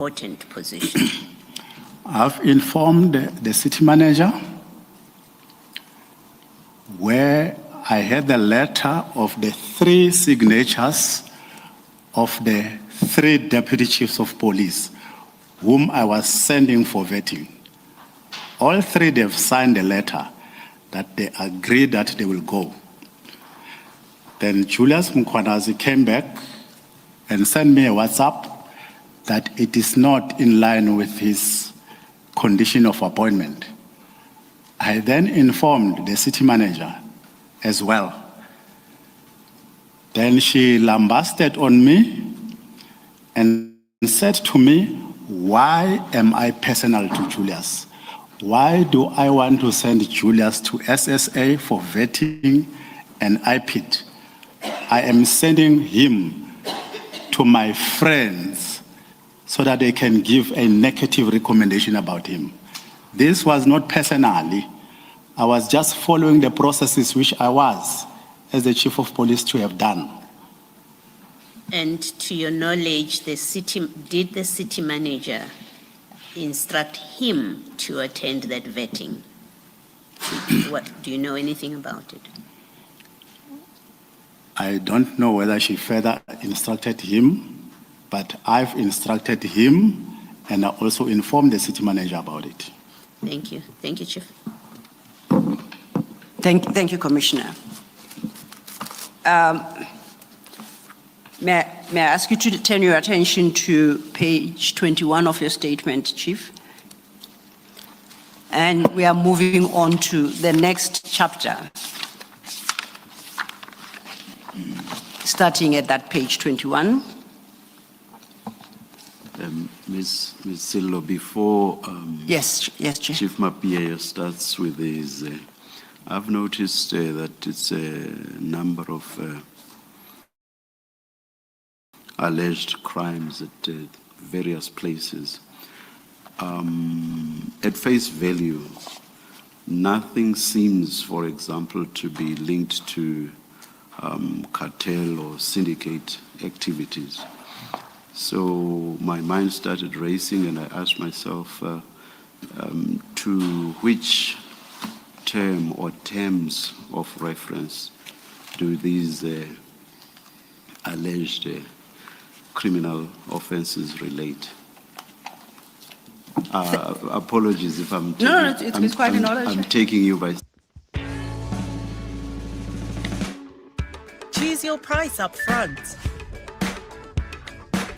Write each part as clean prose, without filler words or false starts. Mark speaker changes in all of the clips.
Speaker 1: important position?
Speaker 2: I've informed the city manager where I had the letter of the 3 signatures of the 3 deputy chiefs of police whom I was sending for vetting. All 3, they've signed a letter that they agree that they will go. Then Julius Mkwanazi came back and sent me a WhatsApp that it is not in line with his condition of appointment. I then informed the city manager as well. Then she lambasted on me and said to me, why am I personal to Julius? Why do I want to send Julius to SSA for vetting and IPID? I am sending him to my friends so that they can give a negative recommendation about him. This was not personally. I was just following the processes which I was, as the chief of police, to have done.
Speaker 1: And to your knowledge, did the city manager instruct him to attend that vetting? Do you know anything about it?
Speaker 2: I don't know whether she further instructed him, but I've instructed him and I also informed the city manager about it.
Speaker 1: Thank you. Thank you, Chief.
Speaker 3: Thank you, Commissioner. May I ask you to turn your attention to page 21 of your statement, Chief? And we are moving on to the next chapter, starting at that page 21.
Speaker 4: Ms. Sillo, before
Speaker 3: Yes, Chief.
Speaker 4: Chief Mapia starts with his, I've noticed that it's a number of alleged crimes at various places. At face value, nothing seems, for example, to be linked to cartel or syndicate activities. So my mind started racing and I asked myself to which term or terms of reference do these alleged criminal offenses relate? Apologies if I'm taking,
Speaker 3: No, it's quite an honor.
Speaker 4: I'm taking you by.
Speaker 5: Choose your price up front.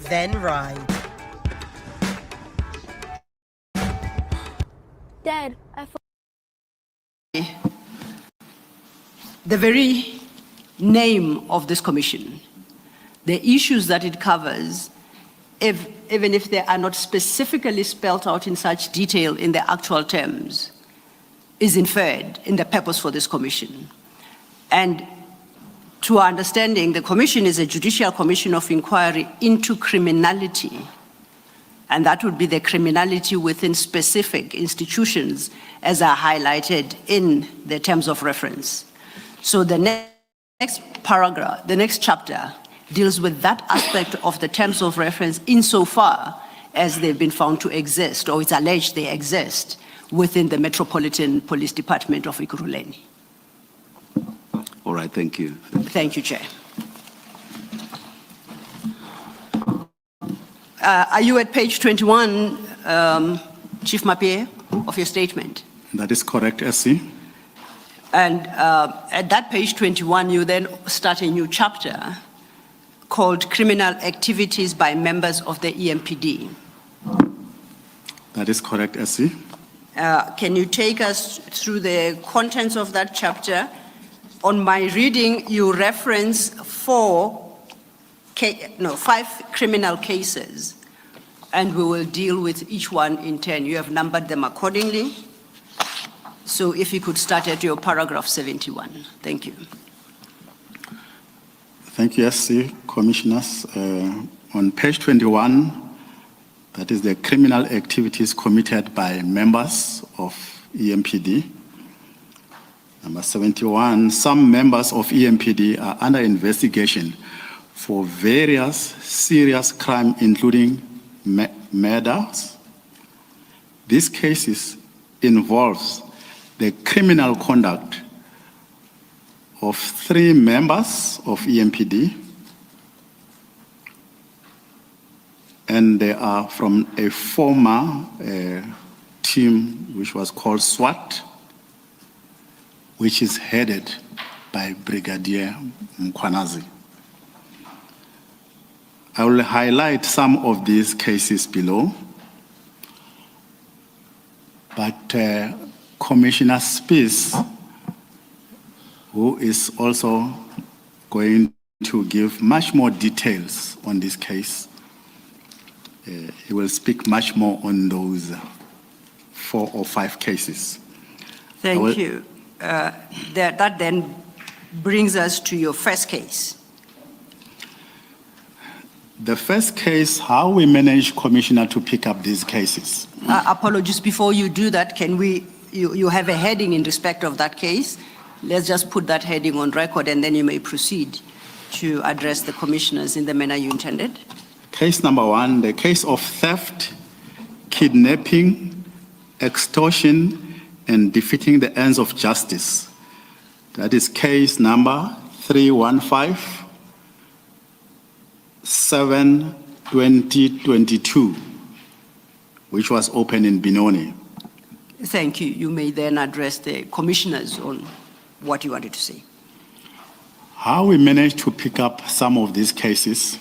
Speaker 5: Then ride.
Speaker 6: Dad,
Speaker 3: The very name of this commission, the issues that it covers, even if they are not specifically spelled out in such detail in the actual terms, is inferred in the purpose for this commission. And to our understanding, the commission is a judicial commission of inquiry into criminality, and that would be the criminality within specific institutions as are highlighted in the terms of reference. So the next paragraph, the next chapter, deals with that aspect of the terms of reference insofar as they've been found to exist, or it's alleged they exist, within the Metropolitan Police Department of Ekurhuleni.
Speaker 4: All right, thank you.
Speaker 3: Thank you, Chair. Are you at page 21, Chief Mapie, of your statement?
Speaker 2: That is correct, SC.
Speaker 3: And at that page 21, you then start a new chapter called Criminal Activities by Members of the EMPD.
Speaker 2: That is correct, SC.
Speaker 3: Can you take us through the contents of that chapter? On my reading, you reference 5 criminal cases, and we will deal with each one in turn. You have numbered them accordingly. So if you could start at your paragraph 71. Thank you.
Speaker 2: Thank you, SC, Commissioners. On page 21, that is the criminal activities committed by members of EMPD. Number 71, some members of EMPD are under investigation for various serious crimes, including murders. This case involves the criminal conduct of 3 members of EMPD, and they are from a former team which was called SWAT, which is headed by Brigadier Mkwanazi. I will highlight some of these cases below, but Commissioner Spies, who is also going to give much more details on this case, he will speak much more on those 4 or 5 cases.
Speaker 3: Thank you. That then brings us to your first case.
Speaker 2: The first case, how we manage, Commissioner, to pick up these cases.
Speaker 3: Apologies, before you do that, you have a heading in respect of that case. Let's just put that heading on record, and then you may proceed to address the commissioners in the manner you intended.
Speaker 2: Case number 1, the case of theft, kidnapping, extortion, and defeating the ends of justice. That is case number 315-7-2022, which was opened in Benoni.
Speaker 3: Thank you. You may then address the commissioners on what you wanted to say.
Speaker 2: How we managed to pick up some of these cases,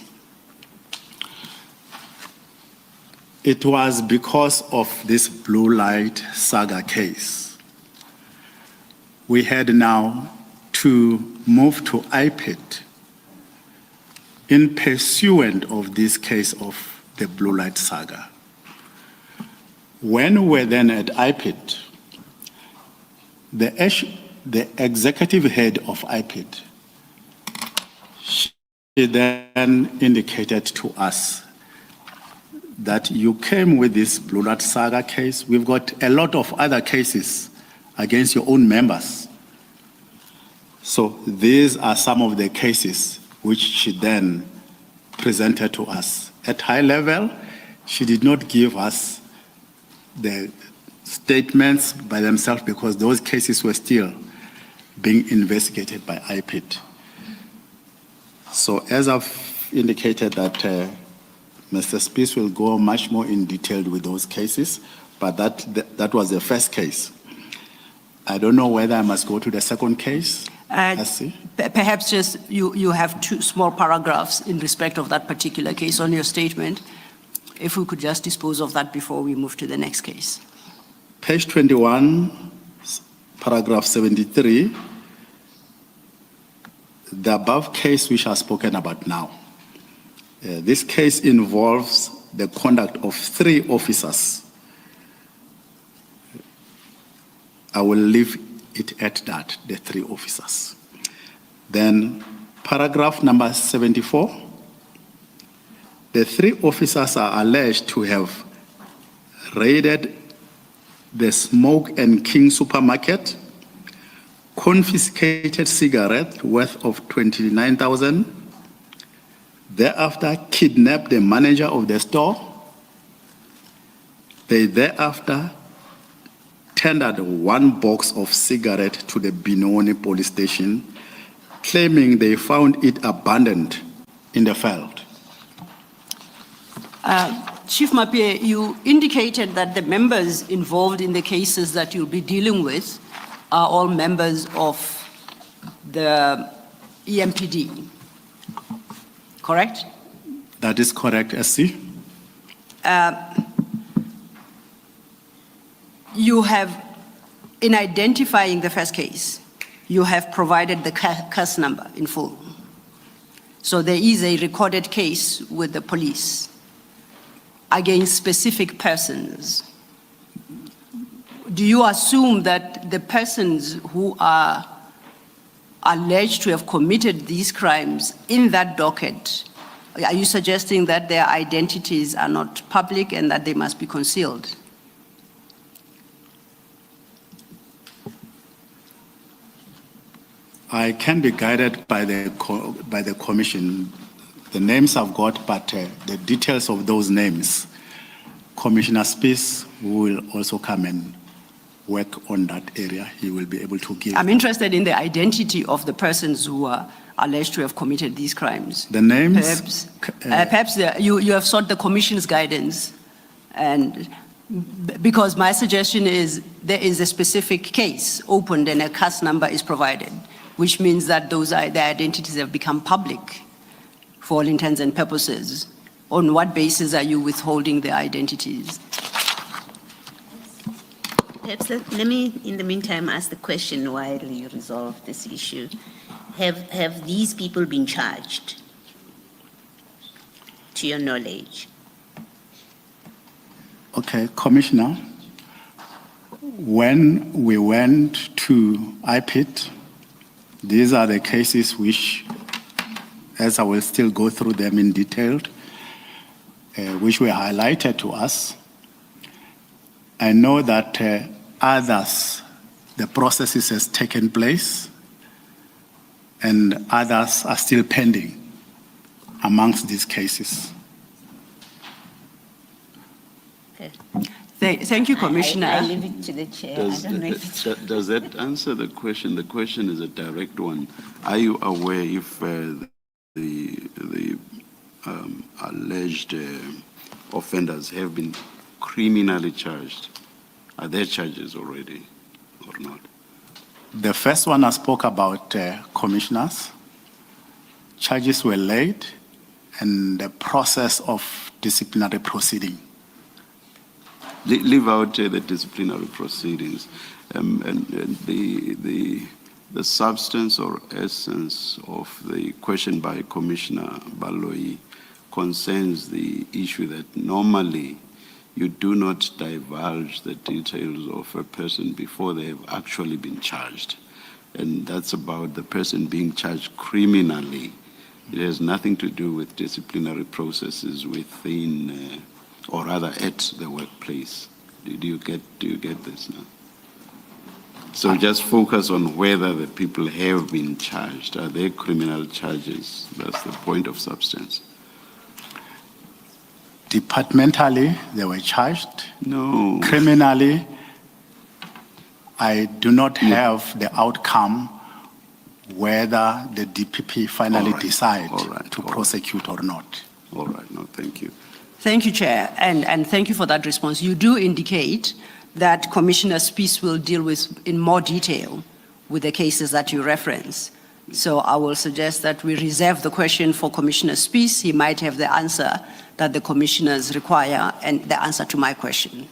Speaker 2: it was because of this blue light saga case. We had now to move to IPID in pursuant of this case of the blue light saga. When we were then at IPID, the executive head of IPID, she then indicated to us that you came with this blue light saga case. We've got a lot of other cases against your own members. So these are some of the cases which she then presented to us. At high level, she did not give us the statements by themselves because those cases were still being investigated by IPID. So as I've indicated that Mr. Spies will go much more in detail with those cases, but that was the first case. I don't know whether I must go to the second case.
Speaker 3: Perhaps just you have 2 small paragraphs in respect of that particular case on your statement. If we could just dispose of that before we move to the next case.
Speaker 2: Page 21, paragraph 73, the above case which I've spoken about now. This case involves the conduct of 3 officers. I will leave it at that, the 3 officers. Then paragraph number 74, the 3 officers are alleged to have raided the Smoke and King supermarket, confiscated cigarettes worth of 29,000, thereafter kidnapped the manager of the store. They thereafter tendered 1 box of cigarettes to the Benoni police station, claiming they found it abandoned in the field.
Speaker 3: Chief Mapie, you indicated that the members involved in the cases that you'll be dealing with are all members of the EMPD, correct?
Speaker 2: That is correct, SC.
Speaker 3: You have, in identifying the first case, you have provided the case number in full. So there is a recorded case with the police against specific persons. Do you assume that the persons who are alleged to have committed these crimes in that docket, are you suggesting that their identities are not public and that they must be concealed?
Speaker 2: I can be guided by the commission. The names I've got, but the details of those names, Commissioner Spies will also come and work on that area. He will be able to give.
Speaker 3: I'm interested in the identity of the persons who are alleged to have committed these crimes.
Speaker 2: The names.
Speaker 3: Perhaps you have sought the Commission's guidance, and because my suggestion is there is a specific case opened and a case number is provided, which means that the identities have become public for all intents and purposes. On what basis are you withholding the identities?
Speaker 1: Perhaps let me, in the meantime, ask the question while you resolve this issue. Have these people been charged, to your knowledge?
Speaker 2: Okay, Commissioner, when we went to IPIT, these are the cases which, as I will still go through them in detail, which were highlighted to us. I know that others, the processes has taken place, and others are still pending amongst these cases.
Speaker 1: Okay.
Speaker 3: Thank you, Commissioner.
Speaker 1: I leave it to the chair.
Speaker 4: Does,
Speaker 1: I don't know if it's...
Speaker 4: does that answer the question? The question is a direct one. Are you aware if the alleged offenders have been criminally charged? Are there charges already or not?
Speaker 2: The first one I spoke about, commissioners. Charges were laid and the process of disciplinary proceeding.
Speaker 4: Leave out the disciplinary proceedings and the substance or essence of the question by Commissioner Baloyi concerns the issue that normally you do not divulge the details of a person before they have actually been charged. And that's about the person being charged criminally. It has nothing to do with disciplinary processes within, or rather at the workplace. Do you get this now? So just focus on whether the people have been charged. Are they criminal charges? That's the point of substance.
Speaker 2: Departmentally, they were charged.
Speaker 4: No.
Speaker 2: Criminally, I do not have the outcome whether the DPP finally decide to prosecute or not.
Speaker 4: All right, no, thank you.
Speaker 3: Thank you, Chair, and thank you for that response. You do indicate that Commissioner Spies will deal with in more detail with the cases that you reference. So I will suggest that we reserve the question for Commissioner Spies. He might have the answer that the commissioners require and the answer to my question.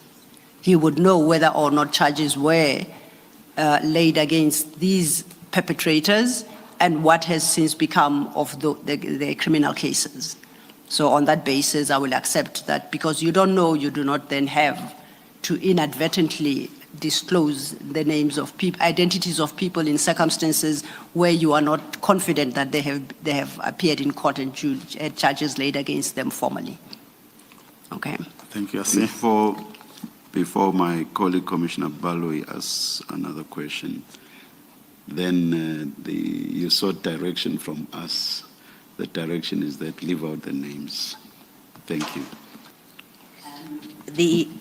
Speaker 3: He would know whether or not charges were laid against these perpetrators and what has since become of the criminal cases. So on that basis, I will accept that because you don't know, you do not then have to inadvertently disclose the names of people, identities of people in circumstances where you are not confident that they have appeared in court and charges laid against them formally. Okay.
Speaker 2: Thank you.
Speaker 4: Before my colleague Commissioner Baloyi asks another question, then you sought direction from us. The direction is that leave out the names. Thank you.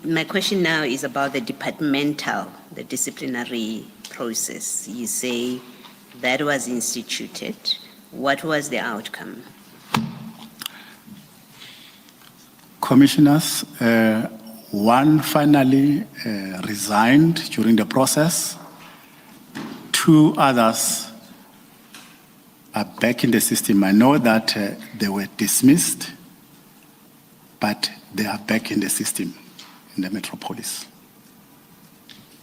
Speaker 1: My question now is about the the disciplinary process. You say that was instituted. What was the outcome?
Speaker 2: Commissioners, one finally resigned during the process. Two others are back in the system. I know that they were dismissed, but they are back in the system in the metropolis.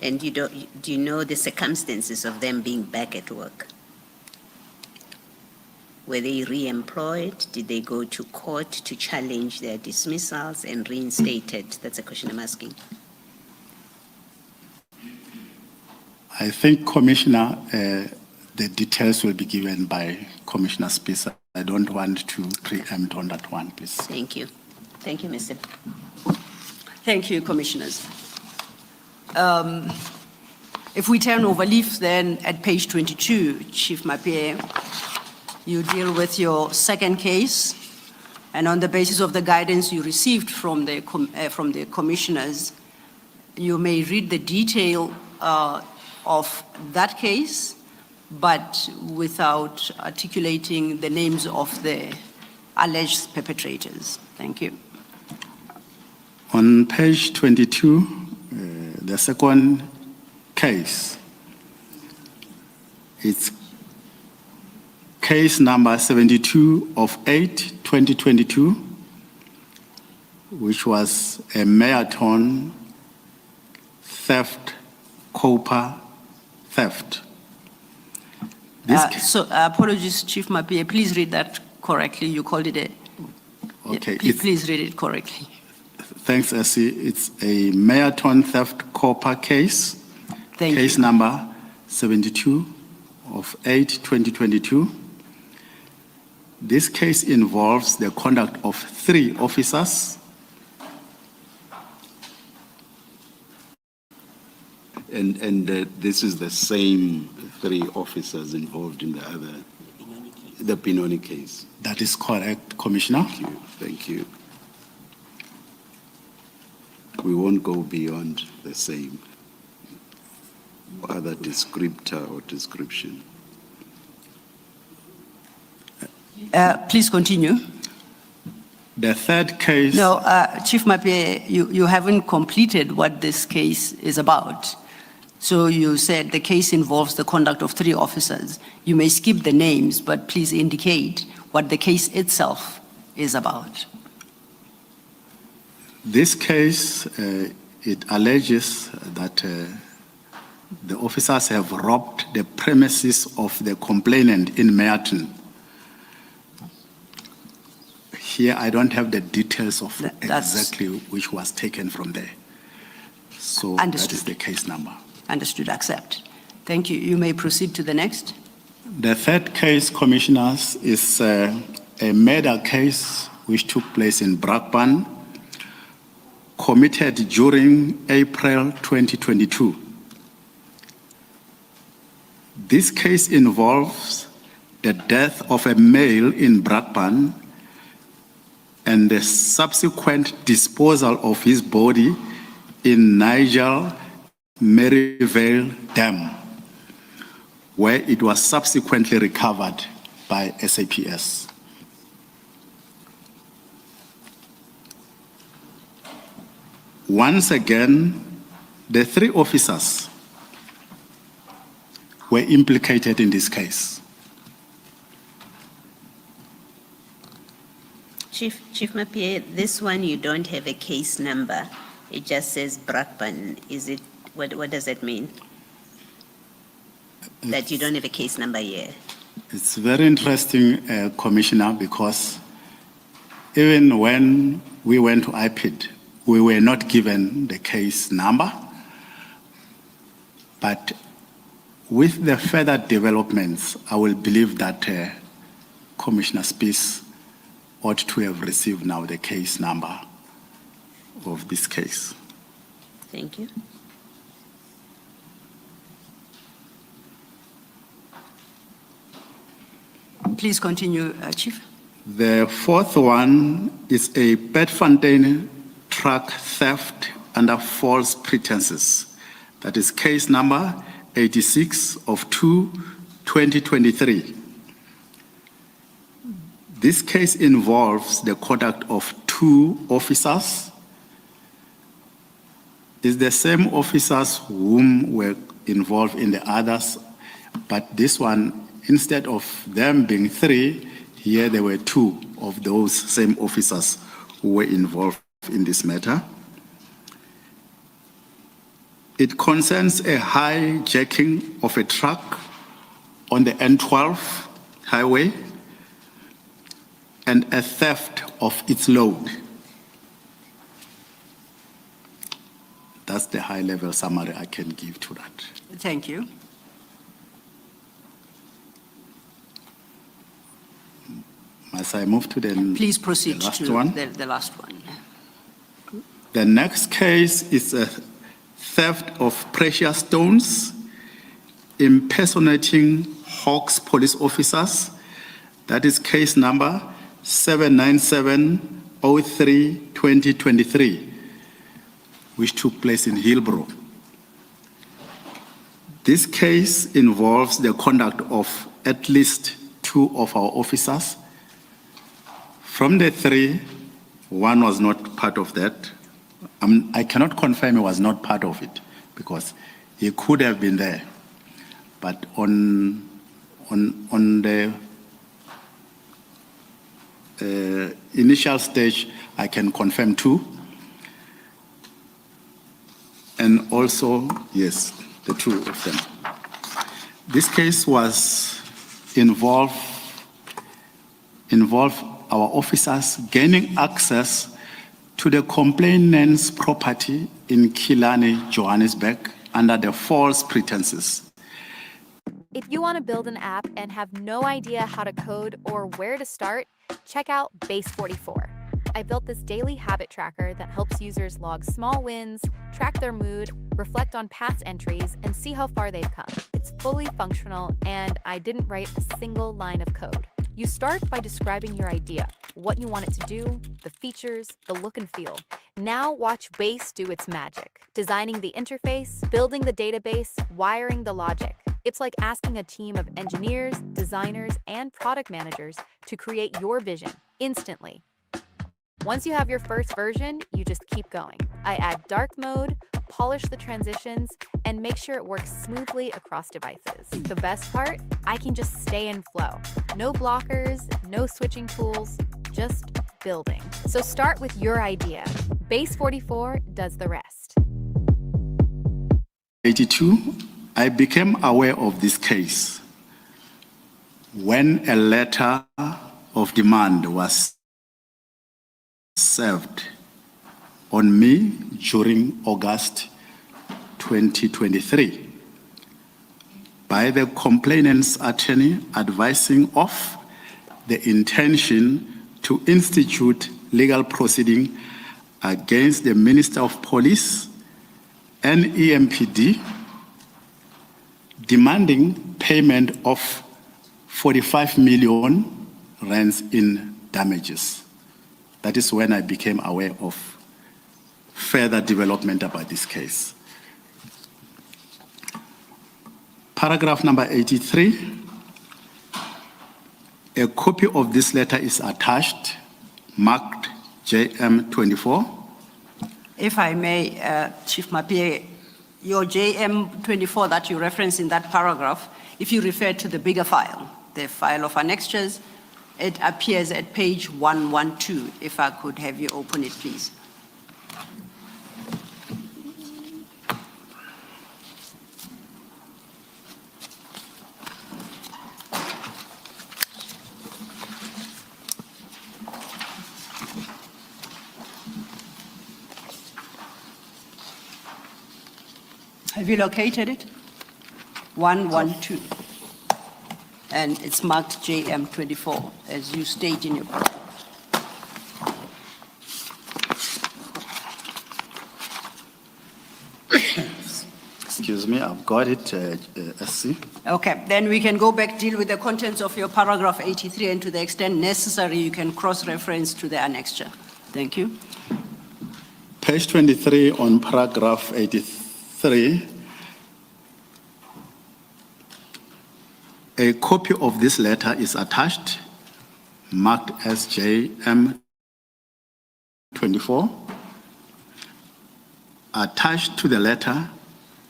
Speaker 1: And do you know the circumstances of them being back at work? Were they re-employed? Did they go to court to challenge their dismissals and reinstated? That's a question I'm asking.
Speaker 2: I think, Commissioner, the details will be given by Commissioner Spies. I don't want to preempt on that one, please.
Speaker 1: Thank you. Thank you, Mr.
Speaker 3: Thank you, Commissioners. If we turn over leaf then at page 22, Chief Mapie, you deal with your second case, And on the basis of the guidance you received from the commissioners, you may read the detail of that case, but without articulating the names of the alleged perpetrators. Thank you.
Speaker 2: On page 22, the second case, it's case number 72 of 8/2022, which was a marathon theft, copper theft.
Speaker 3: Apologies, Chief Mapie, please read that correctly. You called it a...
Speaker 2: Okay,
Speaker 3: Please read it correctly.
Speaker 2: Thanks, Essie. It's a marathon theft copper case.
Speaker 3: Thank you.
Speaker 2: Case number 72 of 8/2022. This case involves the conduct of 3 officers.
Speaker 4: And this is the same 3 officers involved in the Benoni case.
Speaker 2: That is correct, Commissioner.
Speaker 4: Thank you. We won't go beyond the same other descriptor or description.
Speaker 3: Please continue.
Speaker 2: The third case.
Speaker 3: No, Chief Mapie, you haven't completed what this case is about. So you said the case involves the conduct of 3 officers. You may skip the names, but please indicate what the case itself is about.
Speaker 2: This case, it alleges that the officers have robbed the premises of the complainant in Merton. Here, I don't have the details of exactly which was taken from there. So
Speaker 3: Understood.
Speaker 2: That is the case number.
Speaker 3: Understood, accept. Thank you. You may proceed to the next.
Speaker 2: The third case, Commissioners, is a murder case which took place in Brakpan, committed during April 2022. This case involves the death of a male in Brakpan and the subsequent disposal of his body in Nigel Maryvale Dam, where it was subsequently recovered by SAPS. Once again, the 3 officers were implicated in this case.
Speaker 1: Chief Mapie, this one you don't have a case number. It just says Brakpan. Is it, what does that mean? That you don't have a case number here?
Speaker 2: It's very interesting, Commissioner, because even when we went to IPID, we were not given the case number. But with the further developments, I will believe that Commissioner Spies ought to have received now the case number of this case.
Speaker 1: Thank you.
Speaker 3: Please continue, Chief.
Speaker 2: The fourth one is a Bedfontein truck theft under false pretenses. That is case number 86 of 2/2023. This case involves the conduct of 2 officers. It's the same officers whom were involved in the others, but this one, instead of them being 3, here there were 2 of those same officers who were involved in this matter. It concerns a hijacking of a truck on the N12 highway and a theft of its load. That's the high-level summary I can give to that.
Speaker 3: Thank you.
Speaker 2: As I move to the
Speaker 3: Please proceed
Speaker 2: the last
Speaker 3: to
Speaker 2: one.
Speaker 3: the last one.
Speaker 2: The next case is a theft of precious stones, impersonating Hawks police officers. That is case number 797/03/2023, which took place in Hillbrow. This case involves the conduct of at least 2 of our officers. From the 3, 1 was not part of that. I cannot confirm he was not part of it because he could have been there. But on the initial stage, I can confirm 2. And also, yes, the 2 of them. This case was involve our officers gaining access to the complainant's property in Killarney, Johannesburg, under the false pretenses.
Speaker 6: If you want to build an app and have no idea how to code or where to start, check out Base44. I built this daily habit tracker that helps users log small wins, track their mood, reflect on past entries, and see how far they've come. It's fully functional, and I didn't write a single line of code. You start by describing your idea, what you want it to do, the features, the look and feel. Now watch Base do its magic, designing the interface, building the database, wiring the logic. It's like asking a team of engineers, designers, and product managers to create your vision instantly. Once you have your first version, you just keep going. I add dark mode, polish the transitions, and make sure it works smoothly across devices. The best part? I can just stay in flow. No blockers, no switching tools, just building. So start with your idea. Base44 does the rest.
Speaker 2: 82, I became aware of this case when a letter of demand was served on me during August 2023 by the complainant's attorney advising of the intention to institute legal proceeding against the Minister of Police and EMPD, demanding payment of 45 million rands in damages. That is when I became aware of further development about this case. Paragraph number 83. A copy of this letter is attached, marked JM24.
Speaker 3: If I may, Chief Mapie, your JM24 that you reference in that paragraph, if you refer to the bigger file, the file of annexures, it appears at page 112. If I could have you open it, please. Have you located it? 112. And it's marked JM24, as you state in your paragraph.
Speaker 2: Excuse me, I've got it, SC.
Speaker 3: Okay, then we can go back, deal with the contents of your paragraph 83, and to the extent necessary, you can cross-reference to the annexure. Thank you.
Speaker 2: Page 23 on paragraph 83. A copy of this letter is attached, marked as JM24. Attached to the letter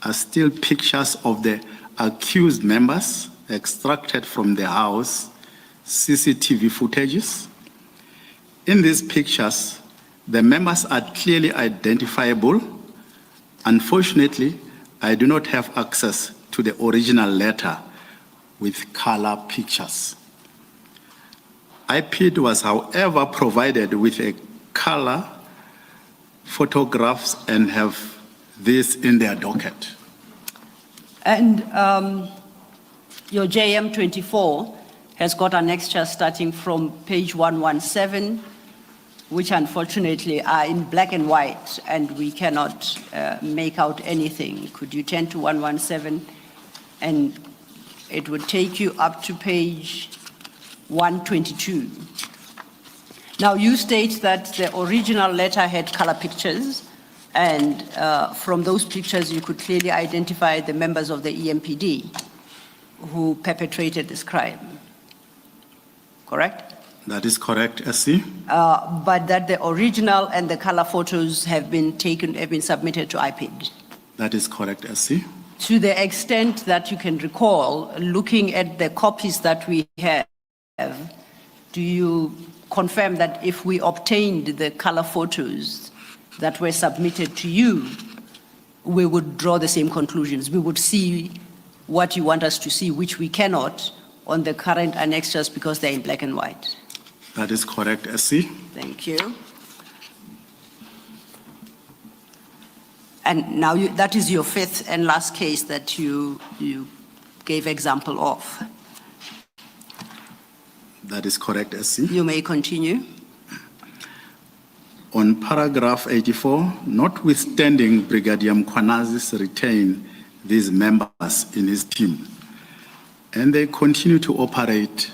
Speaker 2: are still pictures of the accused members extracted from the house CCTV footages. In these pictures, the members are clearly identifiable. Unfortunately, I do not have access to the original letter with color pictures. IPID was, however, provided with a color photographs and have this in their docket.
Speaker 3: And your JM24 has got an extra starting from page 117, which unfortunately are in black and white, and we cannot make out anything. Could you turn to 117? And it would take you up to page 122. Now, you state that the original letter had color pictures, and from those pictures, you could clearly identify the members of the EMPD who perpetrated this crime. Correct?
Speaker 2: That is correct, SC.
Speaker 3: But that the original and the color photos have been submitted to IPID.
Speaker 2: That is correct, SC.
Speaker 3: To the extent that you can recall, looking at the copies that we have, do you confirm that if we obtained the color photos that were submitted to you, we would draw the same conclusions? We would see what you want us to see, which we cannot on the current annexures because they're in black and white.
Speaker 2: That is correct, SC.
Speaker 3: Thank you. And now that is your fifth and last case that you gave example of.
Speaker 2: That is correct, SC.
Speaker 3: You may continue.
Speaker 2: On paragraph 84, notwithstanding Brigadier Mkwanazi's retain these members in his team, and they continue to operate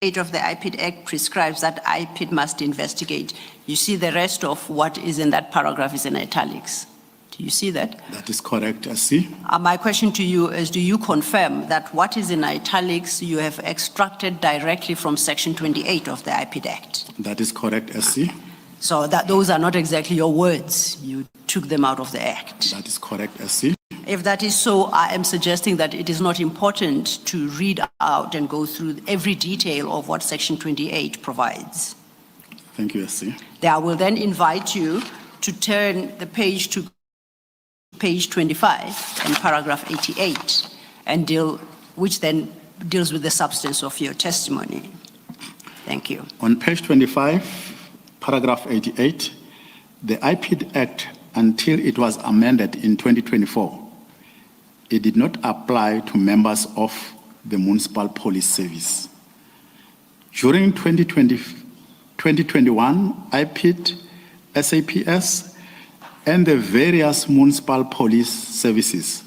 Speaker 3: of the IPID Act prescribes that IPID must investigate. You see the rest of what is in that paragraph is in italics. Do you see that?
Speaker 2: That is correct, SC.
Speaker 3: My question to you is, do you confirm that what is in italics you have extracted directly from Section 28 of the IPID Act?
Speaker 2: That is correct, SC.
Speaker 3: So that those are not exactly your words. You took them out of the Act.
Speaker 2: That is correct, SC.
Speaker 3: If that is so, I am suggesting that it is not important to read out and go through every detail of what Section 28 provides.
Speaker 2: Thank you, SC.
Speaker 3: I will then invite you to turn the page to page 25 and paragraph 88, and which then deals with the substance of your testimony. Thank you.
Speaker 2: On page 25, paragraph 88, the IPID Act, until it was amended in 2024, it did not apply to members of the Municipal Police Service. During 2021, IPID, SAPS, and the various municipal police services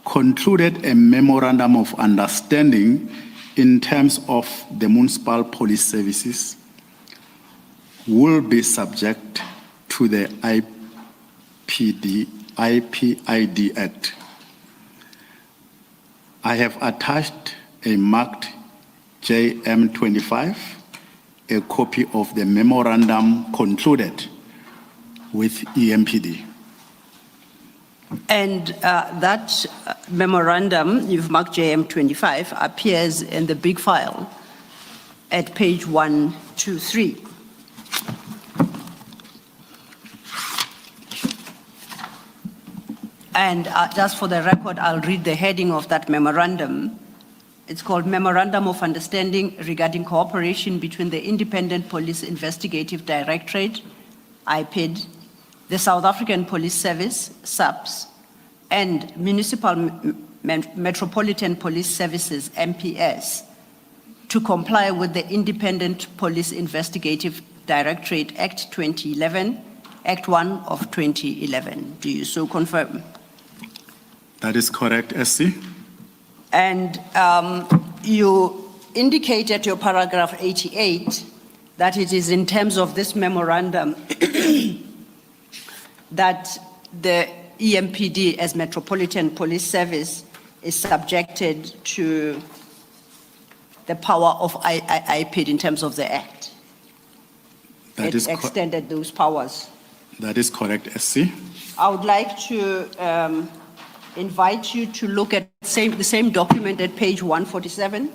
Speaker 2: concluded a memorandum of understanding in terms of the municipal police services will be subject to the IPID Act. I have attached a marked JM25, a copy of the memorandum concluded with EMPD.
Speaker 3: And that memorandum, you've marked JM25, appears in the big file at page 123. And just for the record, I'll read the heading of that memorandum. It's called Memorandum of Understanding Regarding Cooperation Between the Independent Police Investigative Directorate, IPID, the South African Police Service, SAPS, and Municipal Metropolitan Police Services, MPS, to comply with the Independent Police Investigative Directorate Act 2011, Act 1 of 2011. Do you so confirm?
Speaker 2: That is correct, SC.
Speaker 3: And you indicate at your paragraph 88 that it is in terms of this memorandum that the EMPD as Metropolitan Police Service is subjected to the power of IPID in terms of the Act.
Speaker 2: That
Speaker 3: it extended those powers.
Speaker 2: That is correct, SC.
Speaker 3: I would like to invite you to look at the same document at page 147.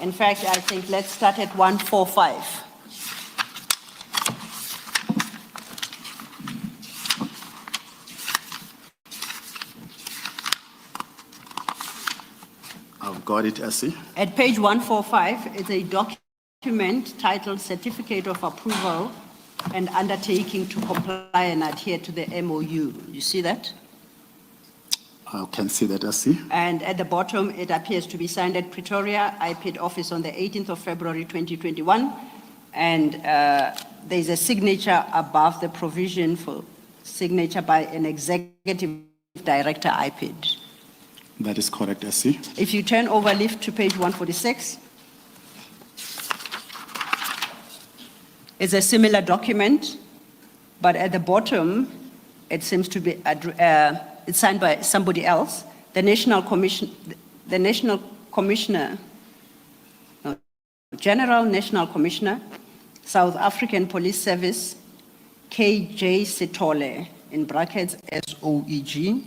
Speaker 3: In fact, I think let's start at 145.
Speaker 2: I've got it, SC.
Speaker 3: At page 145, it's a document titled Certificate of Approval and Undertaking to Comply and Adhere to the MOU. You see that?
Speaker 2: I can see that, SC.
Speaker 3: And at the bottom, it appears to be signed at Pretoria, IPID office on the 18th of February, 2021. And there's a signature above the provision for signature by an executive director, IPID.
Speaker 2: That is correct, SC.
Speaker 3: If you turn over, lift to page 146, it's a similar document, but at the bottom, it seems to be it's signed by somebody else. General National Commissioner, South African Police Service, KJ Sithole, in brackets SOEG,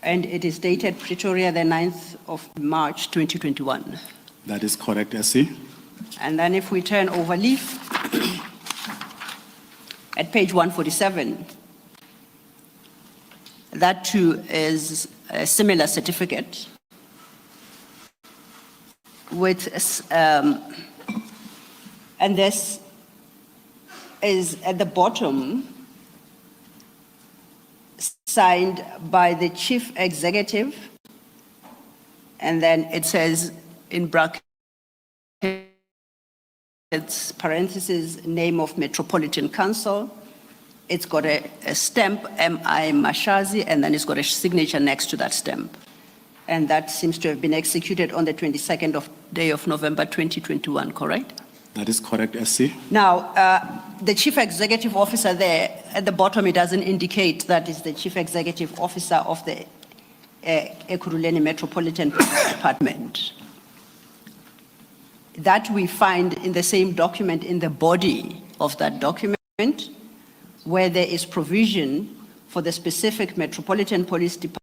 Speaker 3: and it is dated Pretoria, the 9th of March, 2021.
Speaker 2: That is correct, SC.
Speaker 3: And then if we turn over leaf, at page 147, that too is a similar certificate with, and this is at the bottom, signed by the chief executive, and then it says in brackets, parentheses, name of Metropolitan Council. It's got a stamp, M.I. Mashazi, and then it's got a signature next to that stamp. and that seems to have been executed on the 22nd day of November 2021, correct?
Speaker 2: That is correct, SC.
Speaker 3: Now, the chief executive officer there, at the bottom, it doesn't indicate that is the chief executive officer of the Ekurhuleni Metropolitan Police Department. That we find in the same document, in the body of that document, where there is provision for the specific Metropolitan Police Department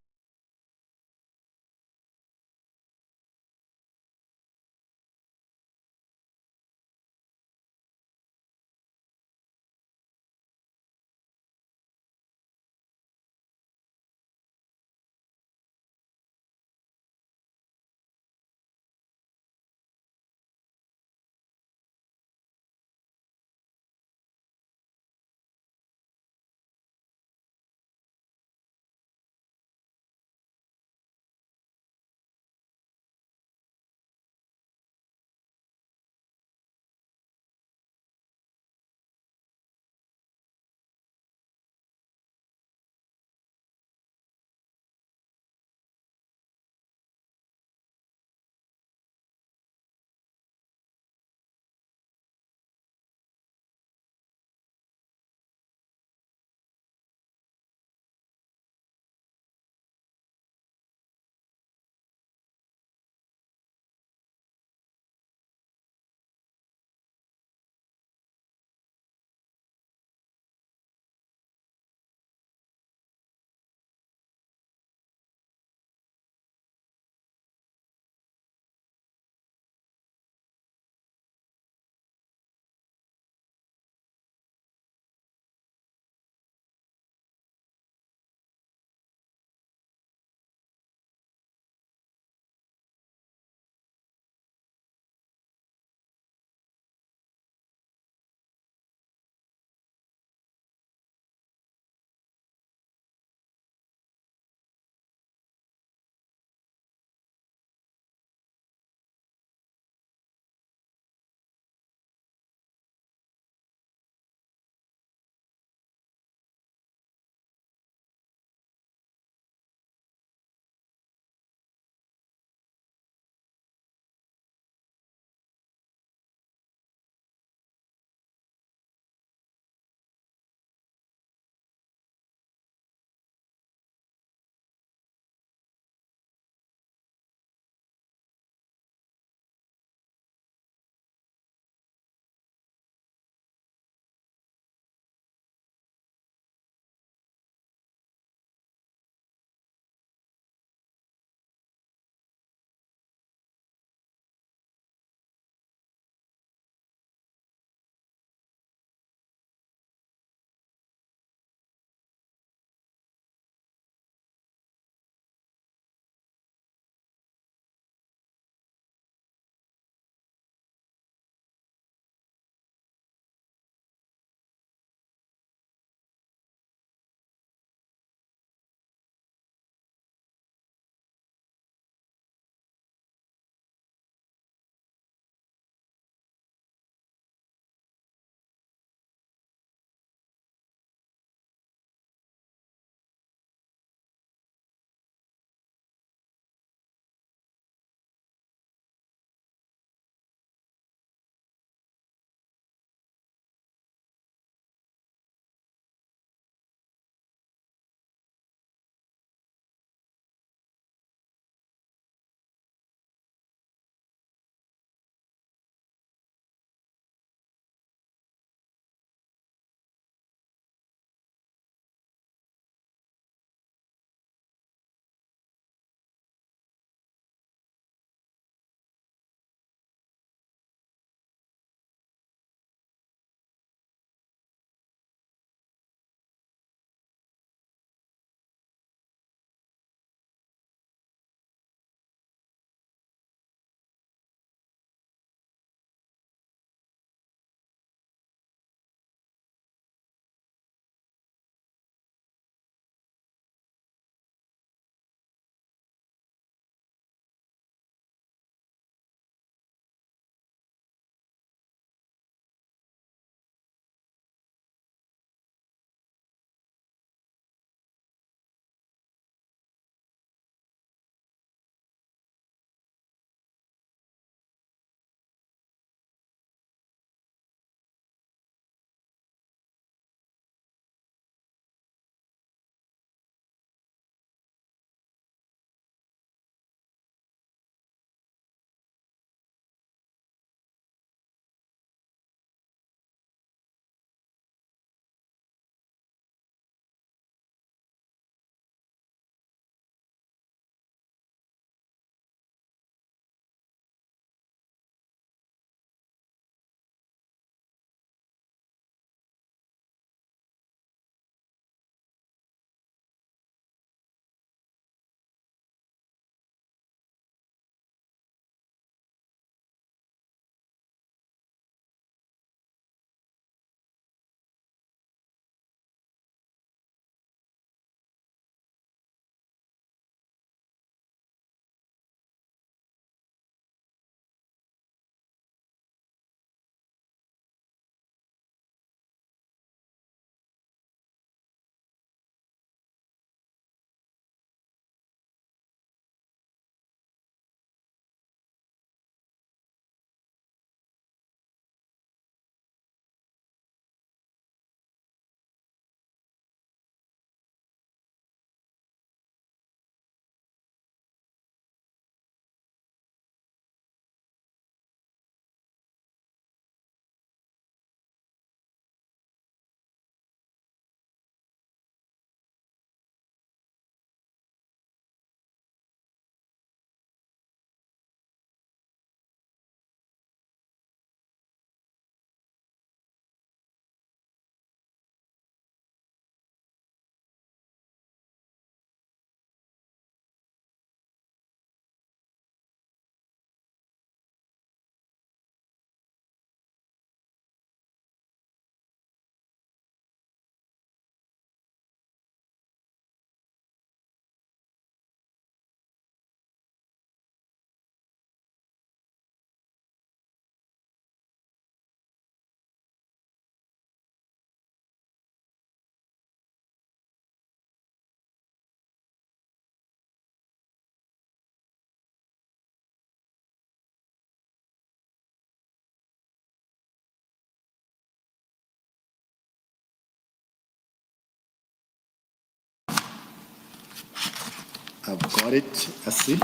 Speaker 2: I've got it, SC.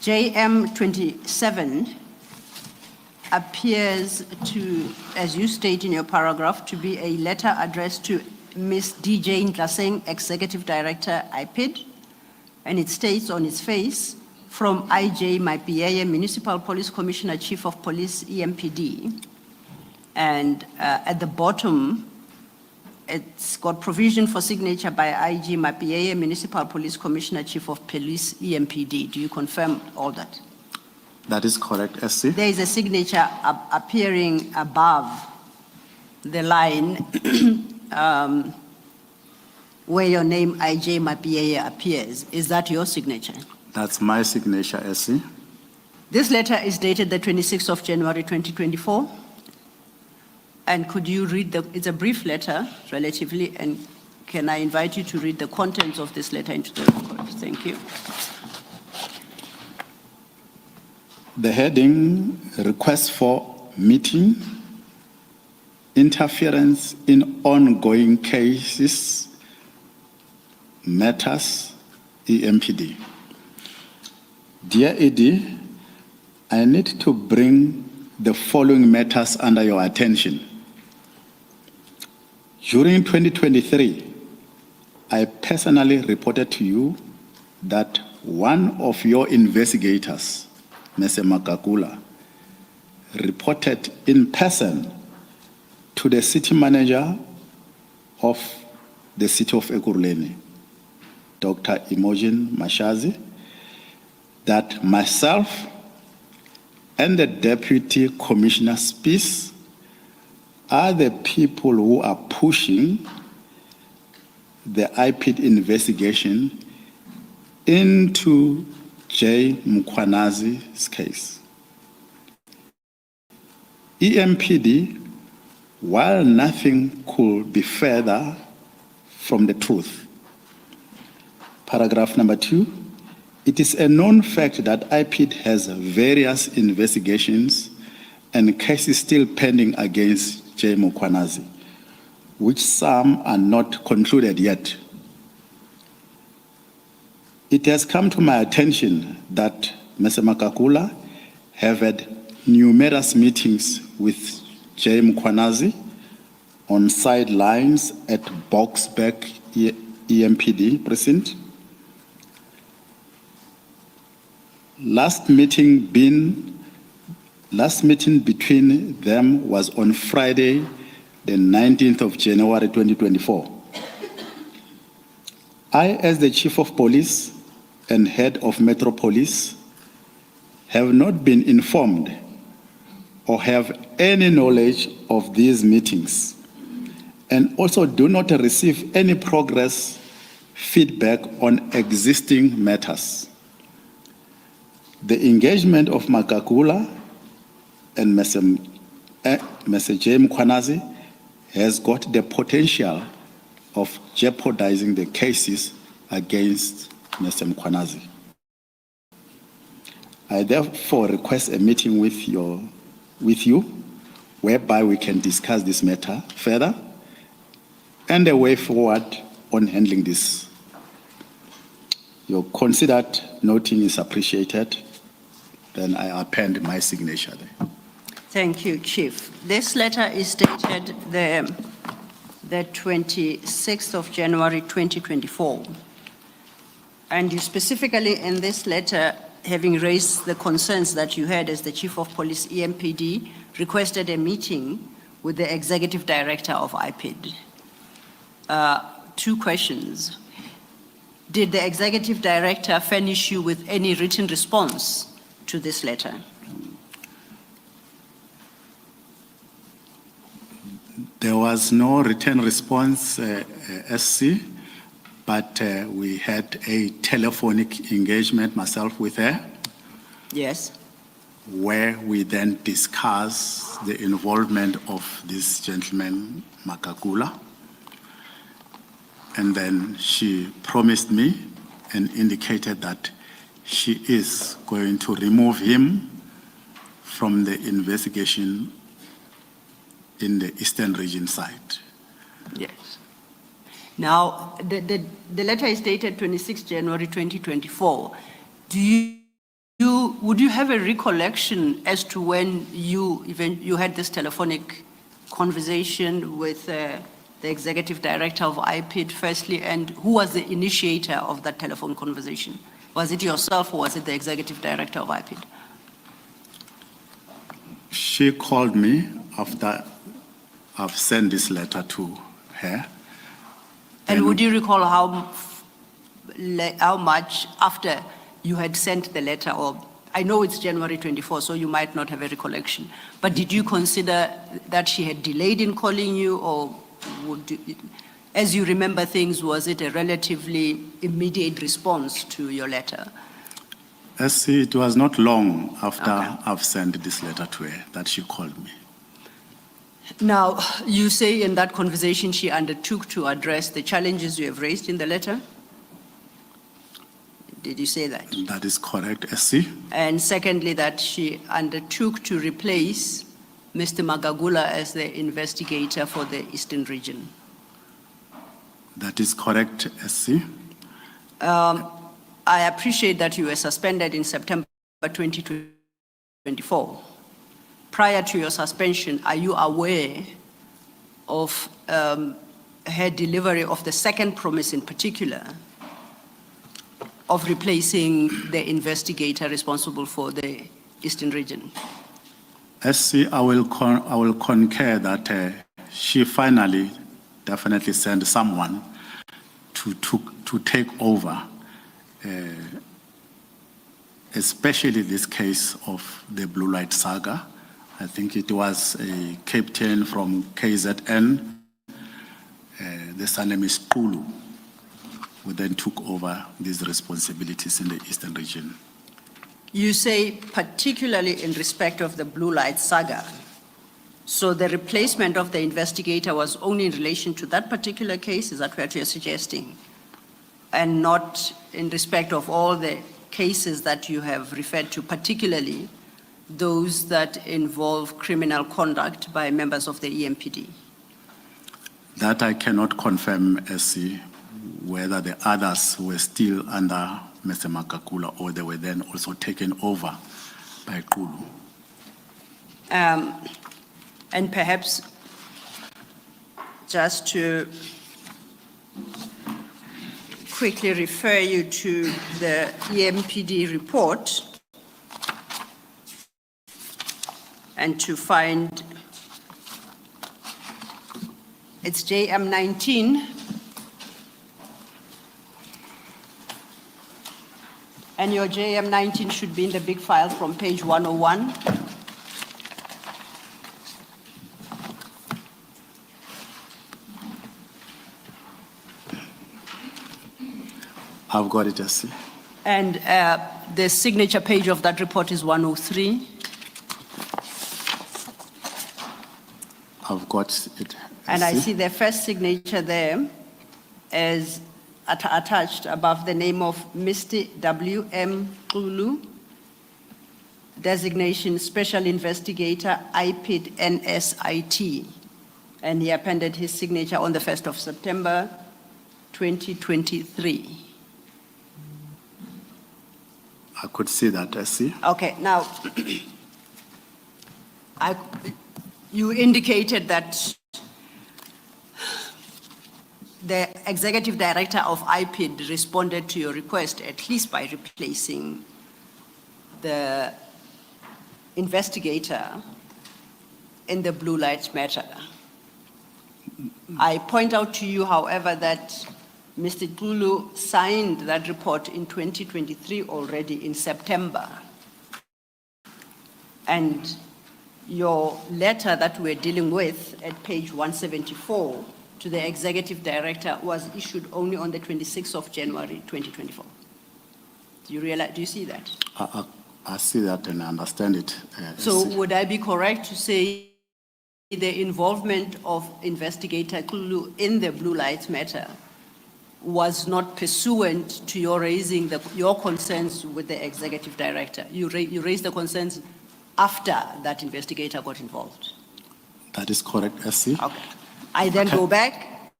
Speaker 3: JM 27 appears to, as you state in your paragraph, to be a letter addressed to Ms. DJ Ndlaseng, Executive Director, IPID, and it states on its face, from IJ Mapieye, Municipal Police Commissioner, Chief of Police, EMPD. And at the bottom, it's got provision for signature by IG Mapieye, Municipal Police Commissioner, Chief of Police, EMPD. Do you confirm all that?
Speaker 2: That is correct, SC.
Speaker 3: There is a signature appearing above the line where your name IJ Mapieye appears. Is that your signature?
Speaker 2: That's my signature, SC.
Speaker 3: This letter is dated the 26th of January 2024. And could you read it's a brief letter, relatively, and can I invite you to read the contents of this letter into the record? Thank you.
Speaker 2: The heading, request for meeting, interference in ongoing cases, matters, EMPD. Dear ED, I need to bring the following matters under your attention. During 2023, I personally reported to you that one of your investigators, Mr. Makakula, reported in person to the city manager of the city of Ekurhuleni, Dr. Imogen Mashazi, that myself and the Deputy Commissioner Spies are the people who are pushing the IPID investigation into J. Mkhwanazi's case. EMPD, while nothing could be further from the truth. Paragraph number 2, it is a known fact that IPID has various investigations and cases still pending against J. Mkhwanazi, which some are not concluded yet. It has come to my attention that Mr. Makakula have had numerous meetings with J. Mkhwanazi on sidelines at Boksburg EMPD precinct. Last meeting between them was on Friday, the 19th of January 2024. I, as the Chief of Police and Head of Metro Police, have not been informed or have any knowledge of these meetings, and also do not receive any progress feedback on existing matters. The engagement of Makakula and Mr. J. Mkhwanazi has got the potential of jeopardizing the cases against Mr. Mkhwanazi. I therefore request a meeting with you, whereby we can discuss this matter further and a way forward on handling this. Your considered noting is appreciated. Then I append my signature there.
Speaker 3: Thank you, Chief. This letter is dated the 26th of January 2024. And you specifically in this letter, having raised the concerns that you had as the Chief of Police EMPD, requested a meeting with the Executive Director of IPID. 2 questions. Did the Executive Director furnish you with any written response to this letter?
Speaker 2: There was no written response, SC, but we had a telephonic engagement, myself with her.
Speaker 3: Yes.
Speaker 2: Where we then discussed the involvement of this gentleman, Makakula. And then she promised me and indicated that she is going to remove him from the investigation in the Eastern Region side.
Speaker 3: Yes. Now, the letter is dated 26 January 2024. Would you have a recollection as to when you had this telephonic conversation with the executive director of IPID firstly, and who was the initiator of that telephone conversation? Was it yourself or was it the executive director of IPID?
Speaker 2: She called me after I've sent this letter to her.
Speaker 3: And would you recall how much after you had sent the letter? Or I know it's January 24, so you might not have a recollection. But did you consider that she had delayed in calling you, or as you remember things, was it a relatively immediate response to your letter?
Speaker 2: It was not long after I've sent this letter to her that she called me.
Speaker 3: Now, you say in that conversation she undertook to address the challenges you have raised in the letter? Did you say that?
Speaker 2: That is correct, SC.
Speaker 3: And secondly, that she undertook to replace Mr. Magagula as the investigator for the Eastern region?
Speaker 2: That is correct, SC.
Speaker 3: I appreciate that you were suspended in September 2024. Prior to your suspension, are you aware of her delivery of the second promise in particular of replacing the investigator responsible for the Eastern region?
Speaker 2: SC, I will concur that she finally definitely sent someone to take over, especially this case of the Blue Light Saga. I think it was a captain from KZN, the surname is Tulu, who then took over these responsibilities in the Eastern region.
Speaker 3: You say particularly in respect of the Blue Light Saga. So the replacement of the investigator was only in relation to that particular case, is that what you're suggesting? And not in respect of all the cases that you have referred to, particularly those that involve criminal conduct by members of the EMPD?
Speaker 2: That I cannot confirm, SC, whether the others were still under Mr. Magagula or they were then also taken over by Kulu.
Speaker 3: And perhaps just to quickly refer you to the EMPD report and to find, it's JM19, and your JM19 should be in the big file from page 101.
Speaker 2: I've got it, SC.
Speaker 3: And the signature page of that report is 103.
Speaker 2: I've got it.
Speaker 3: And I see the first signature there as attached above the name of Mr. W.M. Kulu, designation Special Investigator, IPID NSIT. And he appended his signature on the 1st of September, 2023.
Speaker 2: I could see that, SC.
Speaker 3: Okay, now, you indicated that the executive director of IPID responded to your request, at least by replacing the investigator in the Blue Light matter. I point out to you, however, that Mr. Kulu signed that report in 2023 already in September. And your letter that we're dealing with at page 174 to the executive director was issued only on the 26th of January, 2024. Do you realize, do you see that?
Speaker 2: I see that and I understand it.
Speaker 3: So would I be correct to say the involvement of investigator Kulu in the Blue Light matter was not pursuant to your raising your concerns with the executive director? You raised the concerns after that investigator got involved?
Speaker 2: That is correct, SC.
Speaker 3: Okay. I then go back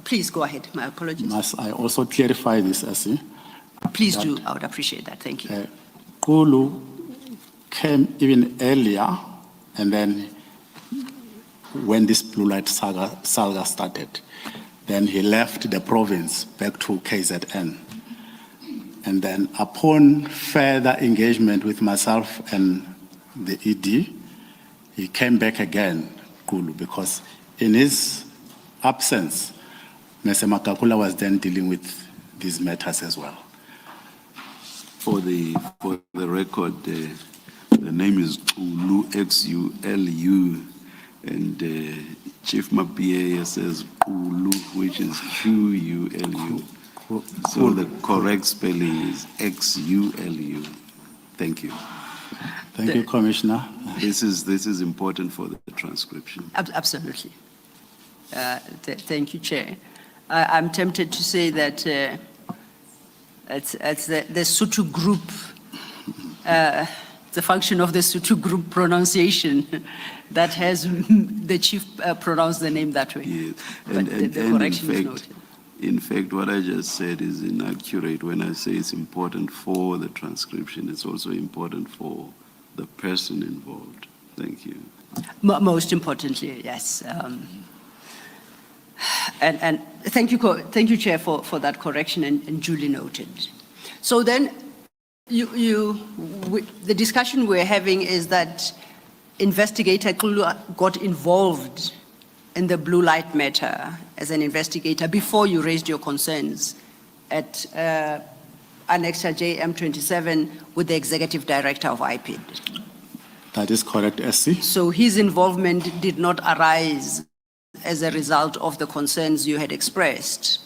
Speaker 3: Please go ahead. My apologies.
Speaker 2: Must I also clarify this, Essie?
Speaker 3: Please do. I would appreciate that. Thank you.
Speaker 2: Kulu came even earlier, and then when this blue light saga started, then he left the province back to KZN. And then upon further engagement with myself and the ED, he came back again, Kulu, because in his absence, Mr. Makakula was then dealing with these matters as well.
Speaker 4: For the record, the name is Ulu, Xulu, and Chief Mapia says Ulu, which is Qulu. So the correct spelling is Xulu. Thank you.
Speaker 2: Thank you, Commissioner.
Speaker 4: This is important for the transcription.
Speaker 3: Absolutely. Thank you, Chair. I'm tempted to say that it's the Sotho group, the function of the Sotho group pronunciation that has the chief pronounce the name that way.
Speaker 4: Yes.
Speaker 3: But the correction is noted.
Speaker 4: In fact, what I just said is inaccurate. When I say it's important for the transcription, it's also important for the person involved. Thank you.
Speaker 3: Most importantly, yes. And thank you, Chair, for that correction and duly noted. So then, the discussion we're having is that Investigator Kulu got involved in the blue light matter as an investigator before you raised your concerns at Annexure JM27 with the Executive Director of IPID.
Speaker 2: That is correct, Essie.
Speaker 3: So his involvement did not arise as a result of the concerns you had expressed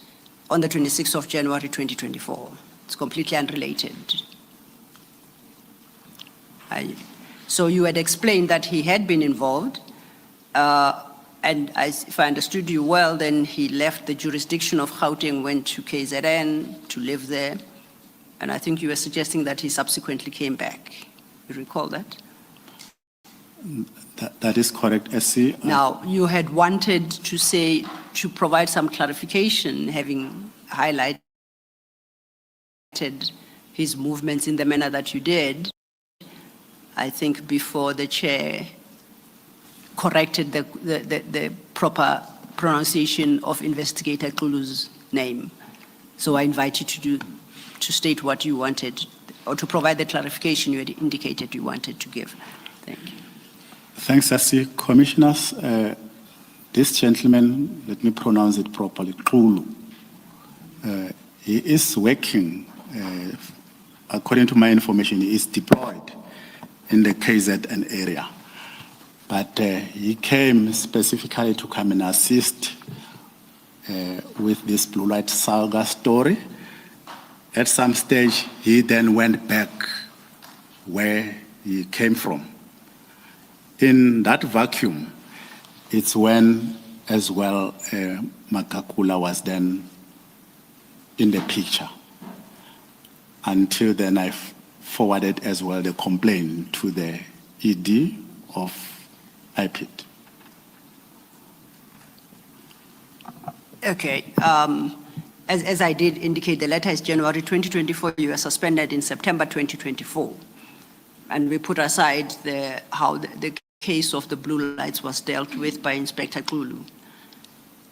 Speaker 3: on the 26th of January 2024. It's completely unrelated. So you had explained that he had been involved, and if I understood you well, then he left the jurisdiction of Gauteng, went to KZN to live there, and I think you were suggesting that he subsequently came back. You recall that?
Speaker 2: That is correct, Essie.
Speaker 3: Now, you had wanted to provide some clarification, having highlighted his movements in the manner that you did, I think before the chair corrected the proper pronunciation of Investigator Kulu's name. So I invite you to state what you wanted, or to provide the clarification you had indicated you wanted to give. Thank you.
Speaker 2: Thanks, Essie. Commissioners, this gentleman, let me pronounce it properly, Kulu, he is working, according to my information, he is deployed in the KZN area. But he came specifically to come and assist with this blue light saga story. At some stage, he then went back where he came from. In that vacuum, it's when, as well, Makakula was then in the picture. Until then, I forwarded as well the complaint to the ED of IPID. Okay. As I did indicate, the letter is January 2024. You were suspended in September 2024. And we put aside how the case of the blue lights was dealt with by Inspector Kulu.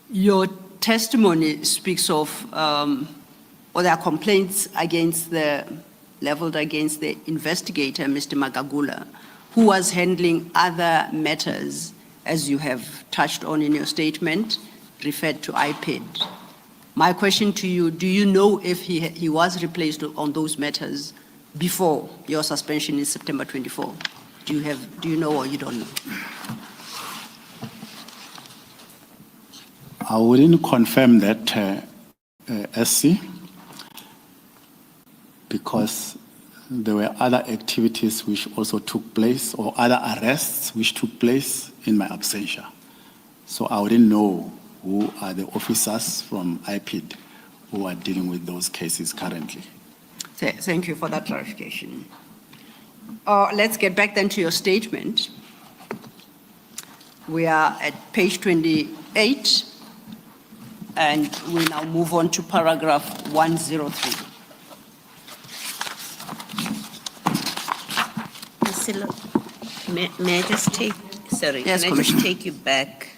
Speaker 2: Your testimony speaks of, or there are complaints leveled against the investigator, Mr. Magagula, who was handling other matters, as you have touched on in your statement, referred to IPID. My question to you, do you know if he was replaced on those matters before your suspension in September 24? Do you know or you don't know? I wouldn't confirm that, SC, because there were other activities which also took place, or other arrests which took place in my absentia. So I wouldn't know who are the officers from IPID who are dealing with those cases currently. Thank you for that clarification. Let's get back then to your statement. We are at page 28.
Speaker 3: And we now move on to paragraph 103.
Speaker 1: Priscilla, may I just take, sorry,
Speaker 3: Yes,
Speaker 1: can I just
Speaker 3: Commissioner.
Speaker 1: take you back?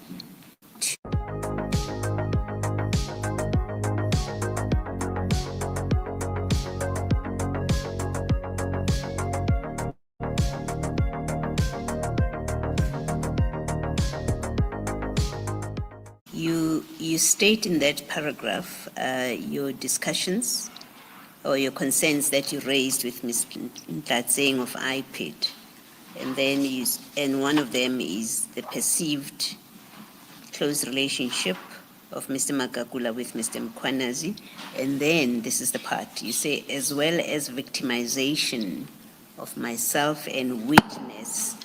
Speaker 1: You state in that paragraph your discussions or your concerns that you raised with Ms. Ntatseng of IPID. And then and one of them is the perceived close relationship of Mr. Magagula with Mr. Mkwanazi. And then this is the part you say, as well as victimization of myself and witness.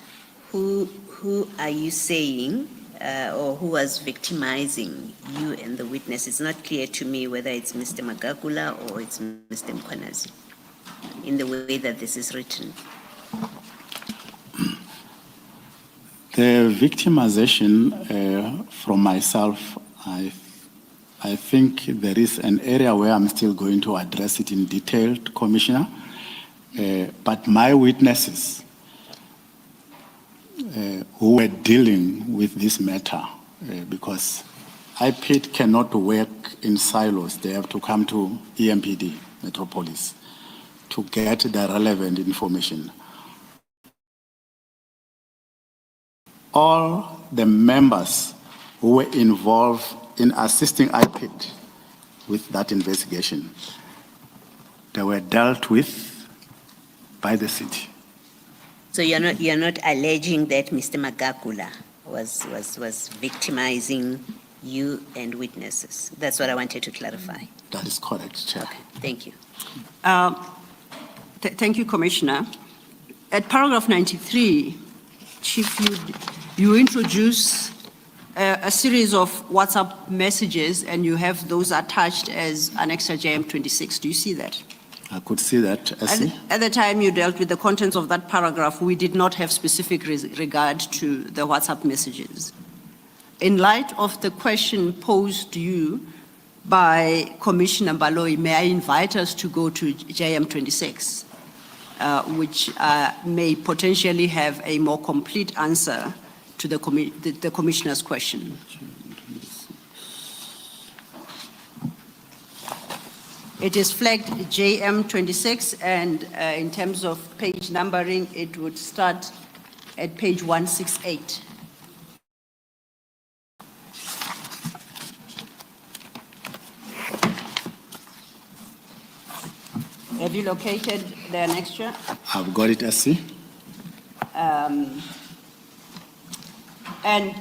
Speaker 1: Who are you saying, or who was victimizing you and the witness? It's not clear to me whether it's Mr. Magagula or it's Mr. Mkwanazi in the way that this is written.
Speaker 2: The victimization from myself, I think there is an area where I'm still going to address it in detail, Commissioner. But my witnesses who were dealing with this matter, because IPID cannot work in silos. They have to come to EMPD, Metropolis, to get the relevant information. All the members who were involved in assisting IPID with that investigation, they were dealt with by the city.
Speaker 1: So you're not alleging that Mr. Magagula was victimizing you and witnesses. That's what I wanted to clarify.
Speaker 2: That is correct, Chair.
Speaker 1: Okay, thank you.
Speaker 3: Thank you, Commissioner. At paragraph 93, Chief, you introduce a series of WhatsApp messages and you have those attached as Annexure JM26. Do you see that?
Speaker 2: I could see that.
Speaker 3: At the time you dealt with the contents of that paragraph, we did not have specific regard to the WhatsApp messages. In light of the question posed to you by Commissioner Baloyi, may I invite us to go to JM26, which may potentially have a more complete answer to the Commissioner's question. It is flagged JM26, and in terms of page numbering, it would start at page 168. Have you located the annexure?
Speaker 2: I've got it, SC.
Speaker 3: And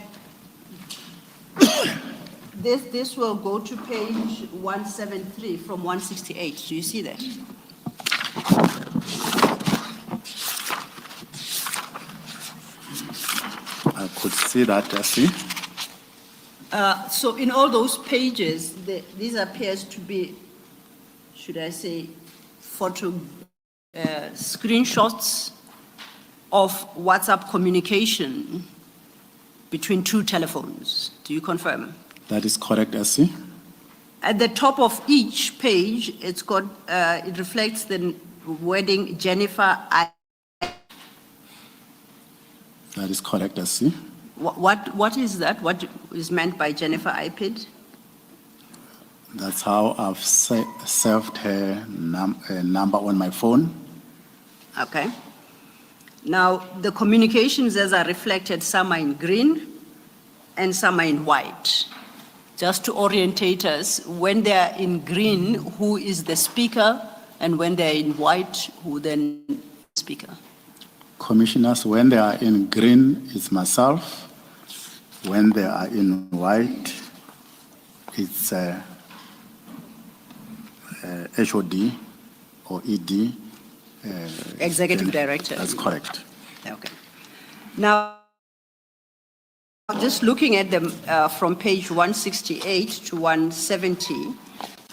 Speaker 3: this will go to page 173 from 168. Do you see that?
Speaker 2: I could see that, SC.
Speaker 3: So in all those pages, these appears to be, should I say, screenshots of WhatsApp communication between two telephones. Do you confirm?
Speaker 2: That is correct, SC.
Speaker 3: At the top of each page, it's got, it reflects the wording Jennifer I.
Speaker 2: That is correct, SC.
Speaker 3: What is that? What is meant by Jennifer IPID?
Speaker 2: That's how I've saved her number on my phone.
Speaker 3: Okay. Now, the communications as are reflected, some are in green and some are in white. Just to orientate us, when they are in green, who is the speaker, and when they're in white, who then is the speaker?
Speaker 2: Commissioners, when they are in green, it's myself. When they are in white, it's HOD or ED.
Speaker 3: Executive Director.
Speaker 2: That's correct.
Speaker 3: Okay. Now, just looking at them from page 168 to 170,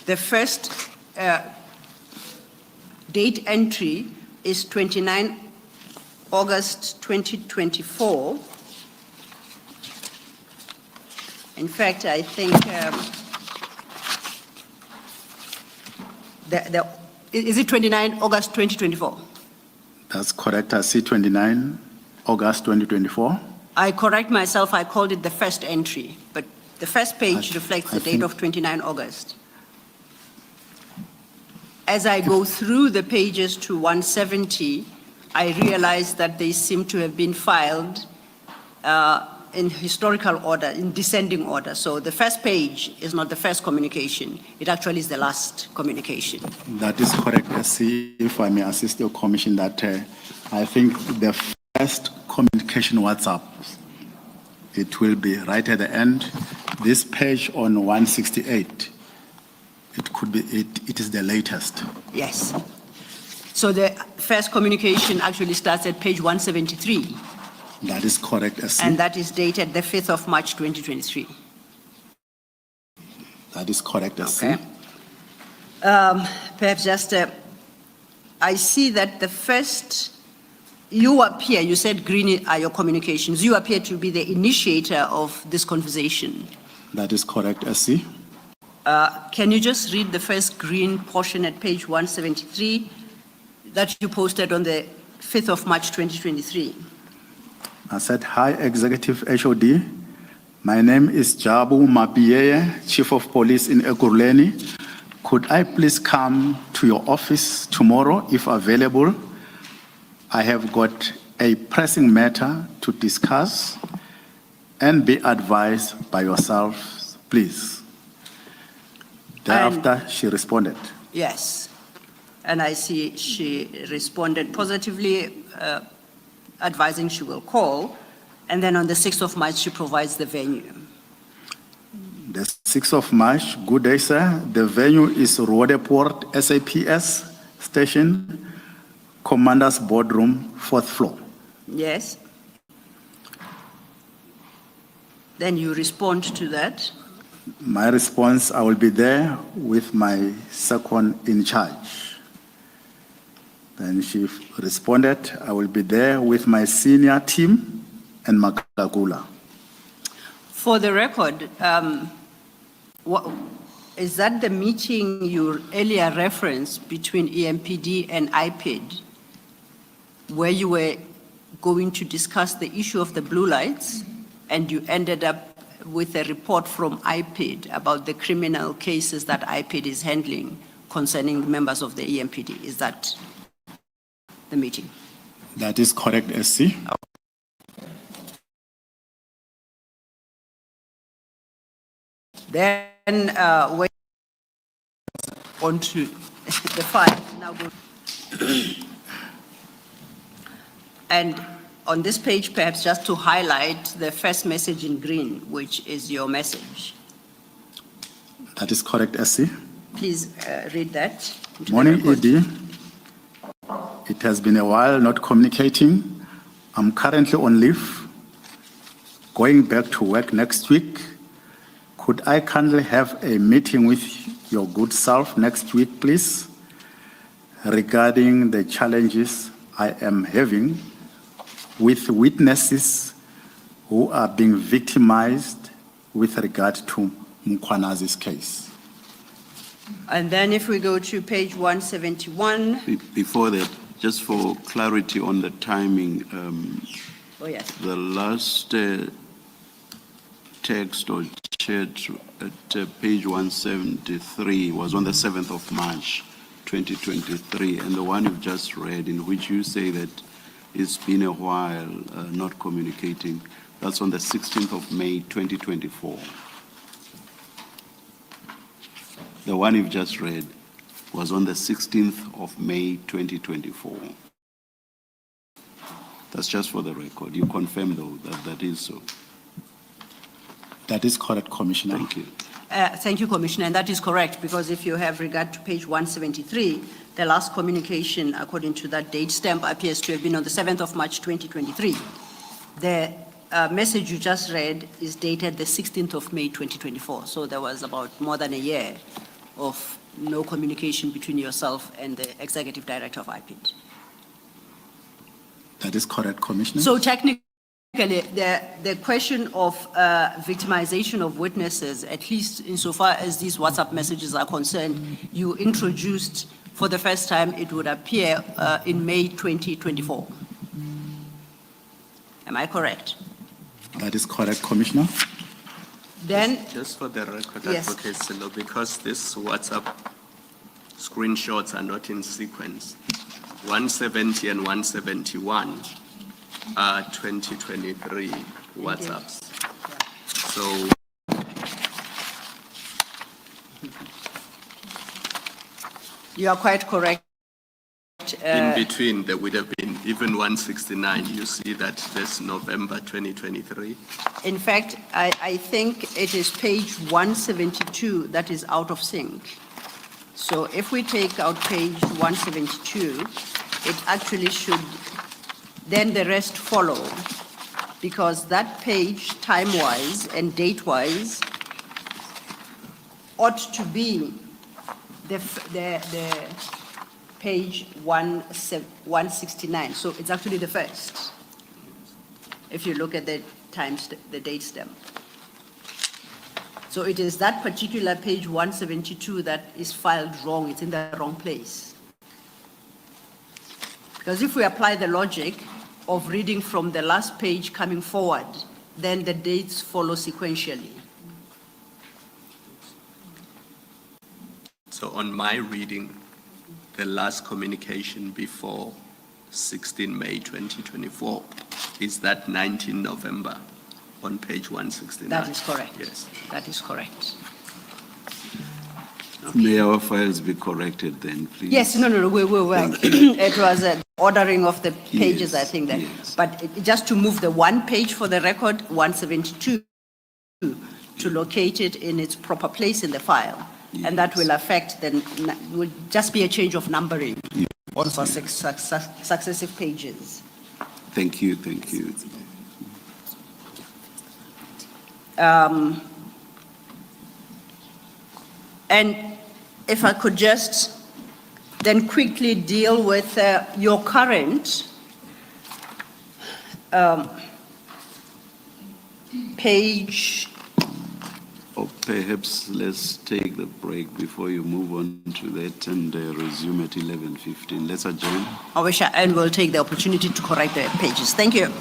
Speaker 3: the first date entry is 29 August 2024. In fact, I think Is it 29 August 2024?
Speaker 2: That's correct. I see 29 August 2024.
Speaker 3: I correct myself, I called it the first entry, but the first page reflects the
Speaker 2: I
Speaker 3: date
Speaker 2: think-
Speaker 3: of 29 August. As I go through the pages to 170, I realize that they seem to have been filed in historical order, in descending order. So the first page is not the first communication, it actually is the last communication.
Speaker 2: That is correct, SC. If I may assist your commission, that I think the first communication WhatsApp, it will be right at the end. This page on 168, it could be, it is the latest.
Speaker 3: Yes. So the first communication actually starts at page 173,
Speaker 2: That is correct, SC.
Speaker 3: and that is dated the 5th of March 2023.
Speaker 2: That is correct, SC.
Speaker 3: Okay. Perhaps just, I see that the first, you appear, you said green are your communications, you appear to be the initiator of this conversation.
Speaker 2: That is correct, SC.
Speaker 3: Can you just read the first green portion at page 173 that you posted on the 5th of March 2023?
Speaker 2: I said, hi, Executive HOD. My name is Jabu Mabieye, Chief of Police in Ekurhuleni. Could I please come to your office tomorrow if available? I have got a pressing matter to discuss and be advised by yourself, please. Thereafter, she responded.
Speaker 3: Yes. And I see she responded positively, advising she will call. And then on the 6th of March, she provides the venue.
Speaker 2: The 6th of March, good day, sir. The venue is Rodeport SAPS Station, Commander's Boardroom, 4th floor.
Speaker 3: Yes. Then you respond to that.
Speaker 2: My response, I will be there with my second in charge. Then she responded, I will be there with my senior team and Magagula.
Speaker 3: For the record, is that the meeting you earlier referenced between EMPD and IPID, where you were going to discuss the issue of the blue lights, and you ended up with a report from IPID about the criminal cases that IPID is handling concerning members of the EMPD? Is that the meeting?
Speaker 2: That is correct, SC.
Speaker 3: Then when on to the file, now go. And on this page, perhaps just to highlight the first message in green, which is your message.
Speaker 2: That is correct, SC.
Speaker 3: Please read that. into the
Speaker 2: Morning,
Speaker 3: record.
Speaker 2: ED. It has been a while not communicating. I'm currently on leave, going back to work next week. Could I kindly have a meeting with your good self next week, please, regarding the challenges I am having with witnesses who are being victimized with regard to Mkwanazi's case?
Speaker 3: And then if we go to page 171.
Speaker 4: Before that, just for clarity on the timing,
Speaker 3: Oh, yes.
Speaker 4: the last text or chat at page 173 was on the 7th of March, 2023, and the one you've just read in which you say that it's been a while not communicating, that's on the 16th of May, 2024. The one you've just read was on the 16th of May, 2024. That's just for the record. You confirm, though, that that is so.
Speaker 2: That is correct, Commissioner.
Speaker 4: Thank you.
Speaker 3: Thank you, Commissioner, and that is correct, because if you have regard to page 173, the last communication, according to that date stamp, appears to have been on the 7th of March, 2023. The message you just read is dated the 16th of May, 2024. So there was about more than a year of no communication between yourself and the Executive Director of IPID.
Speaker 2: That is correct, Commissioner.
Speaker 3: So technically, The question of victimization of witnesses, at least insofar as these WhatsApp messages are concerned, you introduced for the first time, it would appear in May 2024. Am I correct?
Speaker 2: That is correct, Commissioner.
Speaker 3: Then,
Speaker 7: Just for the record,
Speaker 3: Yes.
Speaker 7: Advocate Silo, because these WhatsApp screenshots are not in sequence, 170 and 171 are 2023 WhatsApps. So
Speaker 3: you are quite correct.
Speaker 7: in between, there would have been even 169. You see that there's November 2023.
Speaker 3: In fact, I think it is page 172 that is out of sync. So if we take out page 172, it actually should, then the rest follow, because that page, time-wise and date-wise, ought to be the page 169. So it's actually the first, if you look at the the date stamp. So it is that particular page 172 that is filed wrong. It's in the wrong place. Because if we apply the logic of reading from the last page coming forward, then the dates follow sequentially.
Speaker 7: So on my reading, the last communication before 16 May 2024 is that 19 November on page 169.
Speaker 3: That is correct.
Speaker 7: Yes.
Speaker 3: That is correct.
Speaker 4: May our files be corrected then, please?
Speaker 3: Yes, no, we will.
Speaker 4: Thank you.
Speaker 3: It was an ordering of the pages, I
Speaker 4: Yes,
Speaker 3: think that.
Speaker 4: yes.
Speaker 3: But just to move the one page for the record, 172, to locate it in its proper place in the file. And that will affect, then, will just be a change of numbering for successive pages.
Speaker 4: Thank you, thank you.
Speaker 3: And if I could just then quickly deal with your current page.
Speaker 4: Or perhaps let's take the break before you move on to that and resume at 11:15. Let's adjourn.
Speaker 3: And we'll take the opportunity to correct the pages. Thank you.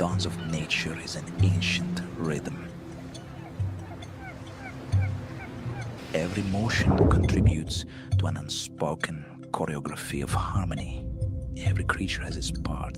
Speaker 8: dance of nature is an ancient rhythm. Every motion contributes to an unspoken choreography of harmony. Every creature has its part.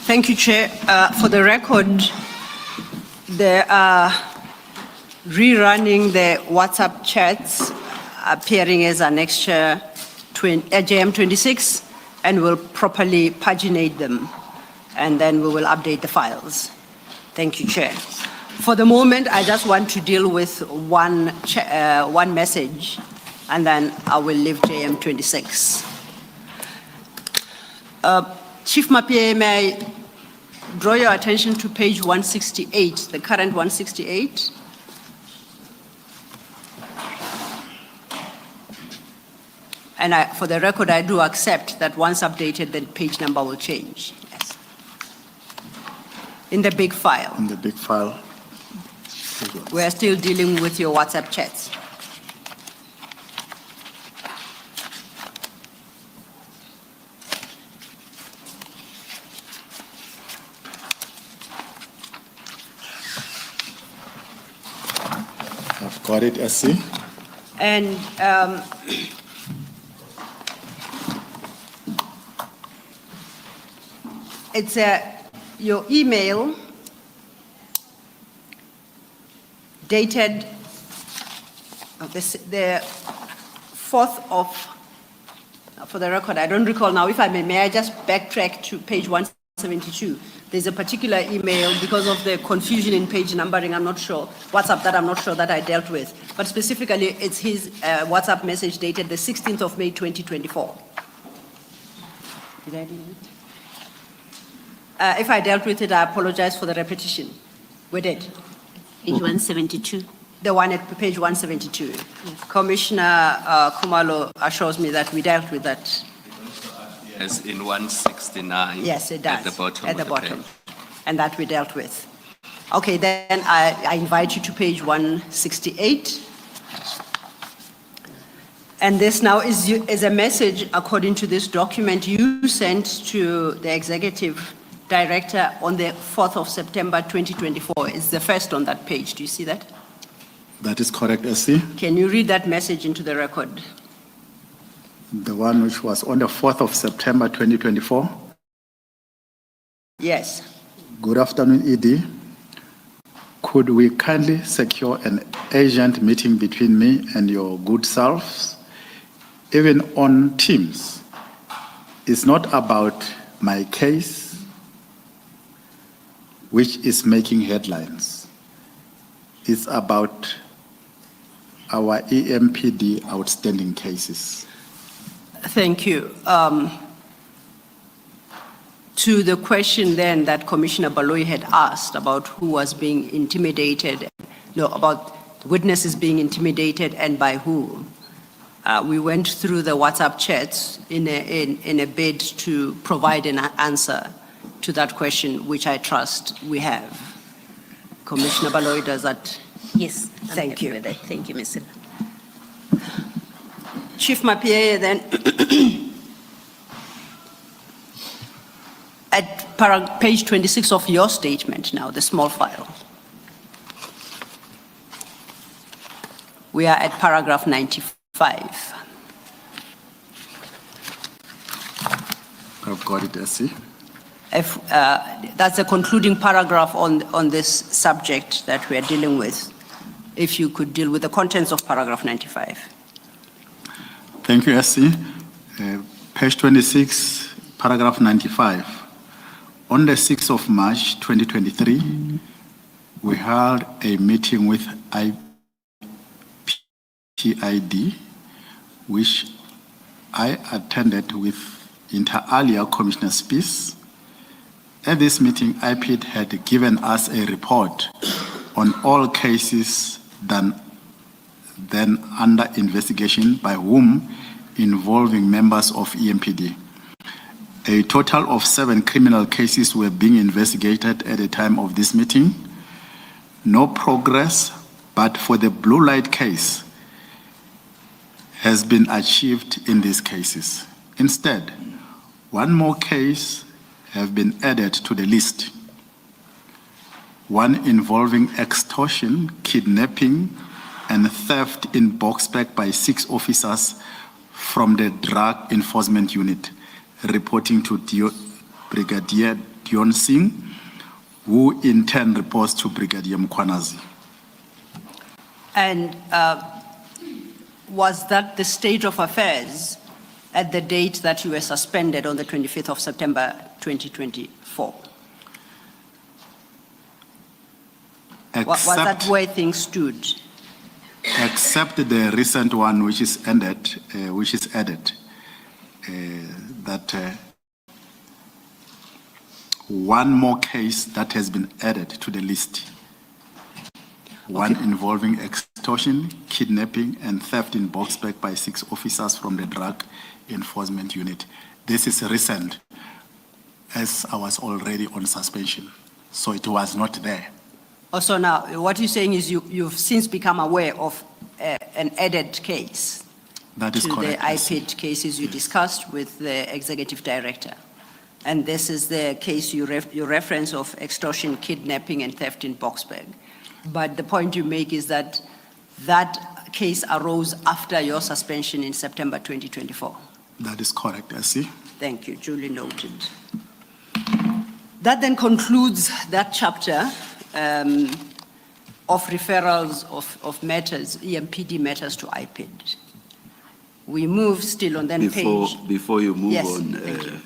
Speaker 3: Thank you, Chair. For the record, they are rerunning the WhatsApp chats appearing as annexure JM 26, and we'll properly paginate them, and then we will update the files. Thank you, Chair. For the moment, I just want to deal with one message, and then I will leave JM 26. Chief Mapie, may I draw your attention to page 168, the current 168. And for the record, I do accept that once updated, the page number will change. Yes. In the big file.
Speaker 2: In the big file.
Speaker 3: We are still dealing with your WhatsApp chats.
Speaker 2: I've got it, SC.
Speaker 3: And it's your email dated the 4th of, for the record, I don't recall now, if I may I just backtrack to page 172. There's a particular email, because of the confusion in page numbering, I'm not sure, WhatsApp that I'm not sure that I dealt with. But specifically, it's his WhatsApp message dated the 16th of May, 2024. Did I do it? If I dealt with it, I apologize for the repetition. We did.
Speaker 1: Page 172.
Speaker 3: The one at page 172. Yes. Commissioner Kumalo assures me that we dealt with that.
Speaker 7: Yes, in 169.
Speaker 3: Yes, it does.
Speaker 7: At the bottom.
Speaker 3: At the bottom. And that we dealt with. Okay, then I invite you to page 168. And this now is a message, according to this document, you sent to the executive director on the 4th of September 2024. It's the first on that page. Do you see that?
Speaker 2: That is correct, SC.
Speaker 3: Can you read that message into the record?
Speaker 2: The one which was on the 4th of September 2024.
Speaker 3: Yes.
Speaker 2: Good afternoon, ED. Could we kindly secure an urgent meeting between me and your good selves, even on Teams? It's not about my case, which is making headlines. It's about our EMPD outstanding cases.
Speaker 3: Thank you. To the question then that Commissioner Baloyi had asked about who was being intimidated, no, about witnesses being intimidated and by who, we went through the WhatsApp chats in a bid to provide an answer to that question, which I trust we have. Commissioner Baloyi, does that?
Speaker 1: Yes. I'm
Speaker 3: Thank
Speaker 1: happy
Speaker 3: you.
Speaker 1: with that. Thank you, Ms. Silla.
Speaker 3: Chief Mapia, then, at page 26 of your statement now, the small file. We are at paragraph 95.
Speaker 2: I've got it, Essie.
Speaker 3: That's a concluding paragraph on this subject that we are dealing with. If you could deal with the contents of paragraph 95.
Speaker 2: Thank you, Essie. Page 26, paragraph 95. On the 6th of March 2023, we held a meeting with IPID, which I attended with inter alia Commissioner Spies. At this meeting, IPID had given us a report on all cases then under investigation by whom involving members of EMPD. A total of 7 criminal cases were being investigated at the time of this meeting. No progress, but for the blue light case, has been achieved in these cases. Instead, one more case has been added to the list. One involving extortion, kidnapping, and theft in Boksburg by 6 officers from the Drug Enforcement Unit, reporting to Brigadier Dion Singh, who in turn reports to Brigadier Mkwanazi.
Speaker 3: And was that the state of affairs at the date that you were suspended on the 25th of September 2024? Was that where things stood?
Speaker 2: Except the recent one, which is added, that one more case that has been added to the list. One involving extortion, kidnapping, and theft in Boksburg by 6 officers from the Drug Enforcement Unit. This is recent, as I was already on suspension, so it was not there.
Speaker 3: Also now, what you're saying is you've since become aware of an added case.
Speaker 2: That is correct.
Speaker 3: To the IPID cases you discussed with the executive director. And this is the case you reference of extortion, kidnapping, and theft in Boksburg. But the point you make is that that case arose after your suspension in September 2024.
Speaker 2: That is correct, Essie.
Speaker 3: Thank you, duly noted. That then concludes that chapter of referrals of matters, EMPD matters to IPID. We move still on then page.
Speaker 4: Before you move
Speaker 3: Yes,
Speaker 4: on,
Speaker 3: thank you.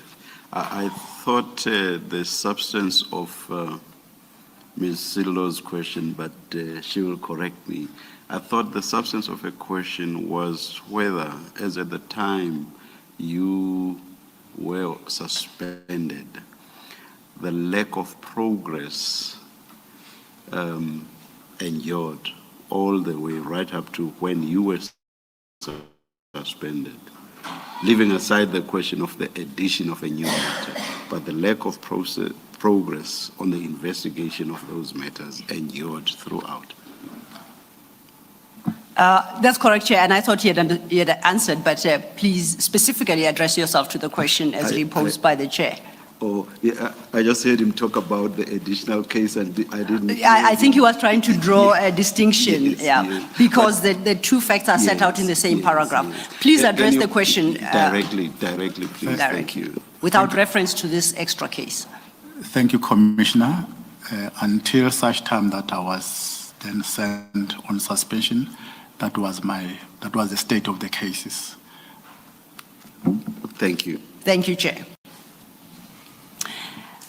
Speaker 4: I thought the substance of Ms. Silo's question, but she will correct me. I thought the substance of her question was whether, as at the time you were suspended, the lack of progress endured all the way right up to when you were suspended, leaving aside the question of the addition of a new matter, but the lack of progress on the investigation of those matters endured throughout.
Speaker 3: That's correct, Chair, and I thought you had answered, but please specifically address yourself to the question as reposed by the Chair.
Speaker 4: Oh, yeah, I just heard him talk about the additional case and I didn't.
Speaker 3: I think he was trying to draw a distinction,
Speaker 4: Yes,
Speaker 3: yeah,
Speaker 4: yes.
Speaker 3: because the two facts are set out in the same
Speaker 4: Yes,
Speaker 3: paragraph.
Speaker 4: yes.
Speaker 3: Please
Speaker 4: Can
Speaker 3: address
Speaker 4: you-
Speaker 3: the question
Speaker 4: Directly, please, thank you.
Speaker 3: without reference to this extra case.
Speaker 2: Thank you, Commissioner. Until such time that I was then sent on suspension, that was the state of the cases.
Speaker 4: Thank you.
Speaker 3: Thank you, Chair.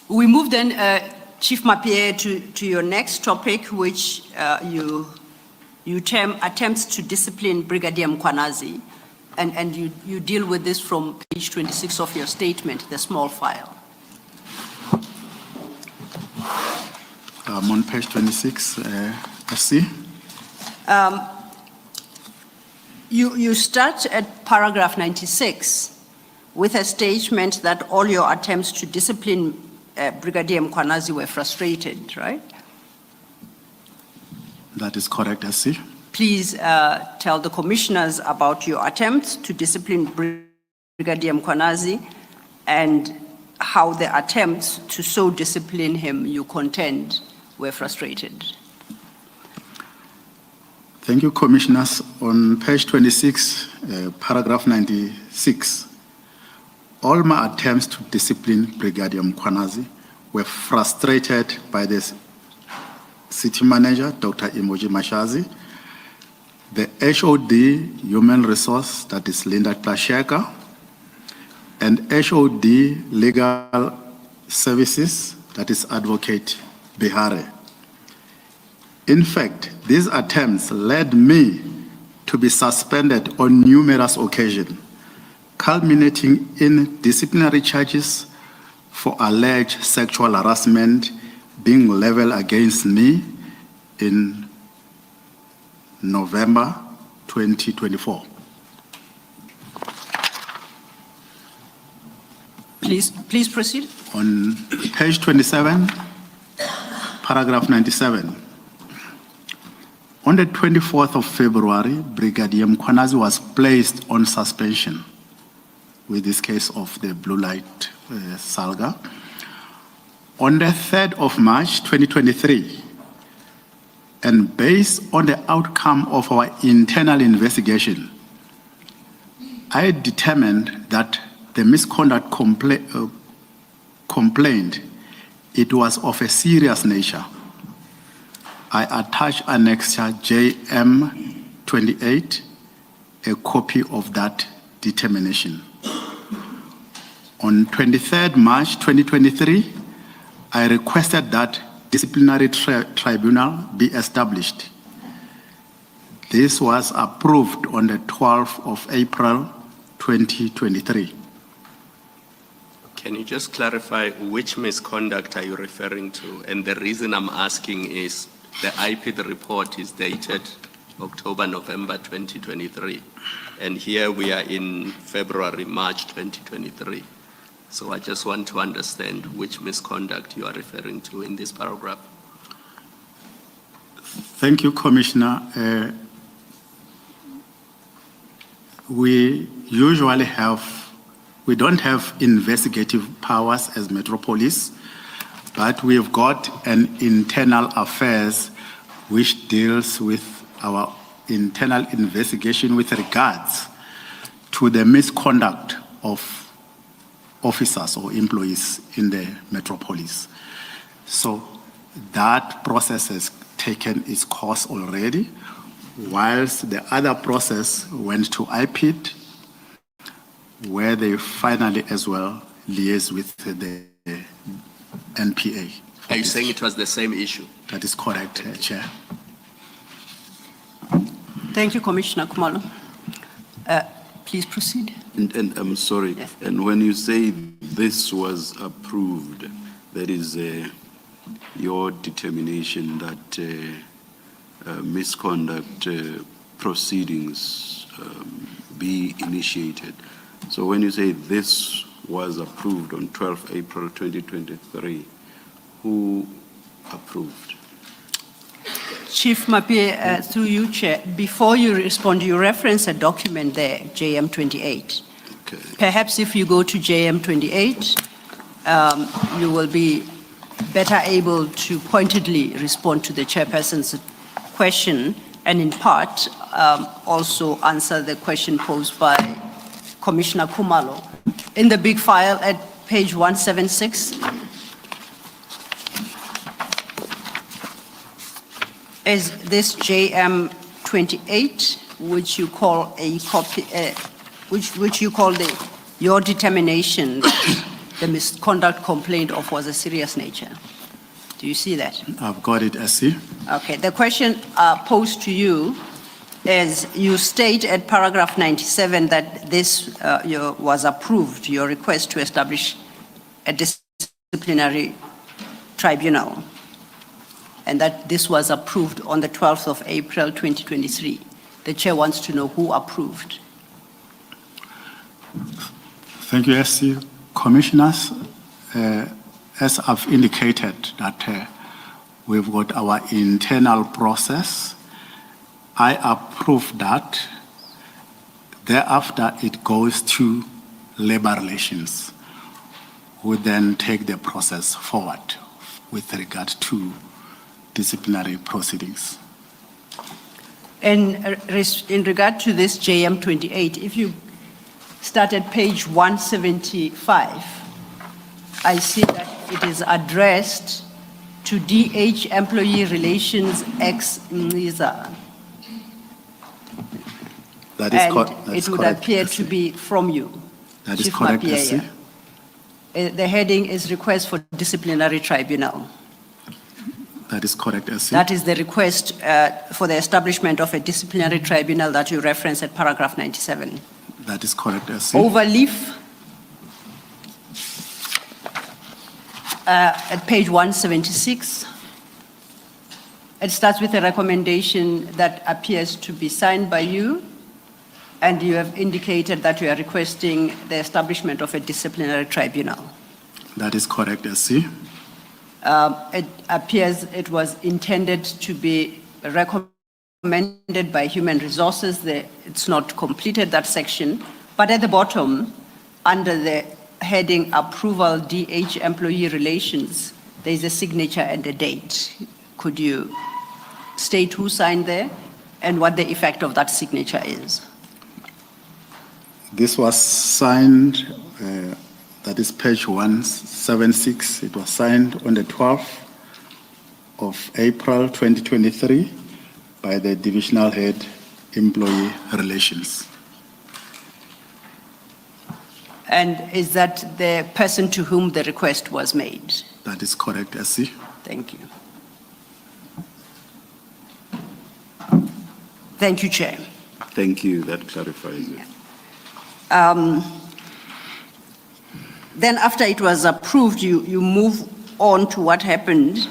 Speaker 3: We move then, Chief Mapie, to your next topic, which you term attempts to discipline Brigadier Mkwanazi, and you deal with this from page 26 of your statement, the small file.
Speaker 2: I'm on page 26, SC.
Speaker 3: You start at paragraph 96 with a statement that all your attempts to discipline Brigadier Mkwanazi were frustrated, right?
Speaker 2: That is correct, SC.
Speaker 3: Please tell the commissioners about your attempts to discipline Brigadier Mkwanazi and how the attempts to so discipline him, you contend, were frustrated.
Speaker 2: Thank you, Commissioners. On page 26, paragraph 96, all my attempts to discipline Brigadier Mkwanazi were frustrated by the city manager, Dr. Emoji Mashazi, the HOD Human Resource, that is Linda Plasheka, and HOD Legal Services, that is Advocate Bihare. In fact, these attempts led me to be suspended on numerous occasions, culminating in disciplinary charges for alleged sexual harassment being leveled against me in November 2024.
Speaker 3: Please proceed.
Speaker 2: On page 27, paragraph 97. On the 24th of February, Brigadier Mkwanazi was placed on suspension with this case of the blue light saga. On the 3rd of March 2023, and based on the outcome of our internal investigation, I determined that the misconduct complaint, it was of a serious nature. I attached Annexure JM 28, a copy of that determination. On 23rd March 2023, I requested that disciplinary tribunal be established. This was approved on the 12th of April 2023.
Speaker 7: Can you just clarify which misconduct are you referring to? And the reason I'm asking is the IPID report is dated October, November 2023. And here we are in February, March 2023. So I just want to understand which misconduct you are referring to in this paragraph.
Speaker 2: Thank you, Commissioner. We don't have investigative powers as Metropolis, but we've got an internal affairs which deals with our internal investigation with regards to the misconduct of officers or employees in the Metropolis. So that process has taken its course already, whilst the other process went to IPID, where they finally as well liaise with the NPA.
Speaker 7: Are you saying it was the same issue?
Speaker 2: That is correct, Chair.
Speaker 3: Thank you, Commissioner Kumalo. Please proceed.
Speaker 4: And I'm sorry,
Speaker 3: Yes.
Speaker 4: and when you say this was approved, that is your determination that misconduct proceedings be initiated. So when you say this was approved on 12th April 2023, who approved?
Speaker 3: Chief Mapie, through you, Chair, before you respond, you reference a document there, JM 28.
Speaker 4: Okay.
Speaker 3: Perhaps if you go to JM 28, you will be better able to pointedly respond to the chairperson's question and in part also answer the question posed by Commissioner Khumalo. In the big file at page 176 is this JM 28, which you call a copy, which you call your determination that the misconduct complaint of was a serious nature. Do you see that?
Speaker 2: I've got it, SC.
Speaker 3: Okay, the question posed to you is, you state at paragraph 97 that this was approved, your request to establish a disciplinary tribunal, and that this was approved on the 12th of April 2023. The chair wants to know who approved.
Speaker 2: Thank you, SC. Commissioners, as I've indicated that we've got our internal process, I approve that. Thereafter, it goes to labor relations, who then take the process forward with regard to disciplinary proceedings.
Speaker 3: In regard to this JM 28, if you start at page 175, I see that it is addressed to DH Employee Relations ex Mliza.
Speaker 2: That is correct.
Speaker 3: And it would appear to be from you.
Speaker 2: That is
Speaker 3: Chief
Speaker 2: correct,
Speaker 3: Mapiaya.
Speaker 2: SC.
Speaker 3: The heading is request for disciplinary tribunal.
Speaker 2: That is correct, SC.
Speaker 3: That is the request for the establishment of a disciplinary tribunal that you reference at paragraph 97.
Speaker 2: That is correct, SC.
Speaker 3: Overleaf at page 176. It starts with a recommendation that appears to be signed by you, and you have indicated that you are requesting the establishment of a disciplinary tribunal.
Speaker 2: That is correct, SC.
Speaker 3: It appears it was intended to be recommended by Human Resources. It's not completed, that section. But at the bottom, under the heading Approval DH Employee Relations, there is a signature and a date. Could you state who signed there and what the effect of that signature is?
Speaker 2: This was signed, that is page 176. It was signed on the 12th of April 2023 by the Divisional Head Employee Relations.
Speaker 3: And is that the person to whom the request was made?
Speaker 2: That is correct, SC.
Speaker 3: Thank you. Thank you, Chair.
Speaker 4: Thank you, that clarifies it.
Speaker 3: Then after it was approved, you move on to what happened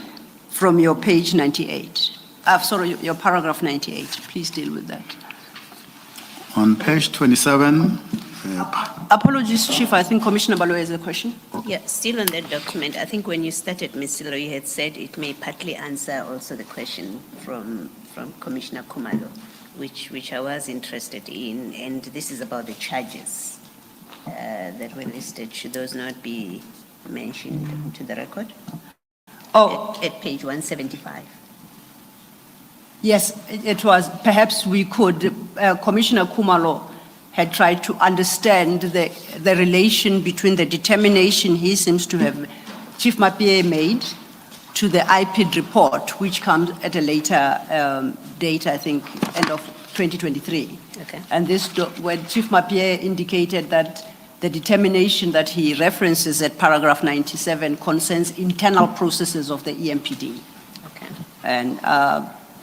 Speaker 3: from your page 98. Sorry, your paragraph 98. Please deal with that.
Speaker 2: On page 27,
Speaker 3: Apologies, Chief. I think Commissioner Baloyi has a question.
Speaker 1: Yeah, still on that document, I think when you started, Ms. Silo, you had said it may partly answer also the question from Commissioner Khumalo, which I was interested in, and this is about the charges that were listed. Should those not be mentioned to the record?
Speaker 3: Oh,
Speaker 1: At page 175.
Speaker 3: yes, it was. Perhaps we could, Commissioner Khumalo had tried to understand the relation between the determination he seems to have, Chief Mapiaya made, to the IPID report, which comes at a later date, I think, end of 2023.
Speaker 1: Okay.
Speaker 3: And this, when Chief Mapiaya indicated that the determination that he references at paragraph 97 concerns internal processes of the EMPD.
Speaker 1: Okay.
Speaker 3: And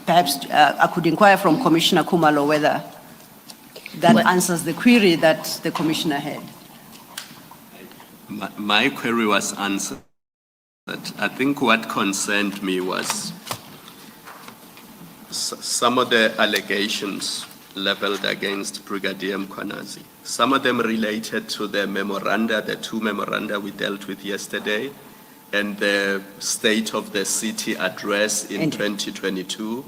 Speaker 3: perhaps I could inquire from Commissioner Khumalo whether that answers the query that the Commissioner had.
Speaker 7: My query was answered. I think what concerned me was some of the allegations leveled against Brigadier Mkhwanazi. Some of them related to the memoranda, the two memoranda we dealt with yesterday, and the State of the City address in 2022,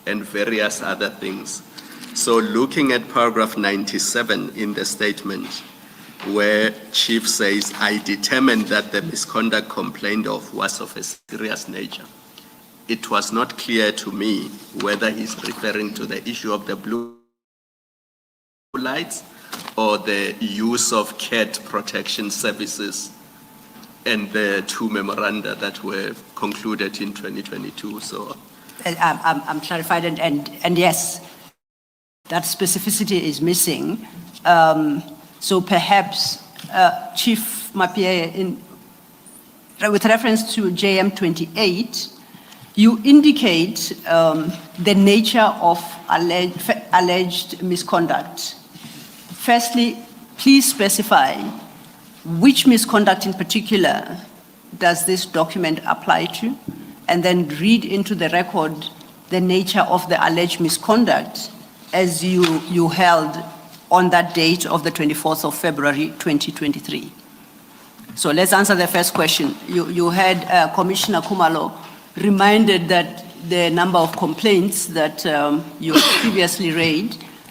Speaker 7: and various other things. So looking at paragraph 97 in the statement, where Chief says, I determined that the misconduct complained of was of a serious nature. It was not clear to me whether he's referring to the issue of the blue lights or the use of cat protection services and the two memoranda that were concluded in 2022. So
Speaker 3: I'm clarified, and yes, that specificity is missing. So perhaps, Chief Mapie, with reference to JM 28, you indicate the nature of alleged misconduct. Firstly, please specify which misconduct in particular does this document apply to, and then read into the record the nature of the alleged misconduct as you held on that date of the 24th of February 2023. So let's answer the first question. You had Commissioner Kumalo reminded that the number of complaints that you previously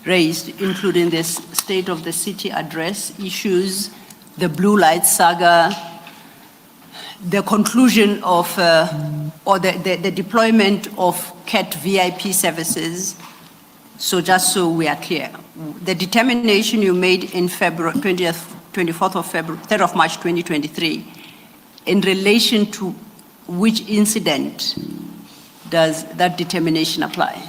Speaker 3: raised, including this state of the city address issues, the blue light saga, the conclusion of, or the deployment of CAT VIP services. So just so we are clear, the determination you made in February 24th of February, 3rd of March 2023, in relation to which incident does that determination apply?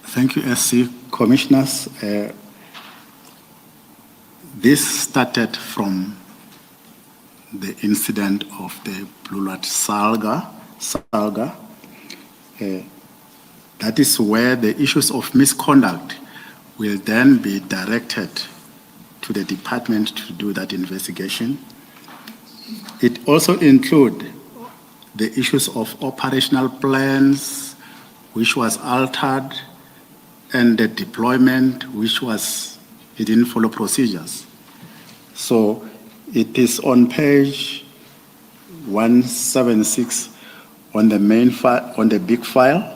Speaker 2: Thank you, SC. Commissioners, this started from the incident of the Blue Light saga. That is where the issues of misconduct will then be directed to the department to do that investigation. It also includes the issues of operational plans, which was altered, and the deployment, which it didn't follow procedures. So it is on page 176 on the main file, on the big file,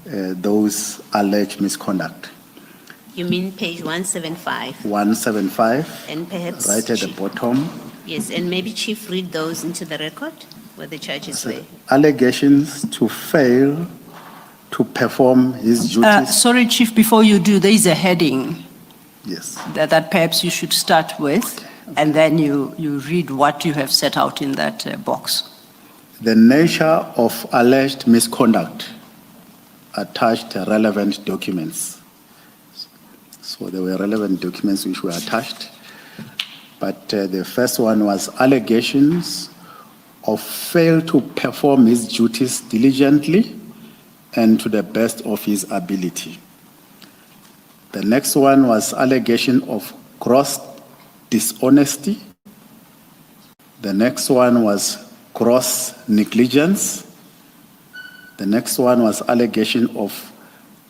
Speaker 2: those alleged misconduct.
Speaker 1: You mean page 175?
Speaker 2: 175,
Speaker 1: And perhaps,
Speaker 2: right at the
Speaker 1: Chief,
Speaker 2: bottom.
Speaker 1: yes, and maybe Chief read those into the record where the charges were.
Speaker 2: Allegations to fail to perform his duties.
Speaker 3: Sorry, Chief, before you do, there is a heading
Speaker 2: Yes.
Speaker 3: that perhaps you should start with, and then you read what you have set out in that box.
Speaker 2: The nature of alleged misconduct attached relevant documents. So there were relevant documents which were attached, but the first one was allegations of fail to perform his duties diligently and to the best of his ability. The next one was allegation of gross dishonesty. The next one was gross negligence. The next one was allegation of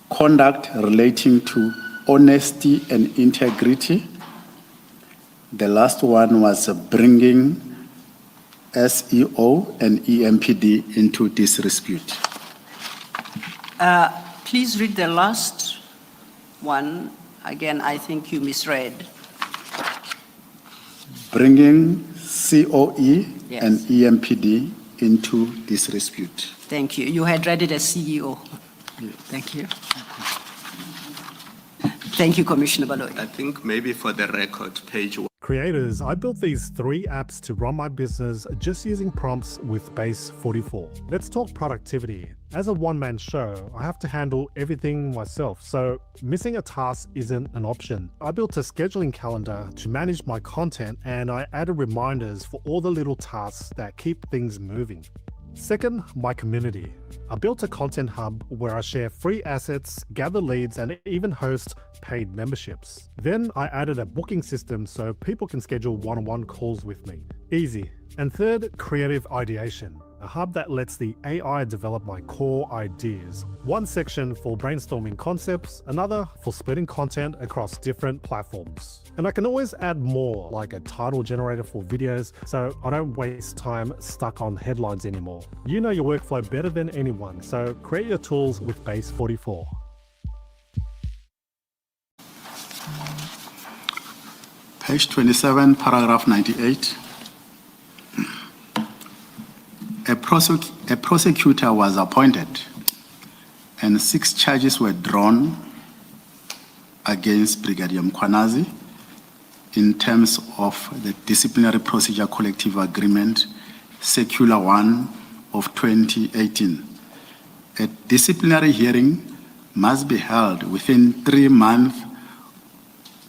Speaker 2: conduct relating to honesty and integrity. The last one was bringing SEO and EMPD into disrepute.
Speaker 3: Please read the last one. Again, I think you misread.
Speaker 2: Bringing COE
Speaker 3: Yes.
Speaker 2: and EMPD into disrepute.
Speaker 3: Thank you. You had read it as CEO. Thank you. Thank you, Commissioner Baloyi.
Speaker 7: I think maybe for the record, page
Speaker 9: Creators, I built these 3 apps to run my business just using prompts with Base 44. Let's talk productivity. As a one-man show, I have to handle everything myself, so missing a task isn't an option. I built a scheduling calendar to manage my content, and I added reminders for all the little tasks that keep things moving. Second, my community. I built a content hub where I share free assets, gather leads, and even host paid memberships. Then I added a booking system so people can schedule one-on-one calls with me. Easy. And third, creative ideation. A hub that lets the AI develop my core ideas. One section for brainstorming concepts, another for splitting content across different platforms. And I can always add more, like a title generator for videos, so I don't waste time stuck on headlines anymore. You know your workflow better than anyone, so create your tools with Base 44.
Speaker 2: Page 27, paragraph 98. A prosecutor was appointed and 6 charges were drawn against Brigadier Mkhwanazi in terms of the Disciplinary Procedure Collective Agreement, Circular 1 of 2018. A disciplinary hearing must be held within 3 months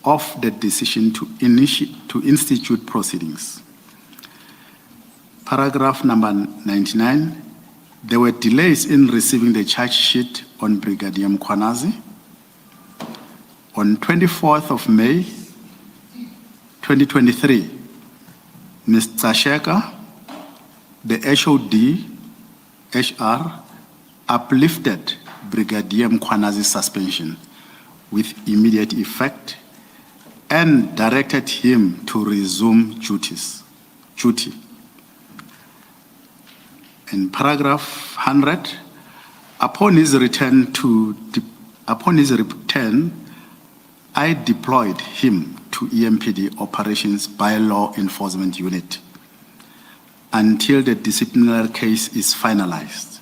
Speaker 2: of the decision to institute proceedings. Paragraph number 99, there were delays in receiving the charge sheet on Brigadier Mkhwanazi. On 24th of May, 2023, Mr. Sheka, the HOD, HR, uplifted Brigadier Mkhwanazi's suspension with immediate effect and directed him to resume duty. In paragraph 100, upon his return, I deployed him to EMPD Operations by Law Enforcement Unit until the disciplinary case is finalized.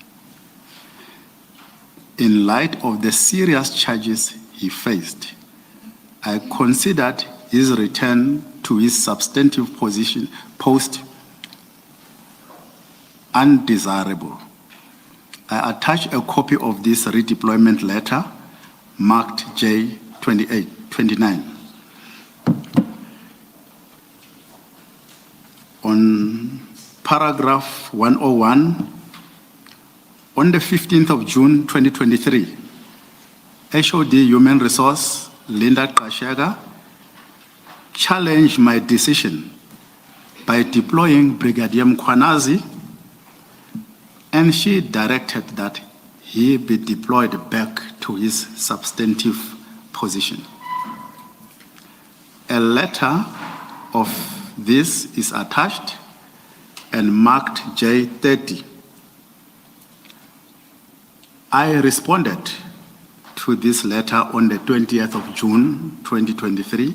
Speaker 2: In light of the serious charges he faced, I considered his return to his substantive post undesirable. I attach a copy of this redeployment letter marked J29. On paragraph 101, on the 15th of June 2023, HOD Human Resource Linda Kashega challenged my decision by deploying Brigadier Mkhwanazi, and she directed that he be deployed back to his substantive position. A letter of this is attached and marked J30. I responded to this letter on the 20th of June 2023,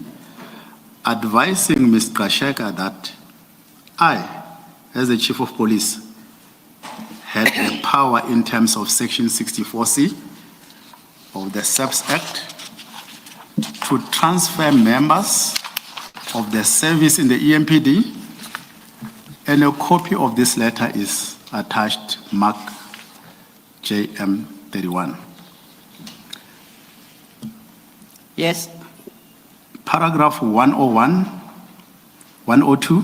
Speaker 2: advising Ms. Kasheka that I, as the Chief of Police, had the power in terms of Section 64C of the SEPS Act to transfer members of the service in the EMPD, and a copy of this letter is attached, marked JM31.
Speaker 3: Yes.
Speaker 2: Paragraph 101, 102,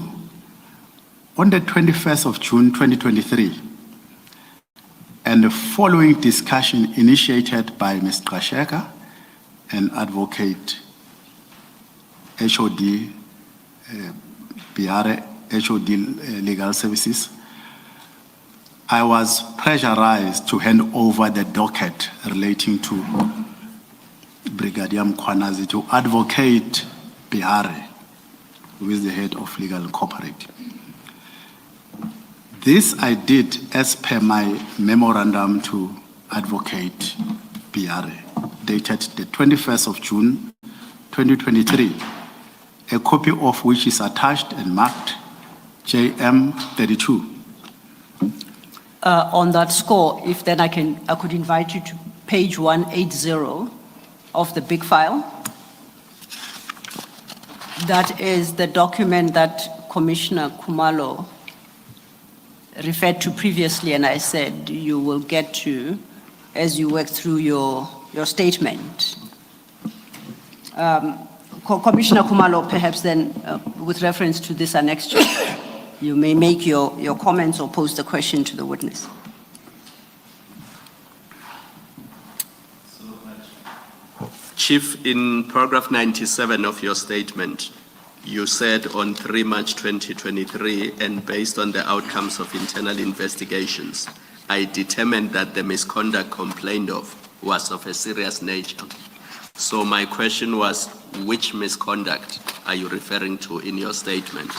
Speaker 2: on the 21st of June 2023, and the following discussion initiated by Ms. Kasheka and Advocate HOD Bihare, HOD Legal Services, I was pressurized to hand over the docket relating to Brigadier Mkhwanazi to Advocate Bihare, who is the head of Legal Corporate. This I did as per my memorandum to Advocate Bihare, dated the 21st of June, 2023, a copy of which is attached and marked JM32.
Speaker 3: On that score, if then I could invite you to page 180 of the big file. That is the document that Commissioner Khumalo referred to previously, and I said you will get to as you work through your statement. Commissioner Khumalo, perhaps then, with reference to this annexure, you may make your comments or pose the question to the witness.
Speaker 7: Chief, in paragraph 97 of your statement, you said on 3 March 2023, and based on the outcomes of internal investigations, I determined that the misconduct complained of was of a serious nature. So my question was, which misconduct are you referring to in your statement?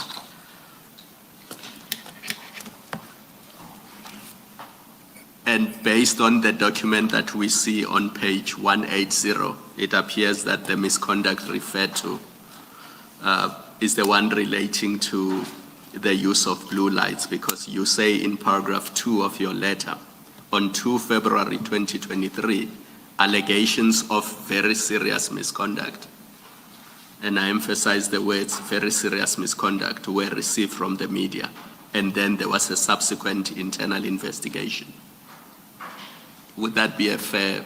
Speaker 7: And based on the document that we see on page 180, it appears that the misconduct referred to is the one relating to the use of blue lights, because you say in paragraph 2 of your letter, on 2 February 2023, allegations of very serious misconduct, and I emphasize the words very serious misconduct, were received from the media, and then there was a subsequent internal investigation. Would that be a fair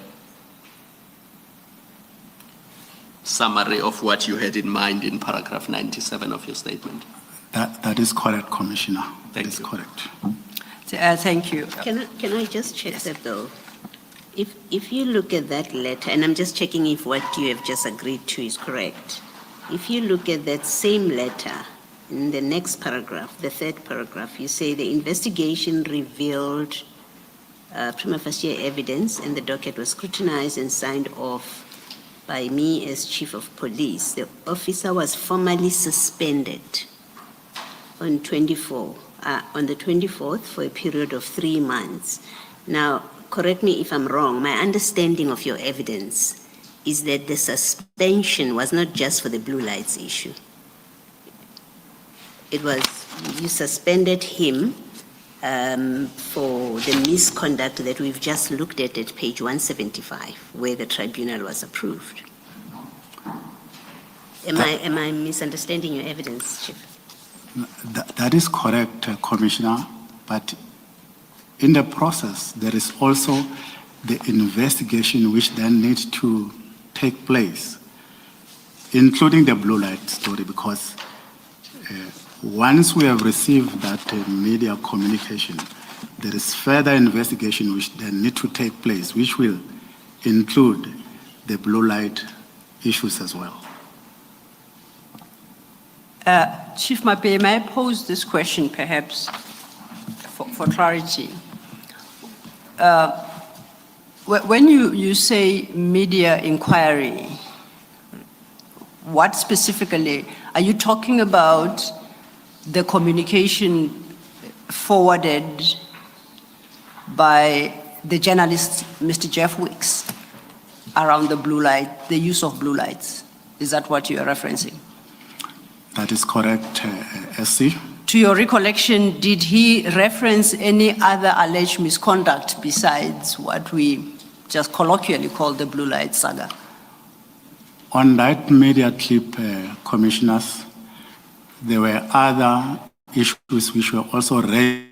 Speaker 7: summary of what you had in mind in paragraph 97 of your statement?
Speaker 2: That is correct, Commissioner. That
Speaker 7: Thank
Speaker 2: is
Speaker 7: you.
Speaker 2: correct.
Speaker 3: Thank you.
Speaker 1: Can I just check that though? If you look at that letter, and I'm just checking if what you have just agreed to is correct. If you look at that same letter, in the next paragraph, the third paragraph, you say the investigation revealed prima facie evidence, and the docket was scrutinized and signed off by me as Chief of Police. The officer was formally suspended on the 24th for a period of 3 months. Now, correct me if I'm wrong, my understanding of your evidence is that the suspension was not just for the blue lights issue. It was, you suspended him for the misconduct that we've just looked at page 175, where the tribunal was approved. Am I misunderstanding your evidence, Chief?
Speaker 2: That is correct, Commissioner, but in the process, there is also the investigation which then needs to take place, including the blue light story, because once we have received that media communication, there is further investigation which then need to take place, which will include the blue light issues as well.
Speaker 3: Chief Mape, may I pose this question perhaps for clarity? When you say media inquiry, what specifically, are you talking about the communication forwarded by the journalist, Mr. Jeff Wicks, around the blue light, the use of blue lights? Is that what you are referencing?
Speaker 2: That is correct, SC.
Speaker 3: To your recollection, did he reference any other alleged misconduct besides what we just colloquially call the blue light saga?
Speaker 2: On that media clip, Commissioners, there were other issues which were also raised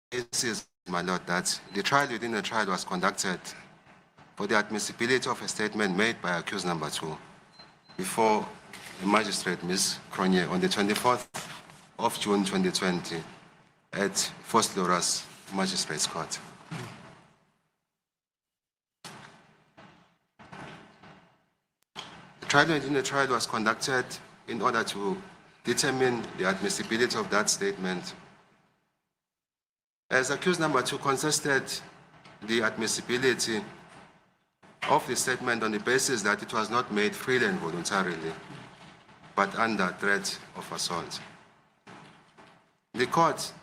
Speaker 10: basis, my lord, that the trial within the trial was conducted for the admissibility of a statement made by accused number 2 before the magistrate, Ms. Cronje, on the 24th of June 2020 at First Loras Magistrates Court. The trial within the trial was conducted in order to determine the admissibility of that statement. As accused number 2 contested the admissibility of the statement on the basis that it was not made freely and voluntarily, but under threat of assault. The court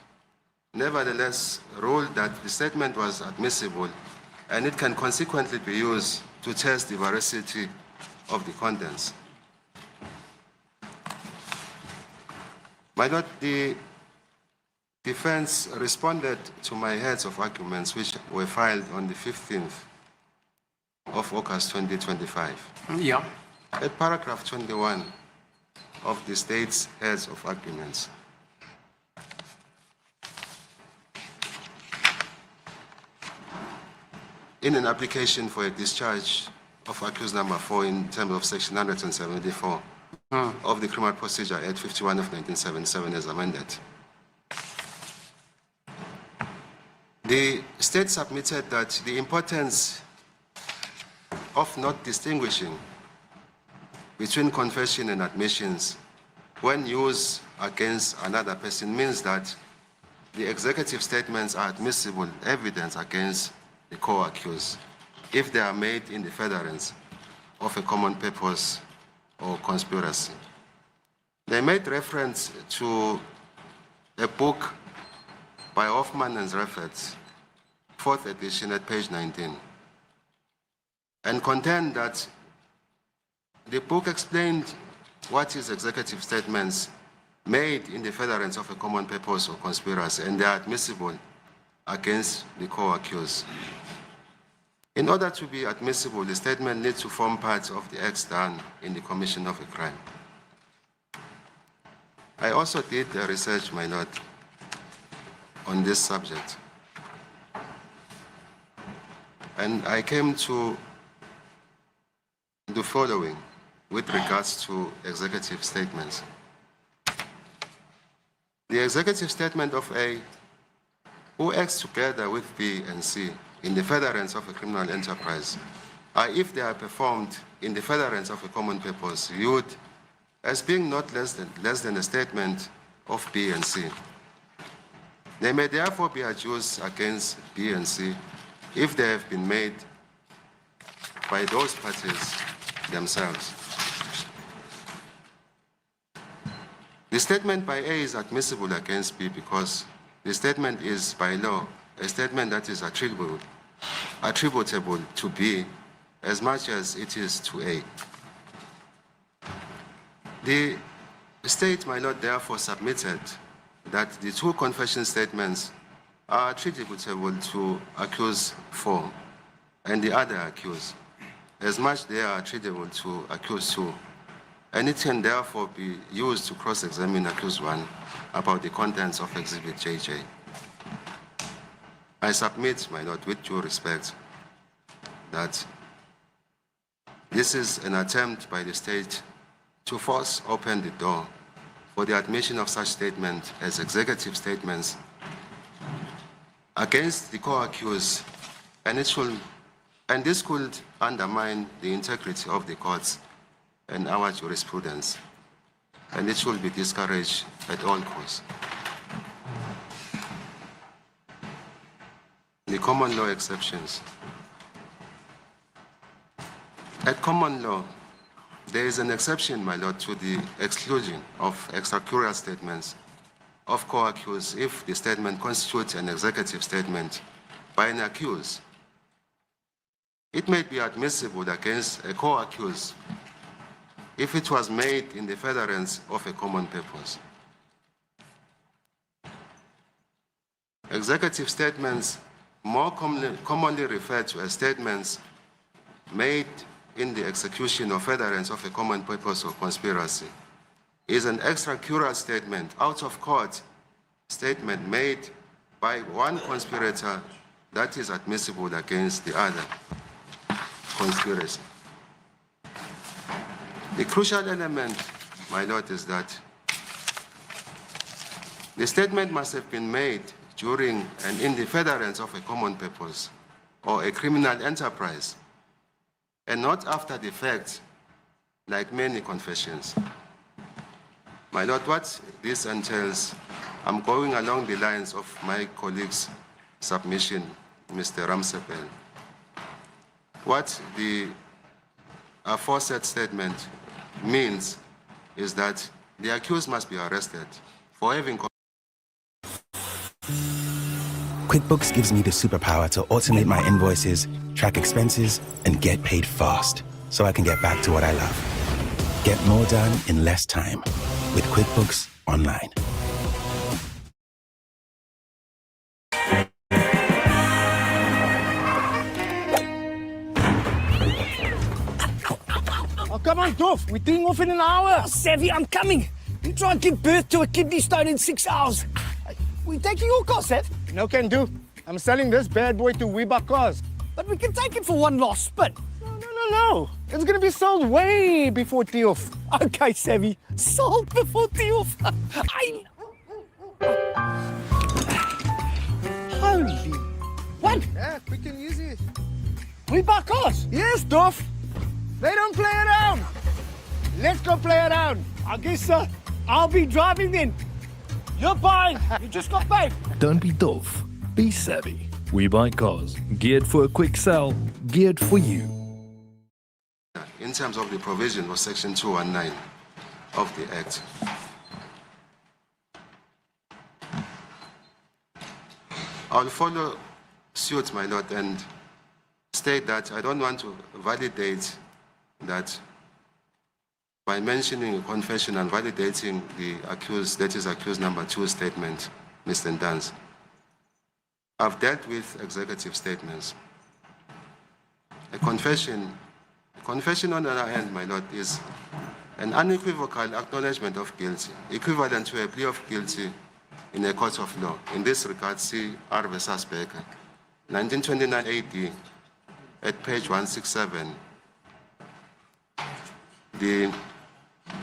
Speaker 10: nevertheless ruled that the statement was admissible and it can consequently be used to test the veracity of the contents. My lord, the defense responded to my heads of arguments which were filed on the 15th of August 2025.
Speaker 11: Yeah.
Speaker 10: At paragraph 21 of the state's heads of arguments, in an application for a discharge of accused number 4 in terms of section 174 of the Criminal Procedure Act 51 of 1977 as amended, the state submitted that the importance of not distinguishing between confession and admissions when used against another person means that the executive statements are admissible evidence against the co-accused if they are made in the furtherance of a common purpose or conspiracy. They made reference to a book by Hoffman and Reffert, 4th edition at page 19, and contend that the book explained what is executive statements made in the furtherance of a common purpose or conspiracy, and they are admissible against the co-accused. In order to be admissible, the statement needs to form part of the acts done in the commission of a crime. I also did research, my lord, on this subject. And I came to the following with regards to executive statements. The executive statement of A, who acts together with B and C in the furtherance of a criminal enterprise, are, if they are performed in the furtherance of a common purpose, viewed as being not less than a statement of B and C. They may therefore be adduced against B and C if they have been made by those parties themselves. The statement by A is admissible against B because the statement is by law a statement that is attributable to B as much as it is to A. The state, my lord, therefore submitted that the two confession statements are attributable to accused 4 and the other accused, as much they are attributable to accused 2, and it can therefore be used to cross-examine accused 1 about the contents of Exhibit JJ. I submit, my lord, with due respect, that this is an attempt by the state to force open the door for the admission of such statements as executive statements against the co-accused, and this could undermine the integrity of the courts and our jurisprudence, and it should be discouraged at all costs. The common law exceptions. At common law, there is an exception, my lord, to the exclusion of extracurricular statements of co-accused if the statement constitutes an executive statement by an accused. It may be admissible against a co-accused if it was made in the furtherance of a common purpose. Executive statements more commonly referred to as statements made in the execution or furtherance of a common purpose or conspiracy is an extracurricular statement, out of court statement made by one conspirator that is admissible against the other conspiracy. The crucial element, my Lord, is that the statement must have been made during and in the furtherance of a common purpose or a criminal enterprise, and not after the fact, like many confessions. My Lord, what this entails, I'm going along the lines of my colleague's submission, Mr. Ramsepel. What the aforesaid statement means is that the accused must be arrested for having.
Speaker 11: QuickBooks gives me the superpower to automate my invoices, track expenses, and get paid fast so I can get back to what I love. Get more done in less time with QuickBooks Online.
Speaker 12: Oh, come on, Doof. We're doing off in an hour. Oh, Savvy, I'm coming. You try and give birth to a kidney stone in 6 hours. We're taking your car, Seth. No can do. I'm selling this bad boy to Weber Cars. But we can take it for one last spin. No. It's going to be sold way before Diof. Okay, Savvy. Sold before Diof. Holy. What? Yeah, quick and easy. Weber Cars? Yes, Doof. They don't play around. Let's go play around. I guess I'll be driving then. You're buying. You just got paid.
Speaker 13: Don't be doof. Be savvy. We buy cars. Geared for a quick sell. Geared for you.
Speaker 10: In terms of the provision of Section 219 of the Act. I'll follow suit, my Lord, and state that I don't want to validate that by mentioning a confession and validating the accused, that is accused number 2 statement, Mr. Ndans. I've dealt with executive statements. A confession on the other hand, my Lord, is an unequivocal acknowledgement of guilt, equivalent to a plea of guilty in a court of law. In this regard, see R. versus Becker, 1929 AD, at page 167. The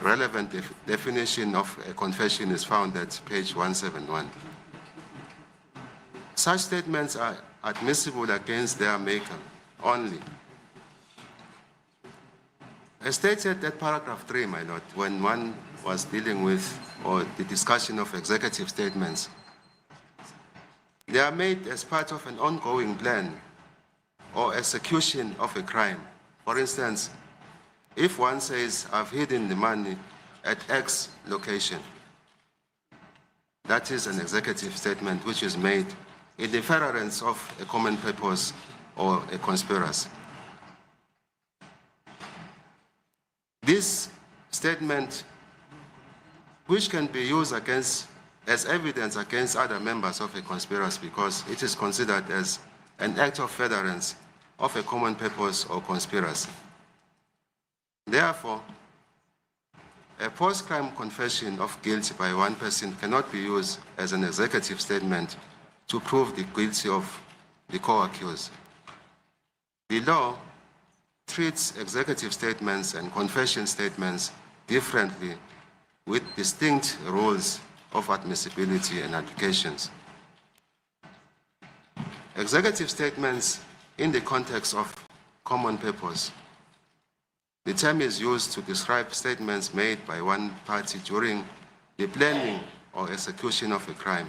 Speaker 10: relevant definition of a confession is found at page 171. Such statements are admissible against their maker only. As stated at paragraph 3, my Lord, when one was dealing with or the discussion of executive statements, they are made as part of an ongoing plan or execution of a crime. For instance, if one says, I've hidden the money at X location, that is an executive statement which is made in the furtherance of a common purpose or a conspiracy. This statement, which can be used as evidence against other members of a conspiracy because it is considered as an act of furtherance of a common purpose or conspiracy. Therefore, a post-crime confession of guilt by one person cannot be used as an executive statement to prove the guilty of the co-accused. The law treats executive statements and confession statements differently with distinct rules of admissibility and applications. Executive statements in the context of common purpose. The term is used to describe statements made by one party during the planning or execution of a crime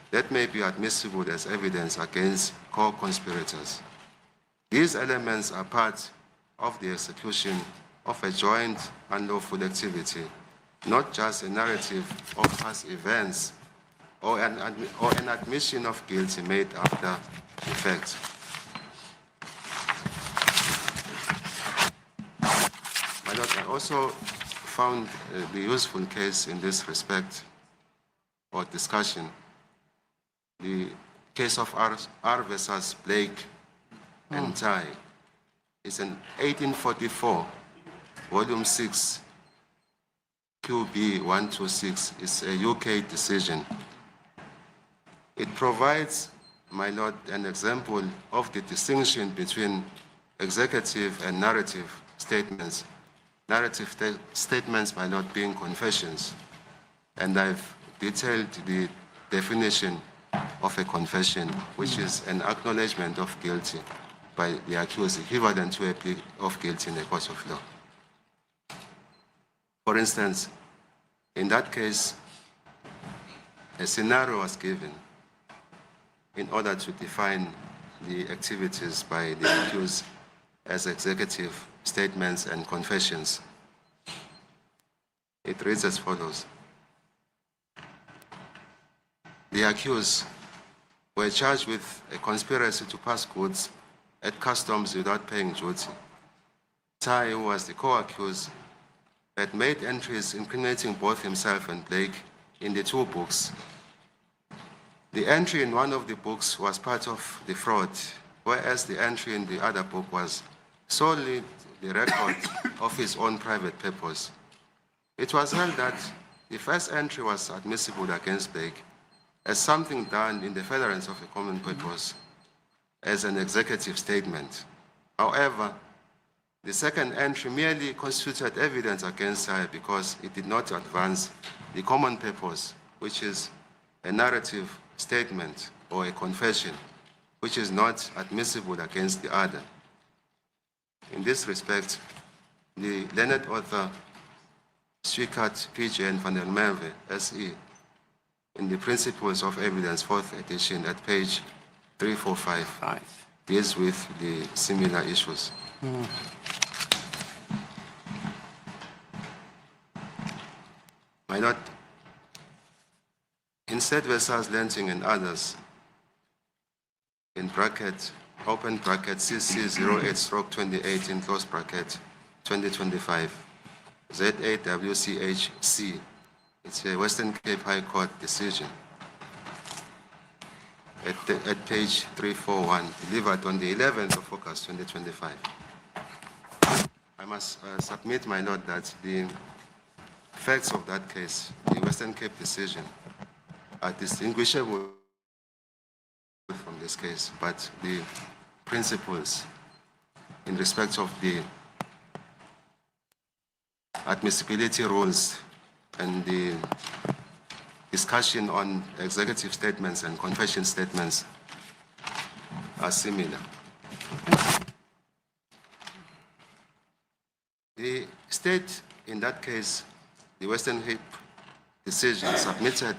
Speaker 10: that may be admissible as evidence against co-conspirators. These elements are part of the execution of a joint unlawful activity, not just a narrative of past events or an admission of guilt made after the fact. My Lord, I also found the useful case in this respect or discussion, the case of R versus Blake and Ty. It's an 1844, volume 6, QB 126. It's a UK decision. It provides, my Lord, an example of the distinction between executive and narrative statements. Narrative statements, my Lord, being confessions. And I've detailed the definition of a confession, which is an acknowledgement of guilty by the accused, equivalent to a plea of guilty in a court of law. For instance, in that case, a scenario was given in order to define the activities by the accused as executive statements and confessions. It reads as follows. The accused were charged with a conspiracy to pass goods at customs without paying duty. Tai, who was the co-accused, had made entries incriminating both himself and Blake in the two books. The entry in one of the books was part of the fraud, whereas the entry in the other book was solely the record of his own private purpose. It was held that the first entry was admissible against Blake as something done in the furtherance of a common purpose, as an executive statement. However, the second entry merely constituted evidence against her because it did not advance the common purpose, which is a narrative statement or a confession, which is not admissible against the other. In this respect, the learned author Swikat P.J. and Van der Merwe, S.E., in the Principles of Evidence, 4th edition, at page 3455, deals with the similar issues. My Lord, in State versus Lansing and others, in bracket, open bracket, CC 08/2018, close bracket, 2025, ZAWCHC. It's a Western Cape High Court decision at page 341, delivered on the 11th of August, 2025. I must submit, my Lord, that the facts of that case, the Western Cape decision, are distinguishable from this case, but the principles in respect of the admissibility rules and the discussion on executive statements and confession statements are similar. The state, in that case, the Western Cape decision, submitted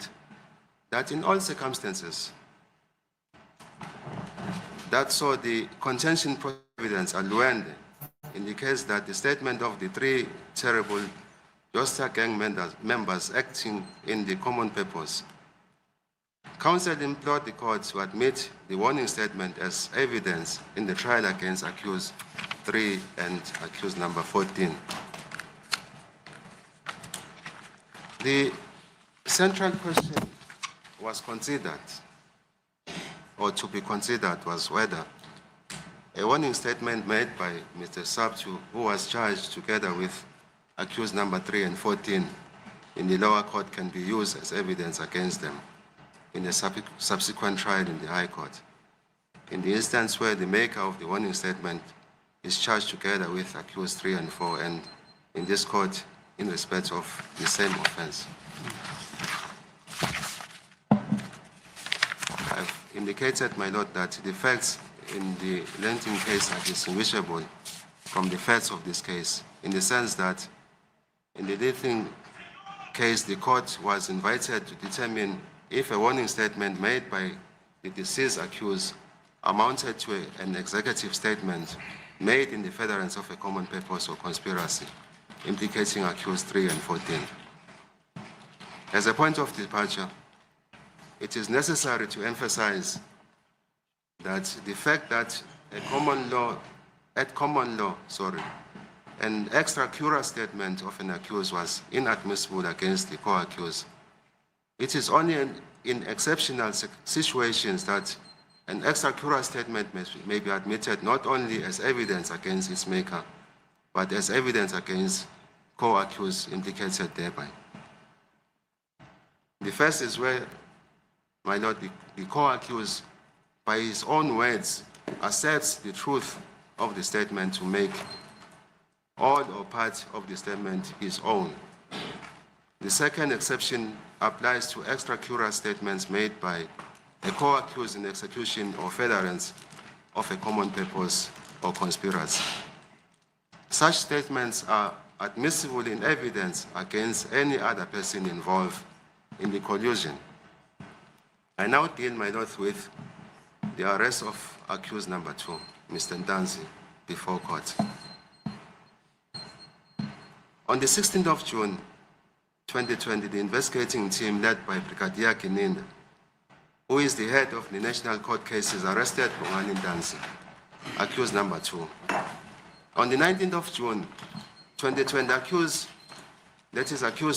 Speaker 10: that in all circumstances that saw the contention providence alluende indicates that the statement of the three terrible Josta gang members acting in the common purpose. Counsel implored the court to admit the warning statement as evidence in the trial against accused 3 and accused number 14. The central question was considered, or to be considered, was whether a warning statement made by Mr. Sabtu, who was charged together with accused number 3 and 14 in the lower court, can be used as evidence against them in a subsequent trial in the High Court. In the instance where the maker of the warning statement is charged together with accused 3 and 4, and in this court, in respect of the same offense. I've indicated, my Lord, that the facts in the Lenting case are distinguishable from the facts of this case, in the sense that in the Lenting case, the court was invited to determine if a warning statement made by the deceased accused amounted to an executive statement made in the furtherance of a common purpose or conspiracy, implicating accused 3 and 14. As a point of departure, it is necessary to emphasize that the fact that at common law, an extra cura statement of an accused was inadmissible against the co-accused. It is only in exceptional situations that an extra cura statement may be admitted not only as evidence against its maker, but as evidence against co-accused implicated thereby. The first is where my Lord, the co-accused, by his own words, asserts the truth of the statement to make all or part of the statement his own. The second exception applies to extracurricular statements made by a co-accused in execution or furtherance of a common purpose or conspiracy. Such statements are admissible in evidence against any other person involved in the collusion. I now deal, my Lord, with the arrest of accused number 2, Mr. Ndanzi, before court. On the 16th of June, 2020, the investigating team led by Brigadier Kininda, who is the head of the National Court Cases, arrested Bongani Ndanzi, accused number 2. On the 19th of June, 2020, accused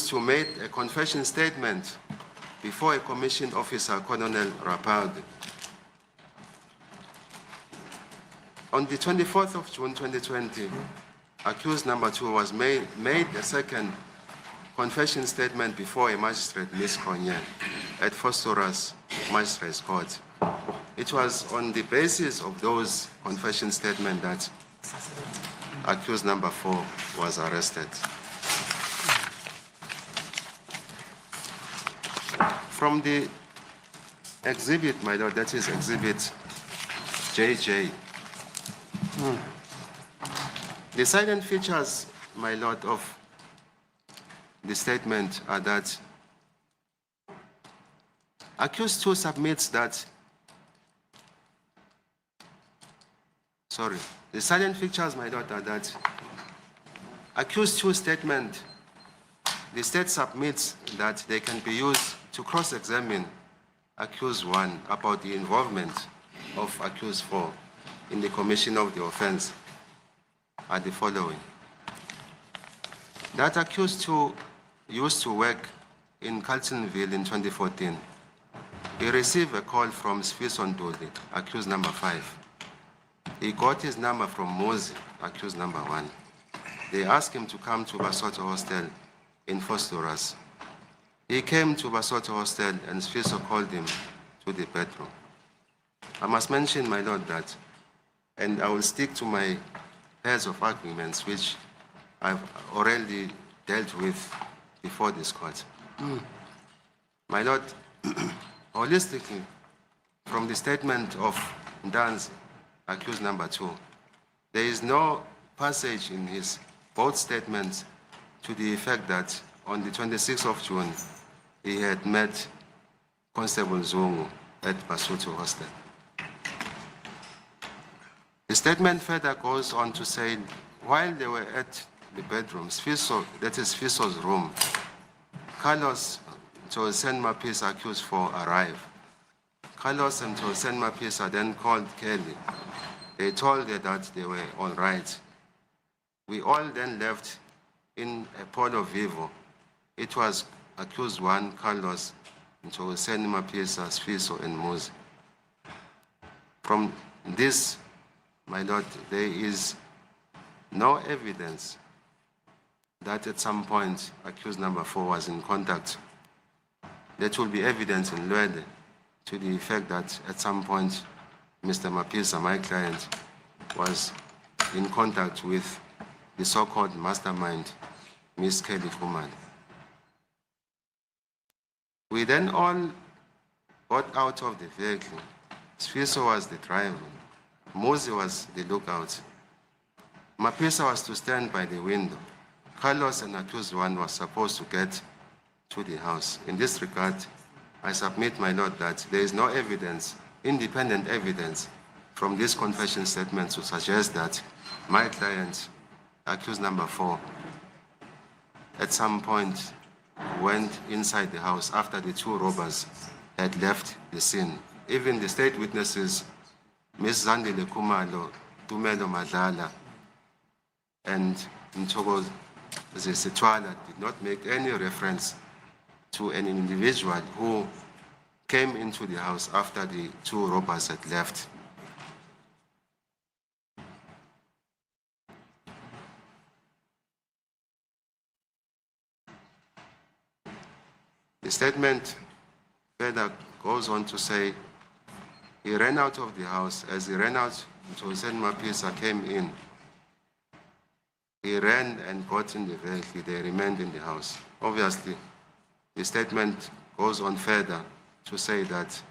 Speaker 10: 2 made a confession statement before a commissioned officer, Colonel Rapaldi. On the 24th of June, 2020, accused number 2 was made a second confession statement before a magistrate, Ms. Konye, at Fostoras Magistrates Court. It was on the basis of those confession statements that accused number 4 was arrested. From the exhibit, my Lord, that is exhibit JJ. The salient features, my Lord, of the statement are that accused 2 submits that, the salient features, my Lord, are that accused 2 statement, the state submits that they can be used to cross-examine accused 1 about the involvement of accused 4 in the commission of the offense are the following. That accused 2 used to work in Carltonville in 2014. He received a call from Sfison Dodi, accused number 5. He got his number from Mozi, accused number 1. They asked him to come to Basotho Hostel in Fostoras. He came to Basotho Hostel and Sfiso called him to the bedroom. I must mention, my Lord, that, and I will stick to my heads of arguments, which I've already dealt with before this court. My Lord, holistically, from the statement of Ndanzi, accused number 2, there is no passage in his both statements to the effect that on the 26th of June, he had met Constable Zungu at Basotho Hostel. The statement further goes on to say, while they were at the bedroom, that is Fiso's room, Carlos Tosen Mapisa, accused 4, arrived. Carlos and Tosen Mapisa then called Kelly. They told her that they were all right. We all then left in a Polo Vivo. It was accused 1, Carlos, Tosen Mapisa, Fiso, and Mozi. From this, my Lord, there is no evidence that at some point accused number 4 was in contact. There will be evidence in Luede to the effect that at some point Mr. Mapisa, my client, was in contact with the so-called mastermind, Ms. Kelly Kuman. We then all got out of the vehicle. Sfiso was the driver. Mozi was the lookout. Mapisa was to stand by the window. Carlos and accused 1 was supposed to get to the house. In this regard, I submit, my Lord, that there is no evidence, independent evidence, from this confession statement to suggest that my client, accused number 4, at some point went inside the house after the 2 robbers had left the scene. Even the state witnesses, Ms. Zandile Kumalo, Tumelo Madlanga, and Ntogo Zesitwala did not make any reference to an individual who came into the house after the 2 robbers had left. The statement further goes on to say, he ran out of the house. As he ran out, Hussein Mapisa came in. He ran and got in the vehicle. They remained in the house. Obviously, the statement goes on further to say that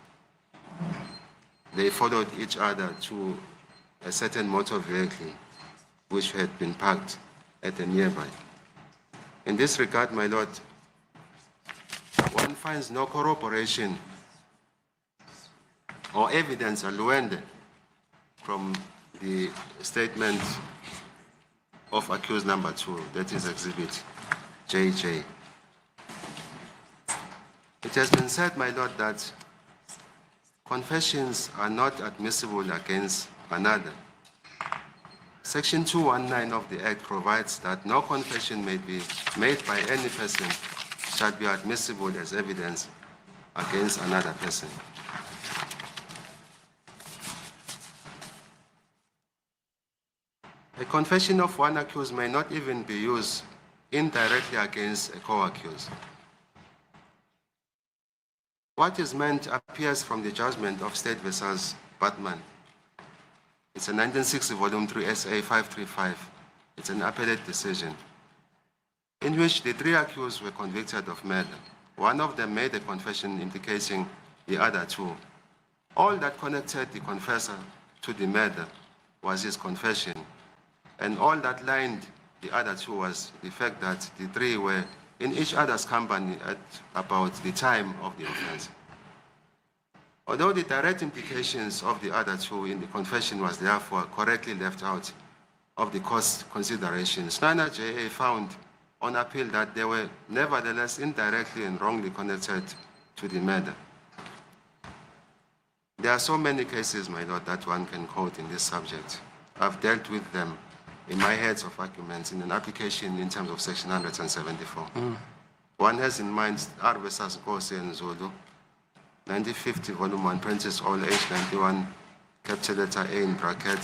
Speaker 10: they followed each other to a certain motor vehicle which had been parked at a nearby. In this regard, my Lord, one finds no corroboration or evidence alluende from the statement of accused number 2, that is exhibit JJ. It has been said, my Lord, that confessions are not admissible against another. Section 219 of the Act provides that no confession may be made by any person shall be admissible as evidence against another person. A confession of one accused may not even be used indirectly against a co-accused. What is meant appears from the judgment of State versus Batman. It's a 1960 volume 3 SA 535. It's an appellate decision in which the 3 accused were convicted of murder. One of them made a confession implicating the other 2. All that connected the confessor to the murder was his confession, and all that lined the other 2 was the fact that the 3 were in each other's company at about the time of the offense. Although the direct implications of the other 2 in the confession was therefore correctly left out of the cost considerations, Snyder JA found on appeal that they were nevertheless indirectly and wrongly connected to the murder. There are so many cases, my Lord, that one can quote in this subject. I've dealt with them in my heads of arguments in an application in terms of section 174. One has in mind R versus Kosi and Zulu, 1950, volume 1, parenthesis all age 91, capital letter A in bracket,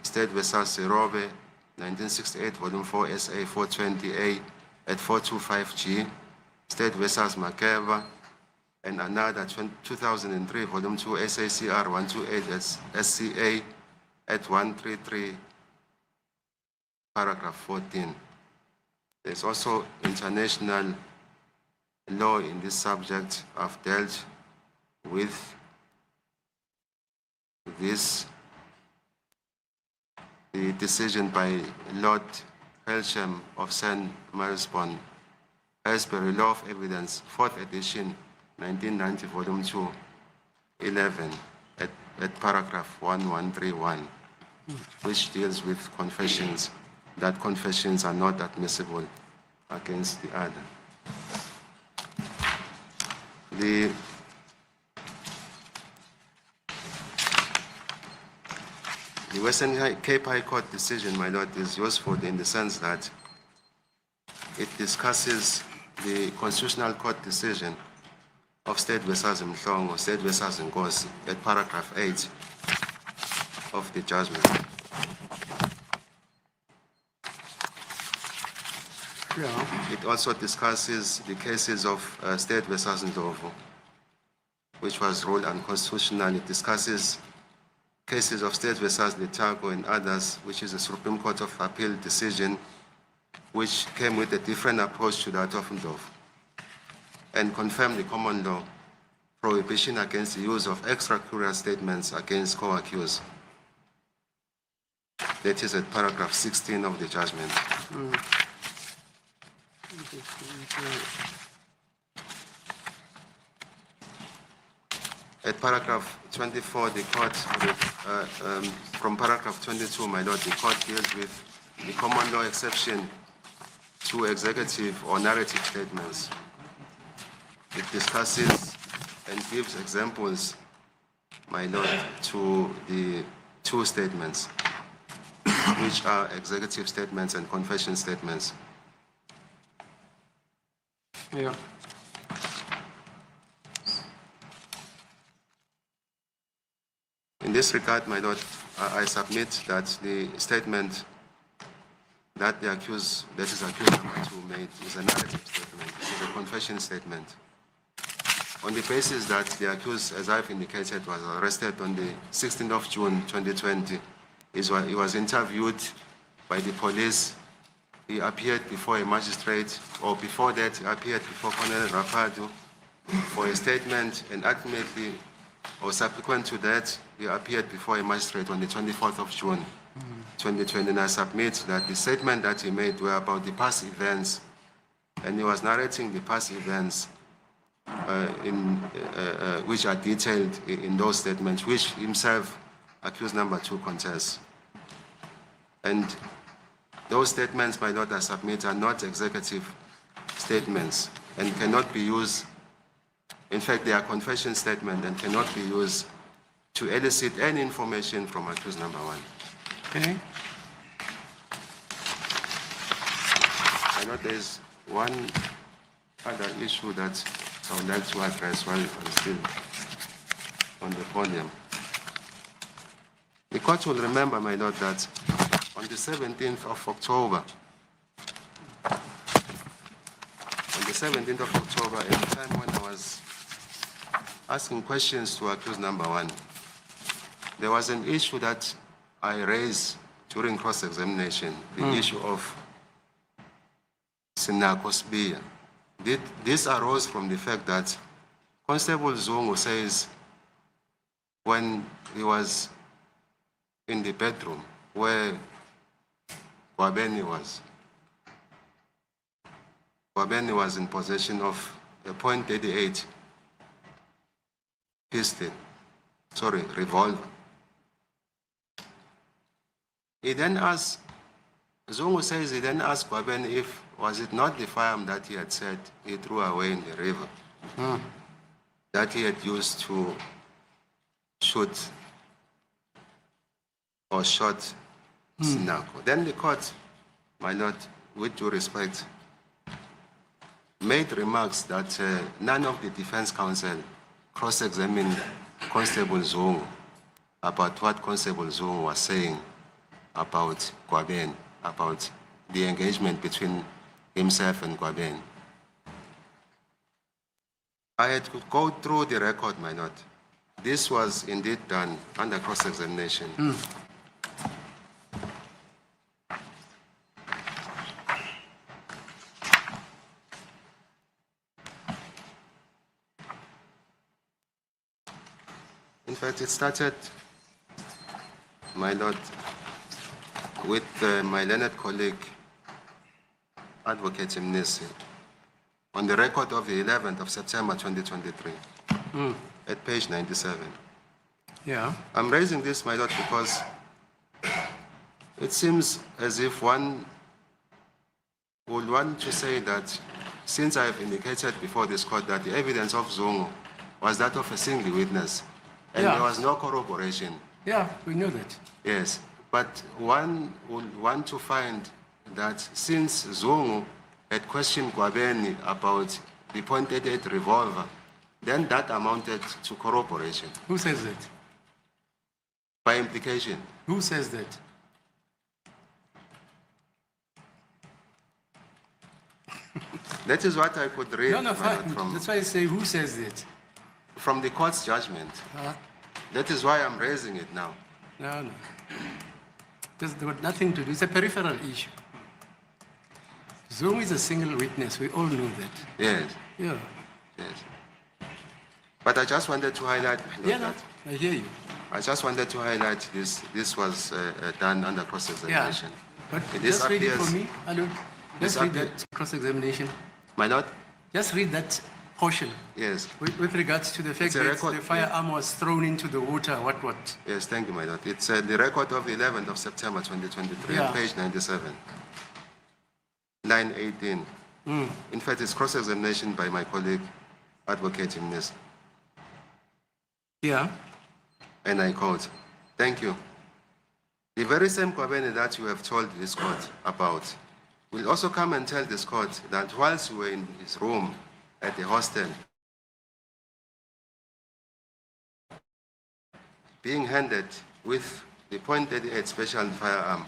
Speaker 10: State versus Serobe, 1968, volume 4, SA 420A at 425G, State versus Makeva, and another 2003, volume 2, SACR 128 SCA at 133, paragraph 14. There's also international law in this subject. I've dealt with this, the decision by Lord Helsham of St. Marisbon, Asbury Law of Evidence, 4th edition, 1990, volume 2, 11, at paragraph 1131, which deals with confessions, that confessions are not admissible against the other. The Western Cape High Court decision, my Lord, is useful in the sense that it discusses the Constitutional Court decision of State versus Mhlongo, State versus Nkosi, at paragraph 8 of the judgment. It also discusses the cases of State versus Ndlovu, which was ruled unconstitutional. It discusses cases of State versus Letago and others, which is a Supreme Court of Appeal decision, which came with a different approach to that of Ndlovu, and confirmed the common law prohibition against the use of extracurricular statements against co-accused. That is at paragraph 16 of the judgment. At paragraph 24, the court, from paragraph 22, my Lord, the court deals with the common law exception to executive or narrative statements. It discusses and gives examples, my Lord, to the 2 statements, which are executive statements and confession statements. Yeah. In this regard, my Lord, I submit that the statement that the accused, that is accused number 2 made, is a narrative statement. It is a confession statement. on the basis that the accused, as I've indicated, was arrested on the 16th of June 2020. He was interviewed by the police. He appeared before a magistrate, or before that, he appeared before Colonel Rapado for a statement, and ultimately, or subsequent to that, he appeared before a magistrate on the 24th of June 2020. And I submit that the statement that he made were about the past events, and he was narrating the past events which are detailed in those statements, which himself, accused number 2, contests. And those statements, my Lord, I submit, are not executive statements and cannot be used. In fact, they are confession statements and cannot be used to elicit any information from accused number 1.
Speaker 14: Okay.
Speaker 10: I know there's one other issue that I would like to address while I'm still on the podium. The court will remember, my Lord, that on the 17th of October, at the time when I was asking questions to accused number 1, there was an issue that I raised during cross-examination, the issue of Sinako's beer. This arose from the fact that Constable Zungu says when he was in the bedroom where Kwabeni was in possession of a .38 revolver. He then asked, Zungu says he then asked Kwabeni if was it not the firearm that he had said he threw away in the river, that he had used to shoot or shot Sinako. Then the court, my Lord, with due respect, made remarks that none of the defense counsel cross-examined Constable Zungu about what Constable Zungu was saying about Kwabeni, about the engagement between himself and Kwabeni. I had to go through the record, my Lord. This was indeed done under cross-examination. In fact, it started, my Lord, with my learned colleague, Advocate Mnisi, on the record of the 11th of September 2023, at page 97.
Speaker 14: Yeah.
Speaker 10: I'm raising this, my Lord, because it seems as if one would want to say that since I have indicated before this court that the evidence of Zungu was that of a single witness, and there was no corroboration.
Speaker 14: Yeah, we know that.
Speaker 10: Yes, but one would want to find that since Zungu had questioned Kwabeni about the .38 revolver, then that amounted to corroboration.
Speaker 14: Who says that?
Speaker 10: By implication.
Speaker 14: Who says that?
Speaker 10: That is what I could read.
Speaker 14: No, fine. That's why I say who says that?
Speaker 10: From the court's judgment. That is why I'm raising it now.
Speaker 14: No. There's got nothing to do. It's a peripheral issue. Zungu is a single witness. We all know that.
Speaker 10: Yes.
Speaker 14: Yeah.
Speaker 10: Yes. But I just wanted to highlight that.
Speaker 14: I hear you.
Speaker 10: I just wanted to highlight this. This was done under cross-examination.
Speaker 14: Yeah. But just read it for me, Alu. Just read that cross-examination.
Speaker 10: My Lord?
Speaker 14: Just read that portion.
Speaker 10: Yes.
Speaker 14: With regards to the fact that the firearm was thrown into the water, what?
Speaker 10: Yes, thank you, my Lord. It's the record of the 11th of September 2023, on page 97, line 18. In fact, it's cross-examination by my colleague, Advocate Mnisi.
Speaker 14: Yeah.
Speaker 10: And I quote, thank you. The very same Kwabeni that you have told this court about will also come and tell this court that whilst you were in his room at the hostel, being handed with the .38 special firearm,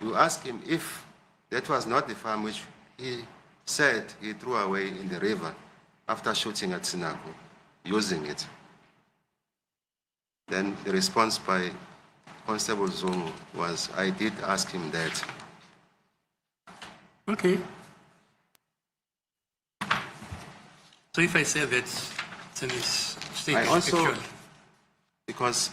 Speaker 10: you asked him if that was not the firearm which he said he threw away in the river after shooting at Sinako. using it. Then the response by Constable Zungu was, I did ask him that.
Speaker 14: Okay. So if I say that it's a mistake,
Speaker 10: I also,
Speaker 14: actually.
Speaker 10: because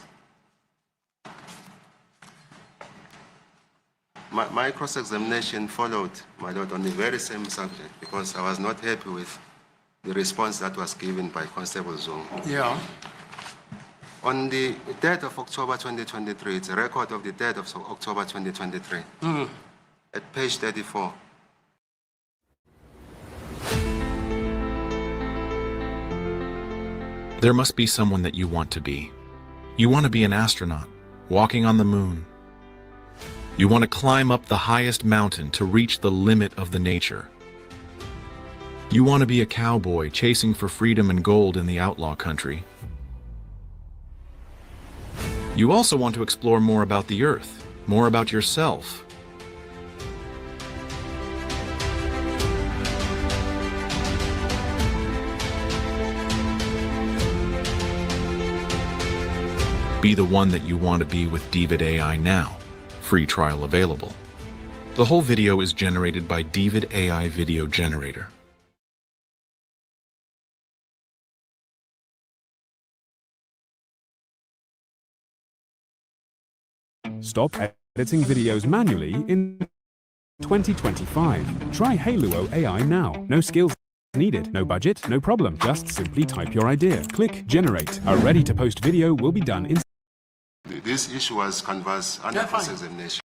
Speaker 10: my cross-examination followed, my lord, on the very same subject, because I was not happy with the response that was given by Constable Zungu.
Speaker 14: Yeah.
Speaker 10: On the date of October 2023, it's a record of the date of October 2023. At page 34.
Speaker 15: There must be someone that you want to be. You want to be an astronaut, walking on the moon. You want to climb up the highest mountain to reach the limit of the nature. You want to be a cowboy chasing for freedom and gold in the outlaw country. You also want to explore more about the Earth, more about yourself. Be the one that you want to be with David AI now. Free trial available. The whole video is generated by David AI Video Generator.
Speaker 16: Stop editing videos manually in 2025. Try Haluo AI now. No skills needed, no budget, no problem. Just simply type your idea. Click Generate. A ready-to-post video will be done in.
Speaker 10: This issue was canvassed under cross-examination.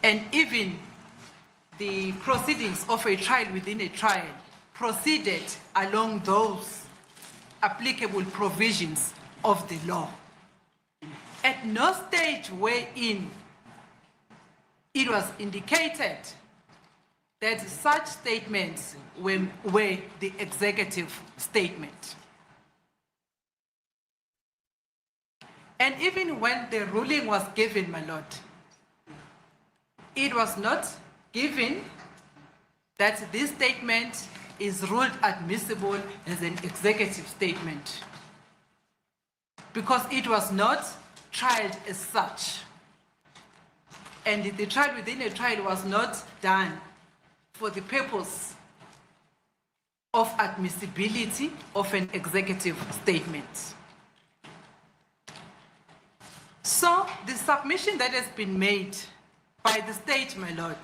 Speaker 17: and even the proceedings of a trial within a trial proceeded along those applicable provisions of the law. At no stage wherein it was indicated that such statements were the executive statement. And even when the ruling was given, my lord, it was not given that this statement is ruled admissible as an executive statement, because it was not tried as such. And the trial within a trial was not done for the purpose of admissibility of an executive statement. So the submission that has been made by the state, my lord,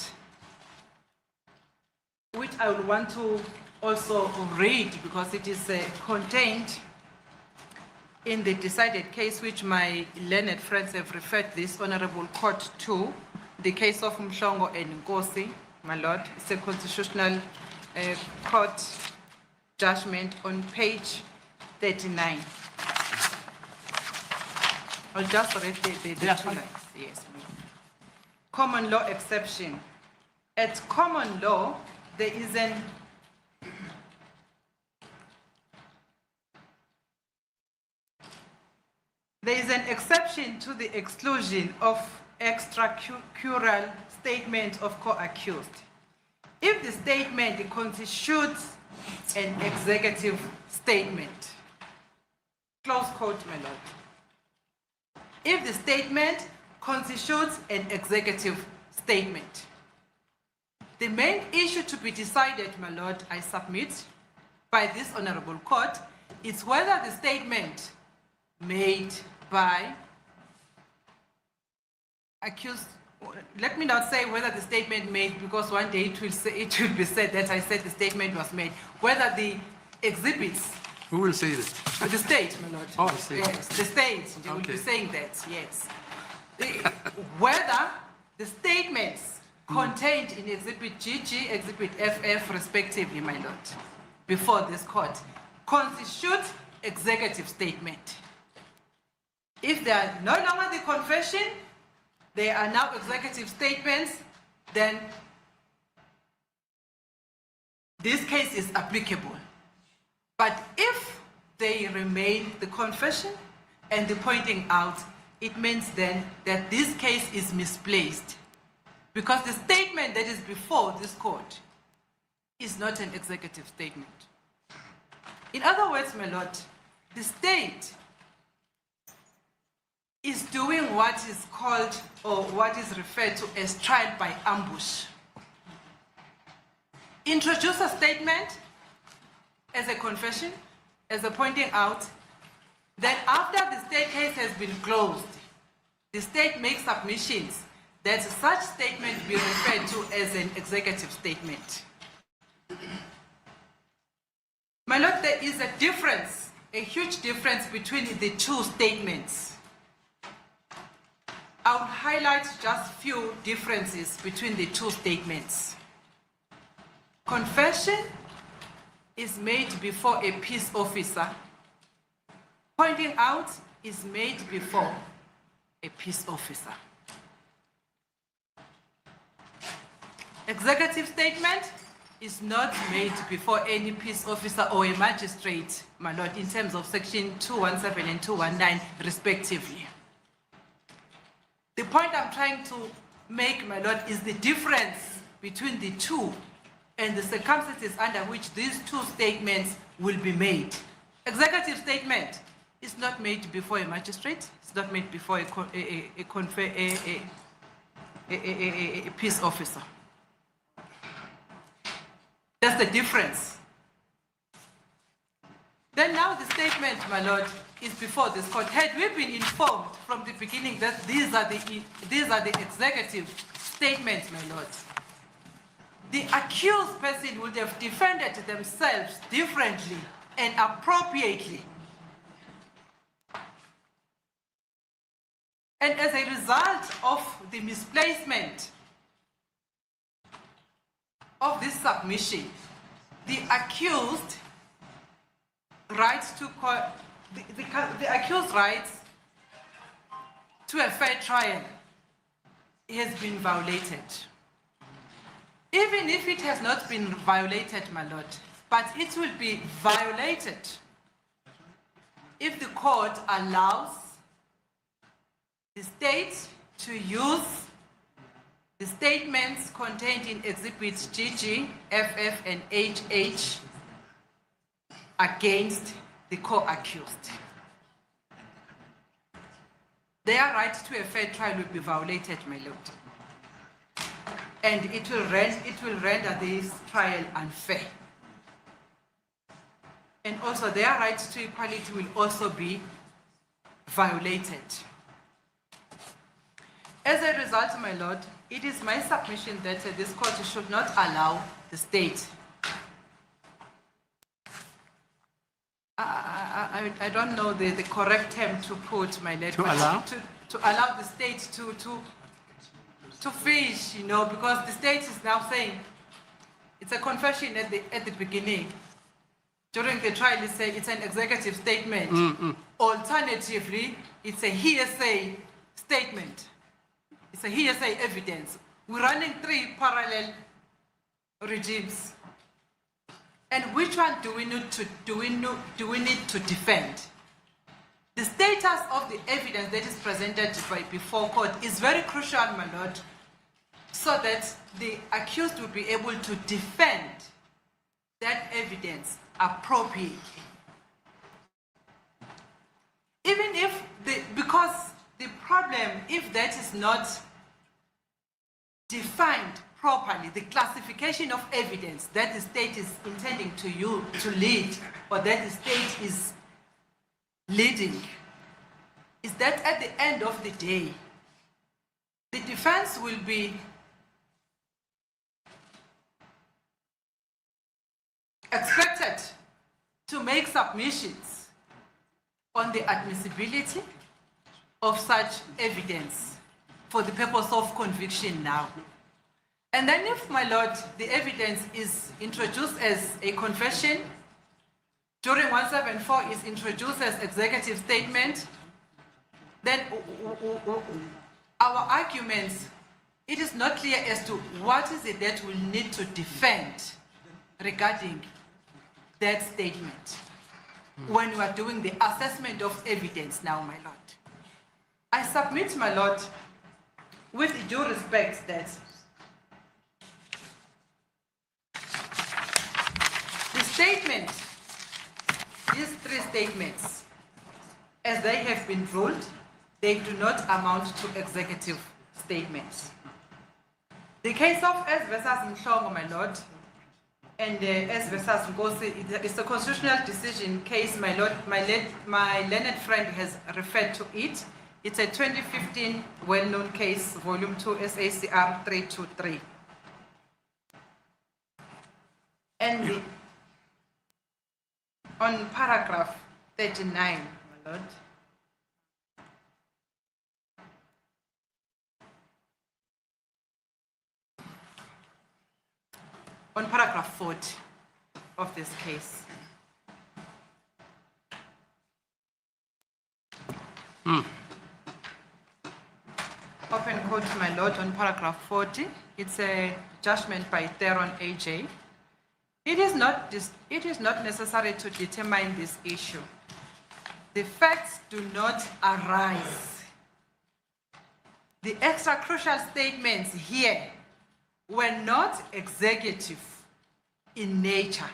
Speaker 17: which I would want to also read because it is contained in the decided case which my learned friends have referred this honorable court to, the case of Mhlongo and Nkosi, my lord. It's a constitutional court judgment on page 39. I'll just read the two lines. Yes. Common law exception. At common law, there is an exception to the exclusion of extracurricular statement of co-accused. If the statement constitutes an executive statement, close quote, my lord. If the statement constitutes an executive statement, the main issue to be decided, my lord, I submit, by this honorable court, is whether the statement made by accused, let me not say whether the statement made, because one day it will be said that I said the statement was made, whether the exhibits.
Speaker 14: Who will say this?
Speaker 17: The state, my lord.
Speaker 14: Oh, I see.
Speaker 17: Yes, the state, they will
Speaker 14: Okay.
Speaker 17: be saying that, yes. Whether the statements contained in Exhibit GG, Exhibit FF, respectively, my lord, before this court, constitute executive statement. If they are no longer the confession, they are now executive statements, then this case is applicable. But if they remain the confession and the pointing out, it means then that this case is misplaced, because the statement that is before this court is not an executive statement. In other words, my lord, the state is doing what is called, or what is referred to as trial by ambush. Introduce a statement as a confession, as a pointing out, then after the state case has been closed, the state makes submissions that such statement be referred to as an executive statement. My lord, there is a difference, a huge difference between the two statements. I will highlight just few differences between the two statements. Confession is made before a peace officer. Pointing out is made before a peace officer. Executive statement is not made before any peace officer or a magistrate, my lord, in terms of section 217 and 219 respectively. The point I'm trying to make, my lord, is the difference between the two and the circumstances under which these two statements will be made. Executive statement is not made before a magistrate, it's not made before a peace officer. That's the difference. Then now the statement, my lord, is before this court. Had we been informed from the beginning that these are the executive statements, my lord, the accused person would have defended themselves differently and appropriately. And as a result of the misplacement of this submission, the accused rights to the accused rights to a fair trial has been violated. Even if it has not been violated, my lord, but it will be violated if the court allows the state to use the statements contained in exhibits GG, FF, and HH against the co-accused. Their right to a fair trial will be violated, my lord. And it will render this trial unfair. And also their right to equality will also be violated. As a result, my lord, it is my submission that this court should not allow the state. I don't know the correct term to put, my lord.
Speaker 14: To allow?
Speaker 17: To allow the state to fish, you know, because the state is now saying it's a confession at the beginning. During the trial, it's an executive statement. Alternatively, it's a hearsay statement. It's a hearsay evidence. We're running 3 parallel regimes. And which one do we need to defend? The status of the evidence that is presented before court is very crucial, my lord, so that the accused will be able to defend that evidence appropriately. Even if because the problem, if that is not defined properly, the classification of evidence that the state is intending to lead, or that the state is leading, is that at the end of the day, the defense will be expected to make submissions on the admissibility of such evidence for the purpose of conviction now. And then if, my lord, the evidence is introduced as a confession, during 174 is introduced as executive statement, then our arguments, it is not clear as to what is it that we need to defend regarding that statement when we are doing the assessment of evidence now, my lord. I submit, my lord, with due respect, that the statement, these 3 statements, as they have been ruled, they do not amount to executive statements. The case of S versus Mhlongo, my lord, and S versus Nkosi, it's a constitutional decision case, my lord. My learned friend has referred to it. It's a 2015 well-known case, volume 2, SACR 323. And on paragraph 39, my lord, on paragraph 40 of this case. Open quote, my lord, on paragraph 40. It's a judgment by Theron AJ. It is not necessary to determine this issue. The facts do not arise. The extra crucial statements here were not executive in nature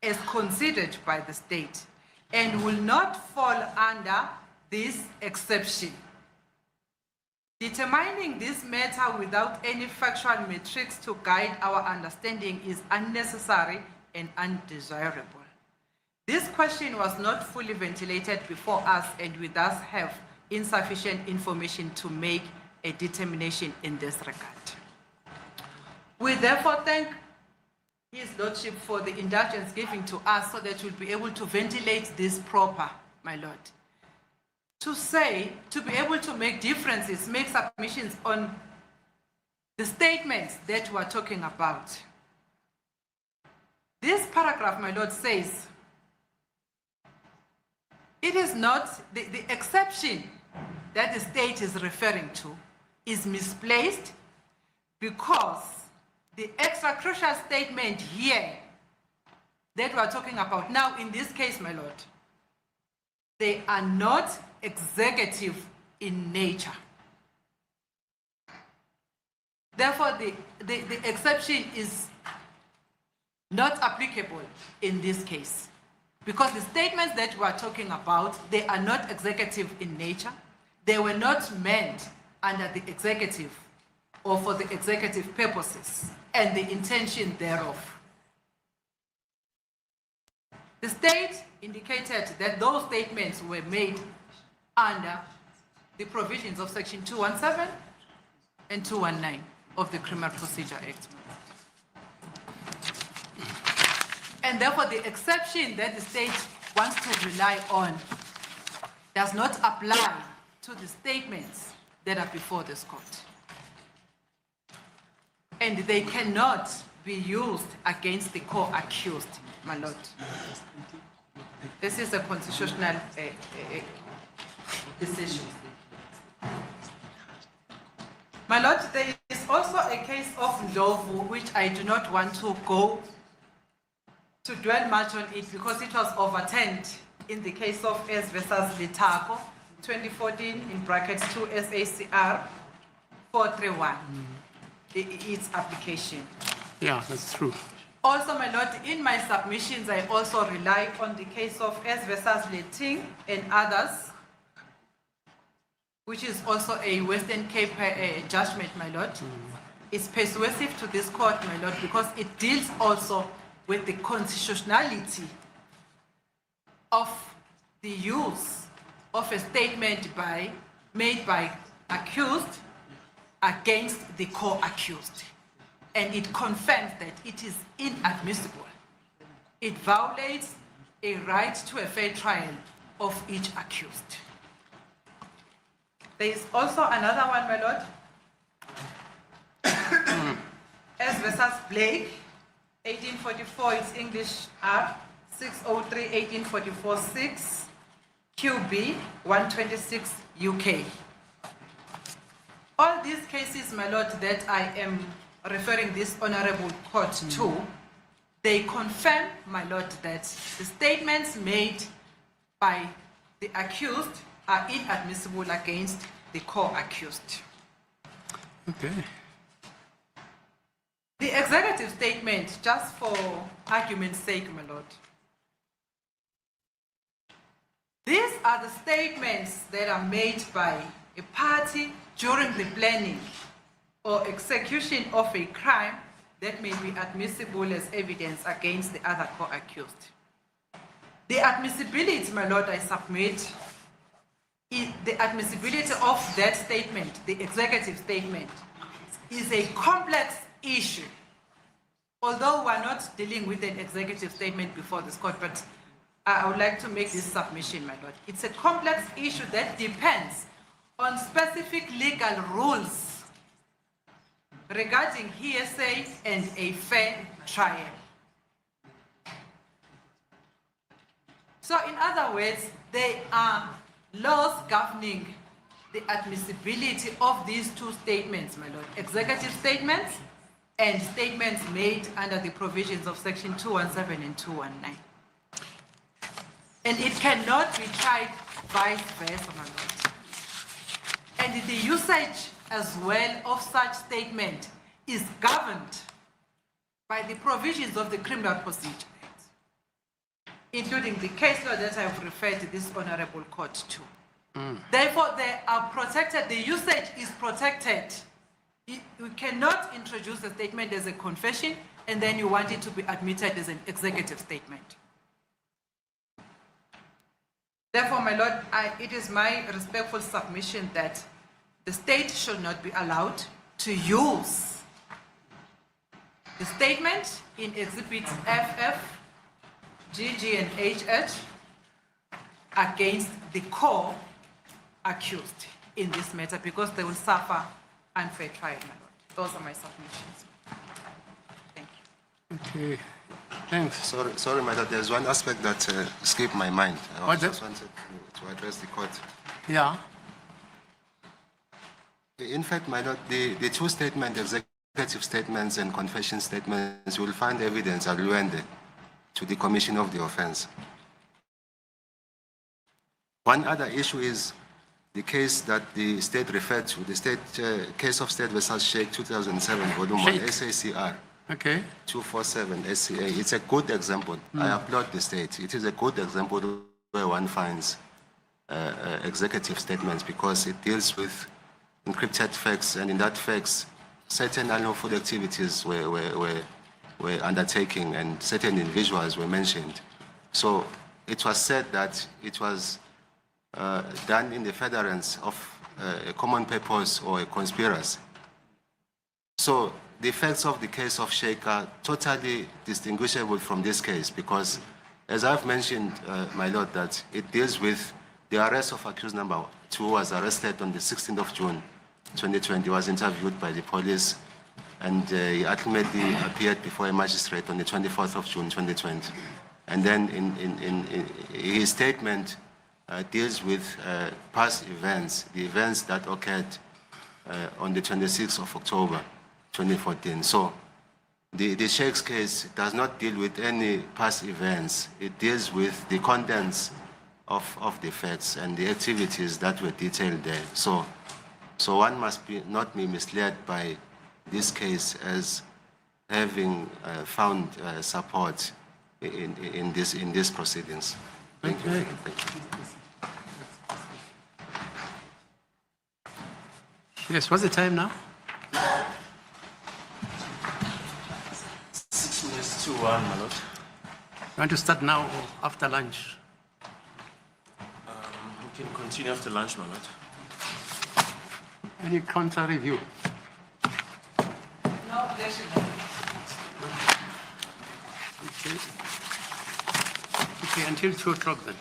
Speaker 17: as considered by the state and will not fall under this exception. Determining this matter without any factual metrics to guide our understanding is unnecessary and undesirable. This question was not fully ventilated before us, and we thus have insufficient information to make a determination in this regard. We therefore thank His Lordship for the indulgence given to us so that we'll be able to ventilate this proper, my lord. To be able to make differences, make submissions on the statements that we're talking about. This paragraph, my lord, says it is not, the exception that the state is referring to is misplaced because the extra crucial statement here that we are talking about now, in this case, my lord, they are not executive in nature. Therefore, the exception is not applicable in this case because the statements that we are talking about, they are not executive in nature. They were not meant under the executive or for the executive purposes and the intention thereof. The state indicated that those statements were made under the provisions of Section 217 and 219 of the Criminal Procedure Act. And therefore, the exception that the state wants to rely on does not apply to the statements that are before this court. And they cannot be used against the co-accused, my lord. This is a constitutional decision. My lord, there is also a case of Ndlovu, which I do not want to go to dwell much on it because it was overturned in the case of S versus Litako, 2014, in brackets 2 SACR 431, its application.
Speaker 14: Yeah, that's true.
Speaker 17: Also, my lord, in my submissions, I also rely on the case of S versus Leting and others, which is also a Western Cape judgment, my lord. It's persuasive to this court, my lord, because it deals also with the constitutionality of the use of a statement made by accused against the co-accused. And it confirms that it is inadmissible. It violates a right to a fair trial of each accused. There is also another one, my lord. S versus Blake, 1844, it's English R, 603, 1844, 6, QB, 126, UK. All these cases, my lord, that I am referring this honorable court to, they confirm, my lord, that the statements made by the accused are inadmissible against the co-accused.
Speaker 14: Okay.
Speaker 17: The executive statement, just for argument's sake, my lord. These are the statements that are made by a party during the planning or execution of a crime that may be admissible as evidence against the other co-accused. The admissibility, my lord, I submit, the admissibility of that statement, the executive statement, is a complex issue. Although we're not dealing with an executive statement before this court, but I would like to make this submission, my lord. It's a complex issue that depends on specific legal rules regarding hearsay and a fair trial. So in other words, there are laws governing the admissibility of these two statements, my lord, executive statements and statements made under the provisions of Section 217 and 219. And it cannot be tried vice versa, my lord. And the usage as well of such statement is governed by the provisions of the Criminal Procedure Act, including the case law that I've referred to this honorable court to. Therefore, they are protected, the usage is protected. You cannot introduce a statement as a confession and then you want it to be admitted as an executive statement. Therefore, my lord, it is my respectful submission that the state should not be allowed to use the statement in exhibits FF, GG, and HH against the co-accused in this matter because they will suffer unfair trial, my lord. Those are my submissions. Thank you.
Speaker 14: Okay. Thanks.
Speaker 10: Sorry, my lord, there's one aspect that escaped my mind. I
Speaker 14: What's
Speaker 10: just
Speaker 14: that?
Speaker 10: wanted to address the court.
Speaker 14: Yeah.
Speaker 10: In fact, my lord, the two statements, executive statements and confession statements, you will find evidence alluded to the commission of the offense. One other issue is the case that the state referred to, the state case of State versus Sheikh 2007, volume 1, SACR.
Speaker 14: Okay.
Speaker 10: 247 SCA. It's a good example. I applaud the state. It is a good example where one finds executive statements because it deals with encrypted facts, and in that facts, certain unlawful activities were undertaken and certain individuals were mentioned. So it was said that it was done in the furtherance of a common purpose or a conspiracy. So the facts of the case of Sheikh are totally distinguishable from this case because, as I've mentioned, my lord, that it deals with the arrest of accused number 2 who was arrested on the 16th of June 2020, was interviewed by the police, and he ultimately appeared before a magistrate on the 24th of June 2020. And then in his statement deals with past events, the events that occurred on the 26th of October 2014. So the Sheikh's case does not deal with any past events. It deals with the contents of the facts and the activities that were detailed there. So one must not be misled by this case as having found support in these proceedings. Thank you.
Speaker 14: Yes, what's the time now?
Speaker 18: 6 minutes to 1, my lord.
Speaker 14: You want to start now or after lunch?
Speaker 18: We can continue after lunch, my lord.
Speaker 14: Any counter review?
Speaker 17: No objection.
Speaker 14: Okay. Okay, until 2 o'clock then.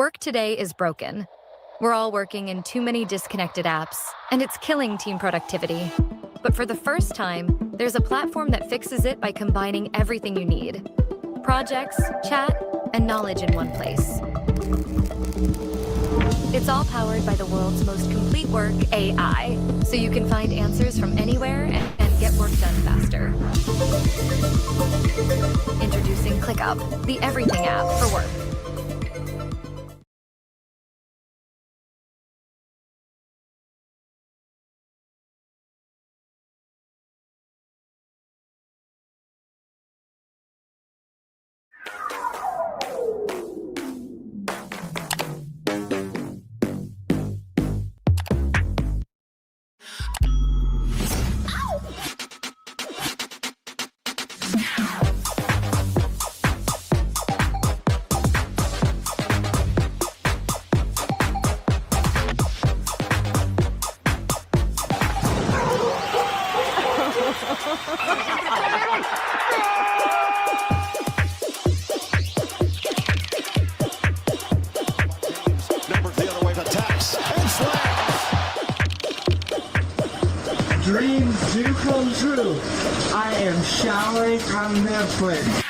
Speaker 6: Work today is broken. We're all working in too many disconnected apps, and it's killing team productivity. But for the first time, there's a platform that fixes it by combining everything you need: projects, chat, and knowledge in one place. It's all powered by the world's most complete work AI, so you can find answers from anywhere and get work done faster. Introducing ClickUp, the everything app for work.
Speaker 19: Dreams do come true. I am showering on Netflix.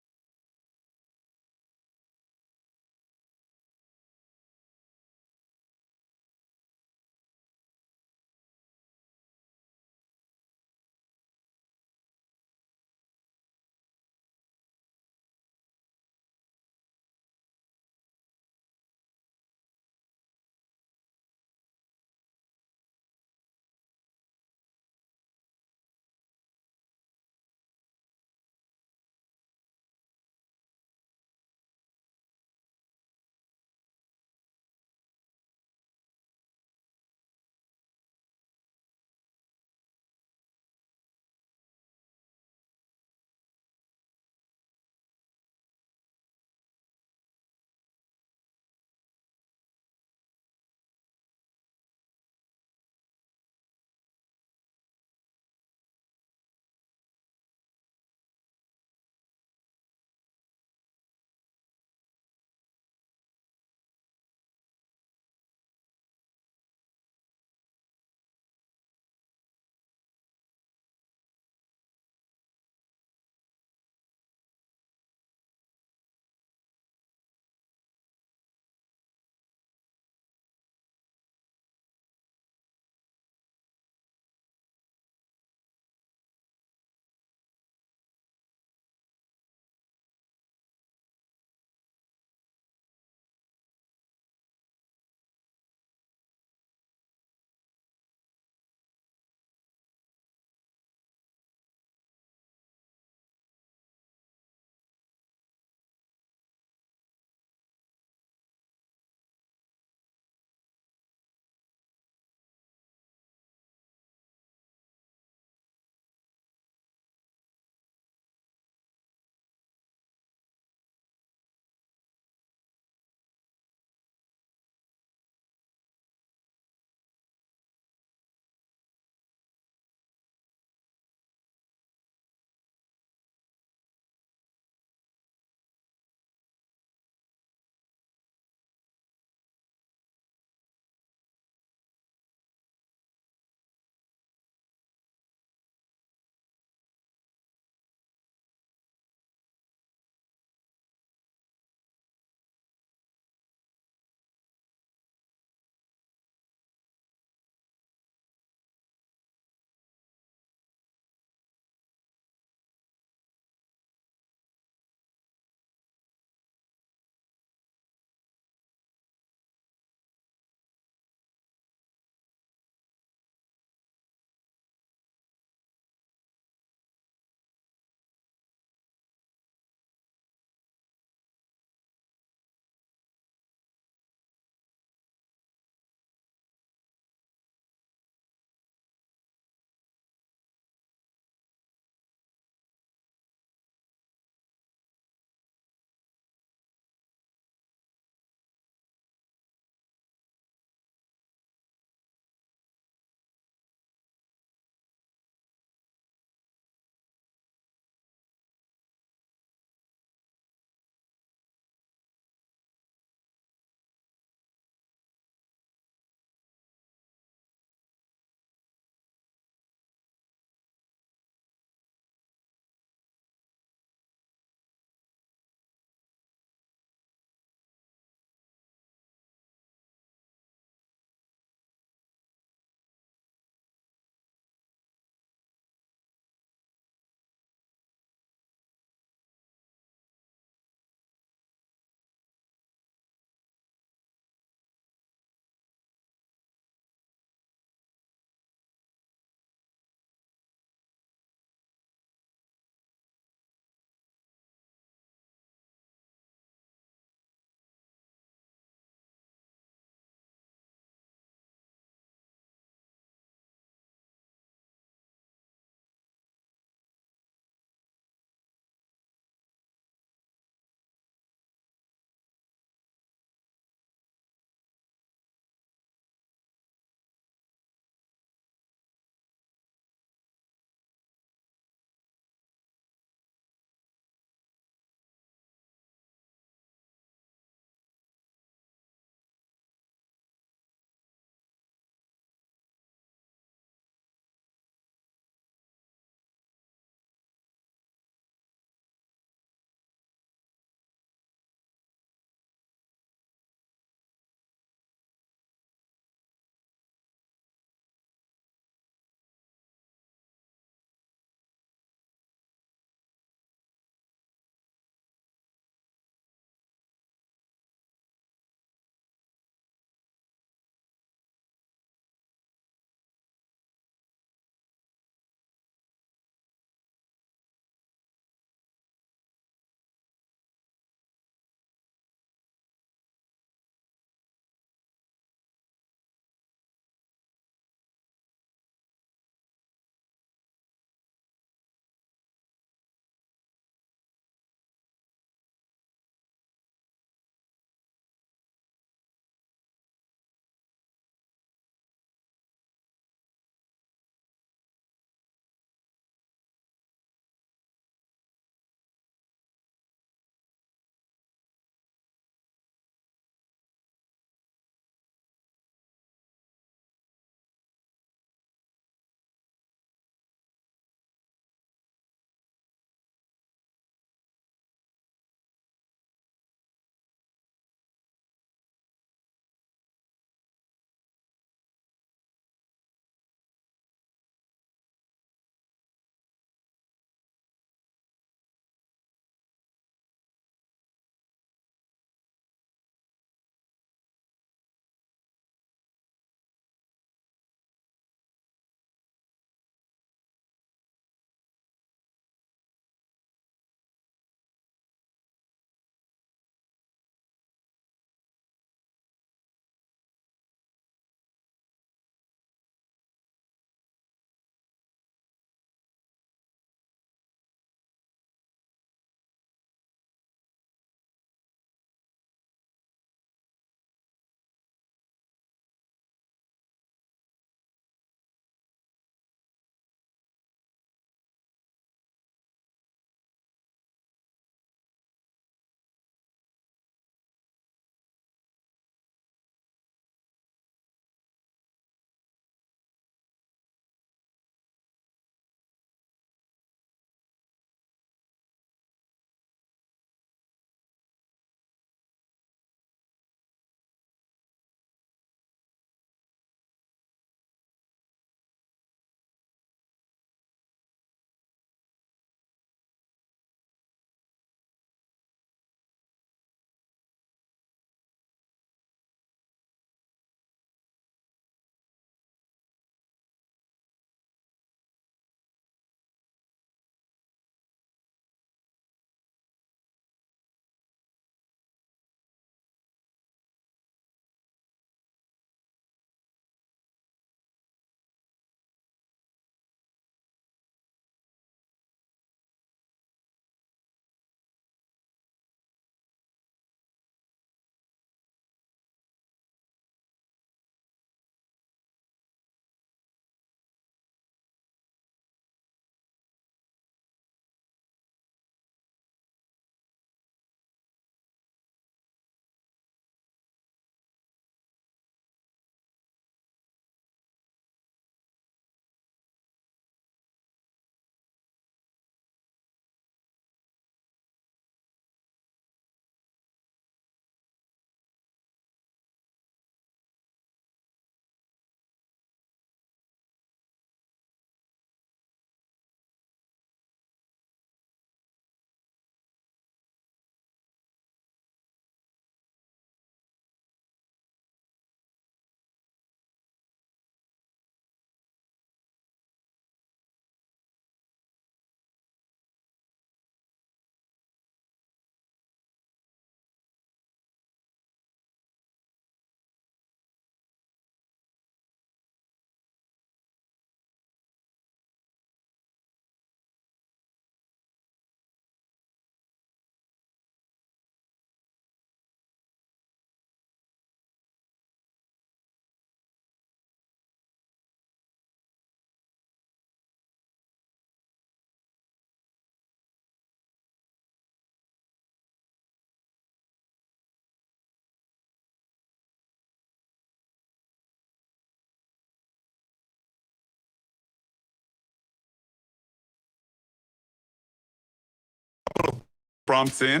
Speaker 20: prompts in,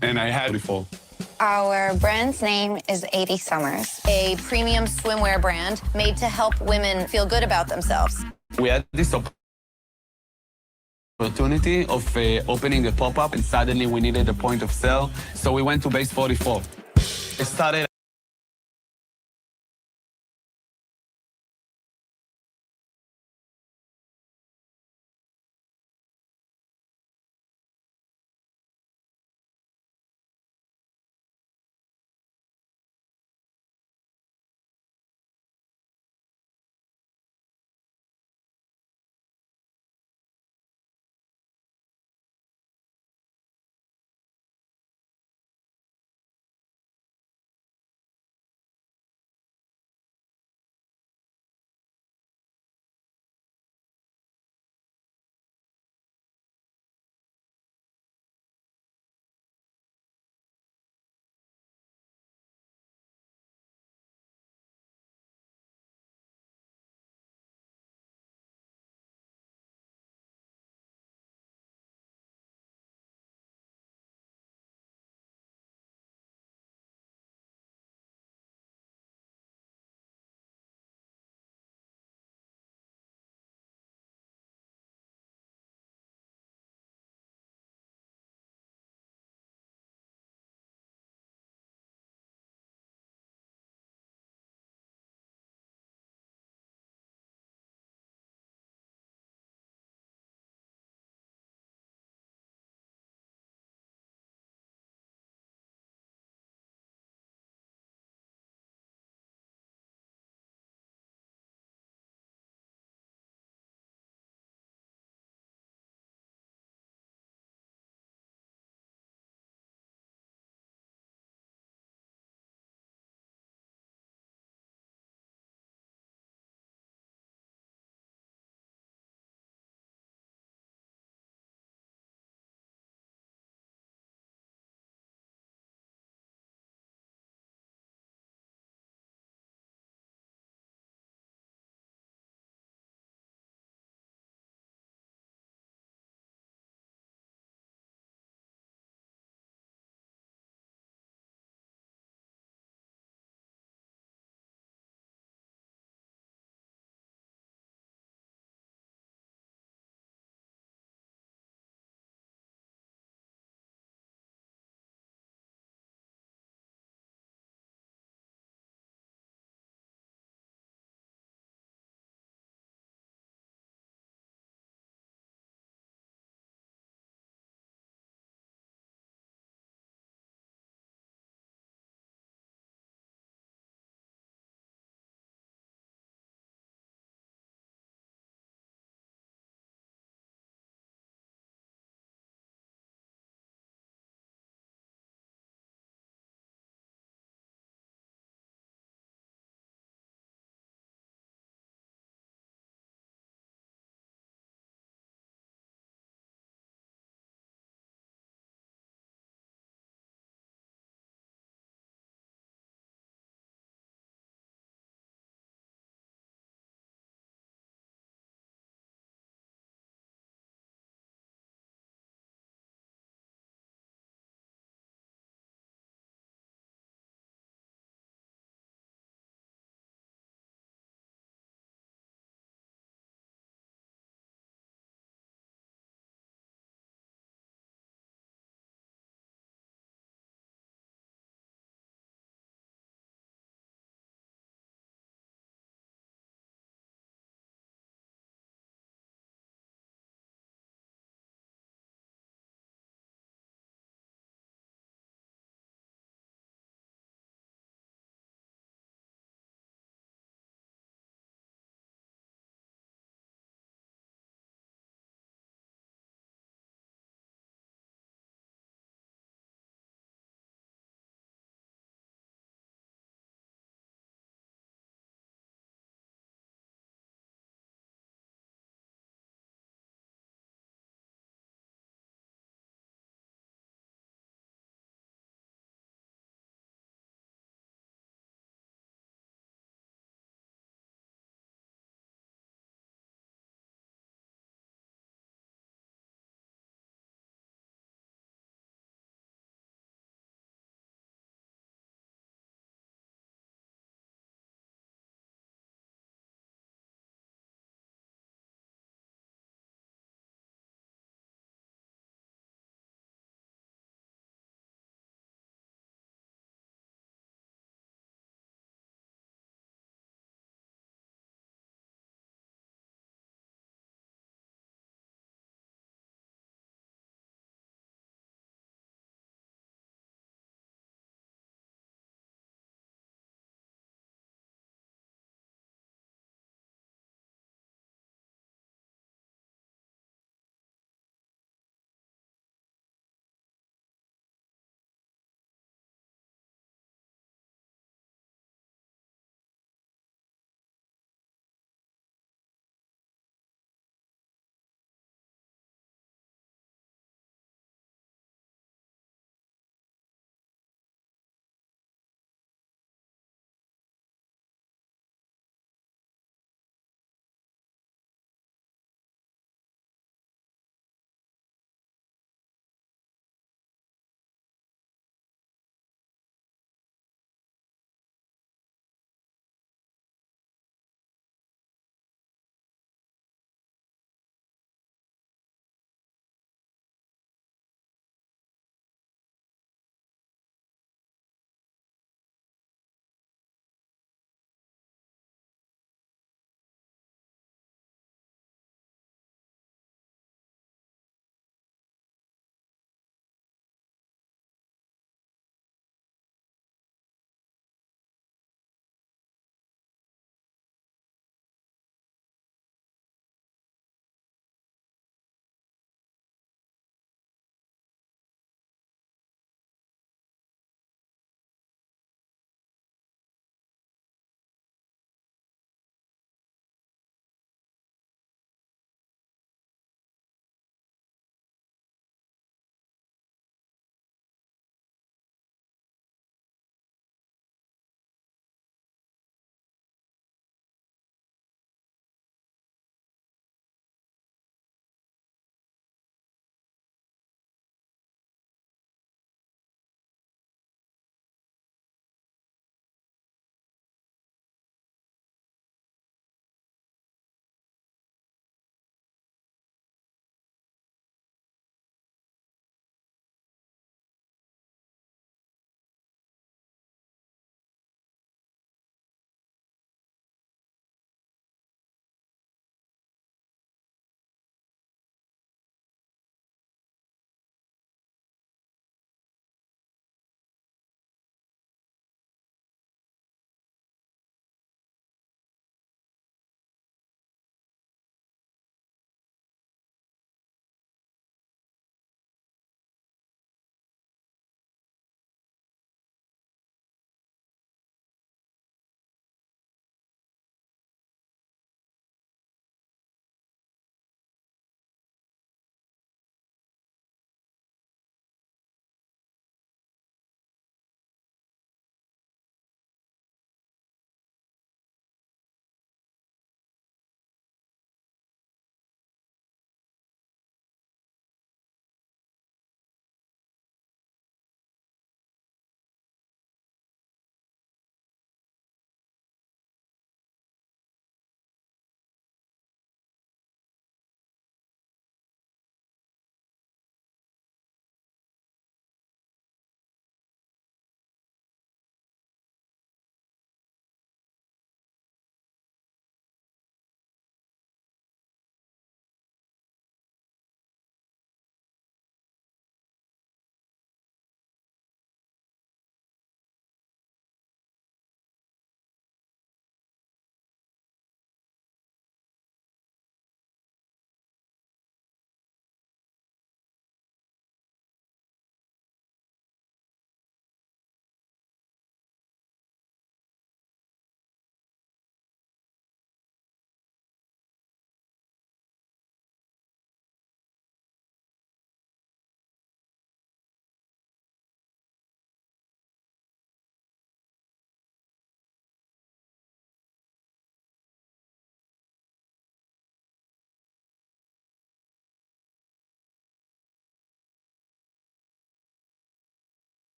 Speaker 20: and I had before.
Speaker 21: Our brand's name is 80 Summers, a premium swimwear brand made to help women feel good about themselves.
Speaker 20: We had this opportunity of opening a pop-up, and suddenly we needed a point of sale, so we went to Base 44. It started